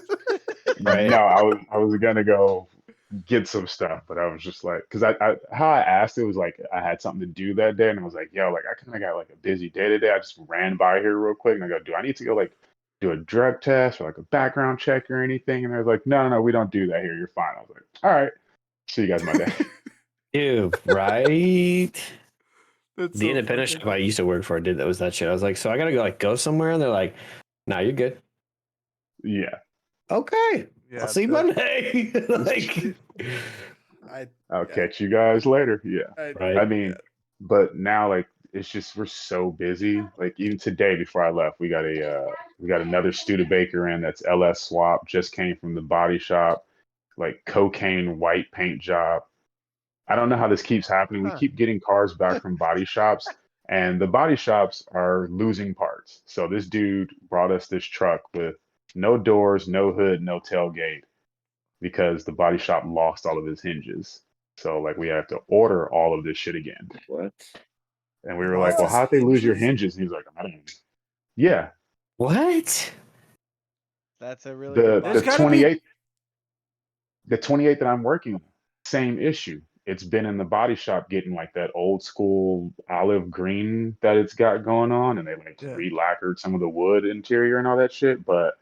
Right. No, I was gonna go get some stuff, but I was just like, because I how I asked it was like I had something to do that day, and I was like, yo, like I kind of got like a busy day today. I just ran by here real quick, and I go, do I need to go like do a drug test or like a background check or anything? And they was like, no, we don't do that here. You're fine. I was like, all right, see you guys Monday. Dude, right? That's The so independent fucking shop I funny. used to work for did that was that shit. I was like, so I gotta go somewhere, and they're like, nah, you're good. Yeah, Okay. Yeah, I'll see you Monday. Like, I'll yeah, catch you guys later. Yeah, right. I mean, but now like it's just we're so busy. Like even today before I left, we got another Studebaker in that's LS swap, just came from the body shop, like cocaine white paint job. I don't know how this keeps happening. We Huh. keep getting cars back from body shops, and the body shops are losing parts. So this dude brought us this truck with no doors, no hood, no tailgate because the body shop lost all of his hinges. So like we have to order all of this shit again. What? And we were like, Lost well, his how'd they lose your hinges? hinges? And he's like, I don't know. Yeah. What? That's a really good The There's the body. gotta be 28 the 28 that I'm working on, same issue. It's been in the body shop getting like that old school olive green that it's got going on, and they like yeah. re-lacquered some of the wood interior and all that shit. But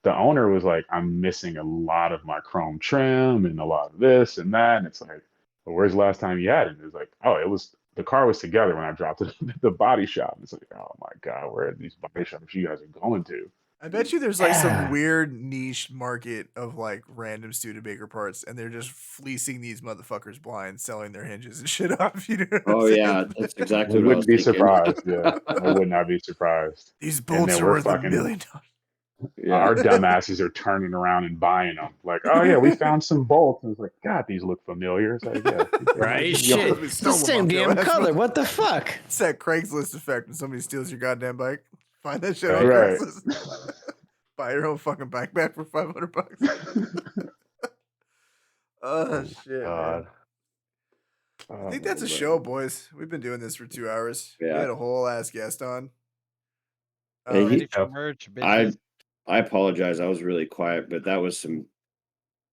the owner was like, I'm missing a lot of my chrome trim and a lot of this and that. And it's like, well, where's the last time you had it? And it's like, oh, the car was together when I dropped it at the body shop. And it's like, oh my God, where are these body shops you guys are going to? I bet you there's like some Yeah. weird niche market of like random Studebaker parts, and they're just fleecing these motherfuckers blind, selling their hinges and shit off. You know what I'm Oh yeah, saying? that's I exactly what I was wouldn't be thinking. surprised. Yeah, I would not be surprised. These And bolts then are we're worth $1 fucking million. Yeah. our dumbasses are turning around and buying them. Like, oh yeah, we found some bolts. And it's like, God, these look familiar. It's like, yeah, Right? yo, Shit. We It's the stole them same off your damn ass. color. What the fuck? It's that Craigslist effect when somebody steals your goddamn bike. Find that shit on right. Craigslist. Buy your own fucking bike back for $500. Oh shit, man. God. I think Oh, that's a man. show, boys. We've been doing this for 2 hours. We Yeah. had a whole ass guest on. Hey, Ready for Oh. merch, I bitches. I apologize. I was really quiet, but that was some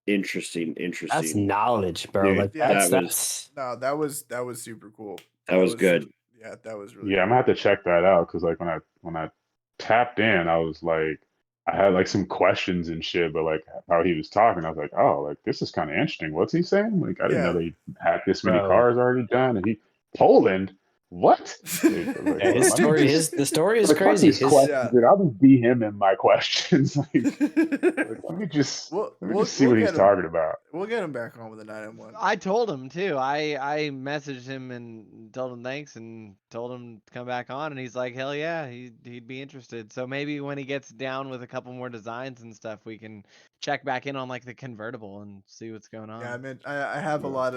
interesting. That's knowledge, bro. Dude, Like Yeah. that's No, that was super cool. that was good. Yeah, that was really Yeah, I'm cool. gonna have to check that out because like when I tapped in, I was like, I had like some questions and shit, but like how he was talking, I was like, oh, like this is kind of interesting. What's he saying? Like I didn't know Yeah. they had this many bro. cars already done. And Poland. What? Dude, like, Yeah, his let me story, just- the story is like, fuck crazy. these questions, Yeah. dude. I'll just DM him my questions. Like, let me just see what he's talking about. We'll get him back on with a 9M1. I told him too. I messaged him and told him thanks and told him to come back on, and he's like, hell yeah, he'd be interested. So maybe when he gets down with a couple more designs and stuff, we can check back in on like the convertible and see what's going on. Yeah, I mean, I have a lot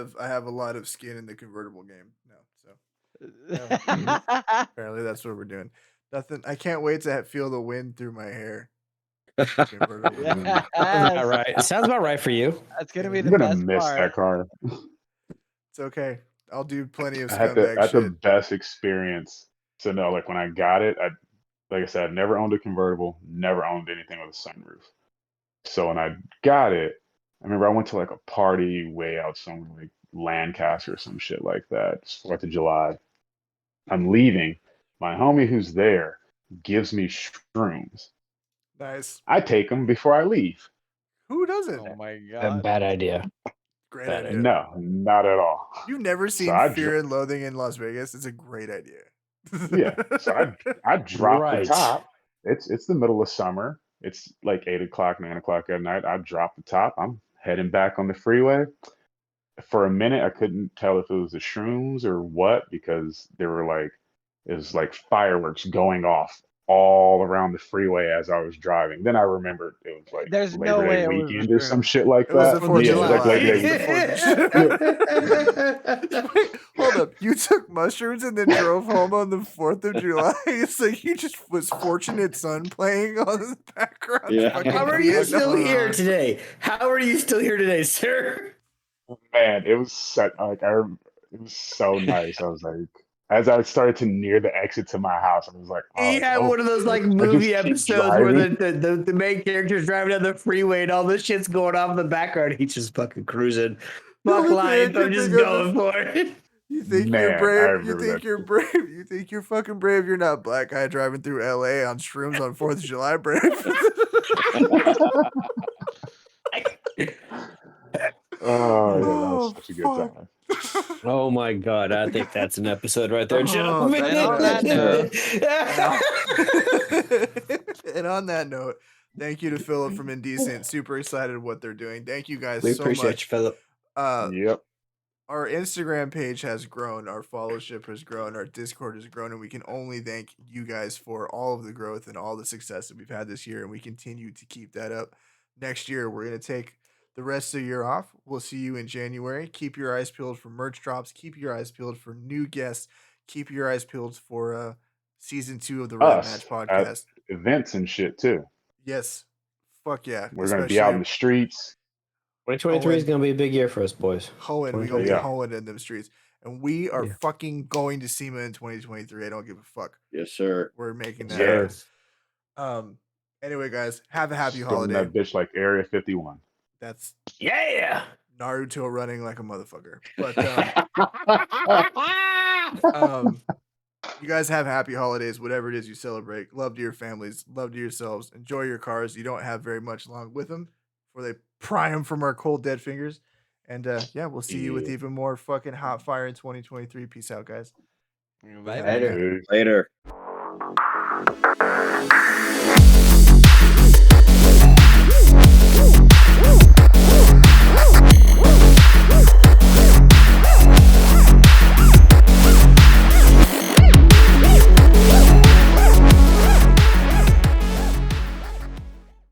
of skin in the convertible game now, so apparently that's what we're doing. Nothing. I can't wait to feel the wind through my hair. Convertible. Yes. Sounds about right. It sounds about right for you. That's gonna be I'm the gonna best miss part. that car. It's okay. I'll do plenty of I had scumbag the shit. best experience. So no, like when I got it, like I said, I've never owned a convertible, never owned anything with a sunroof. So when I got it, I remember I went to like a party way out somewhere like Lancaster or some shit like that. It's 4th of July. I'm leaving. My homie who's there gives me shrooms. Nice. I take them before I leave. Who doesn't? Oh my A god. bad idea. Great Bad idea. No, not at all. You've never So seen I Fear and Loathing in Las Vegas? It's a great idea. Yeah. So I dropped the Right. top. It's the middle of summer. It's like 8 o'clock, 9 o'clock at night. I dropped the top. I'm heading back on the freeway. For a minute, I couldn't tell if it was the shrooms or what because there were like it was like fireworks going off all around the freeway as I was driving. Then I remembered it was like There's no Labor way Day it was the weekend or some shrooms. shit like It was that. the 4th of Yeah, it was July. like Labor It Day was the weekend. 4th of July. Wait, hold up. You took mushrooms and then drove home on the 4th of July? It's like you just was Fortunate Son playing on the background. Yeah. fucking How are you piano. still here today? How are you still here today, sir? Man, it was set like it was so nice. I was like, as I started to near the exit to my house, I was like, oh, He it's had over. one of those like I just movie keep episodes where driving. the main character's driving down the freeway and all this shit's going off in the background. He's just fucking cruising. The Fuck only thing I life. can I'm just think of is- going for it. You think you're Man, I brave? You remember think that you're shit. brave? You think you're fucking brave? You're not black guy driving through LA on shrooms on 4th of July, brave. Oh yeah, that was Oh, such a good fuck. time. Oh my god, I think that's an episode right there, Oh, gentlemen. that's And on that note, And on that note, thank you to Phillip from Indecent. Super excited what they're doing. Thank you guys we so appreciate much. you, Phillip. Yep. Our Instagram page has grown, our followership has grown, our Discord has grown, and we can only thank you guys for all of the growth and all the success that we've had this year, and we continue to keep that up. Next year, we're going to take the rest of the year off. We'll see you in January. Keep your eyes peeled for merch drops. Keep your eyes peeled for new guests. Keep your eyes peeled for season 2 of the Us Revmatch at podcast. events and shit too. Yes. Fuck yeah. We're gonna be out in the streets. 2023 is going to be a big year for us, boys. Hoeing. We're going to be Yeah. hoeing in them streets. And we are Yeah. fucking going to SEMA in 2023. I don't give a fuck. Yes, sir. We're making that Yeah. happen. Anyway, guys, have a happy Storming holiday. that bitch like Area 51. That's Yeah. Naruto running like a motherfucker. But you guys have happy holidays, whatever it is you celebrate. Love to your families, love to yourselves. Enjoy your cars. You don't have very much long with them before they pry them from our cold dead fingers. And yeah, we'll see you with Yeah. even more fucking hot fire in 2023. Peace out, guys. bye. Later. Later.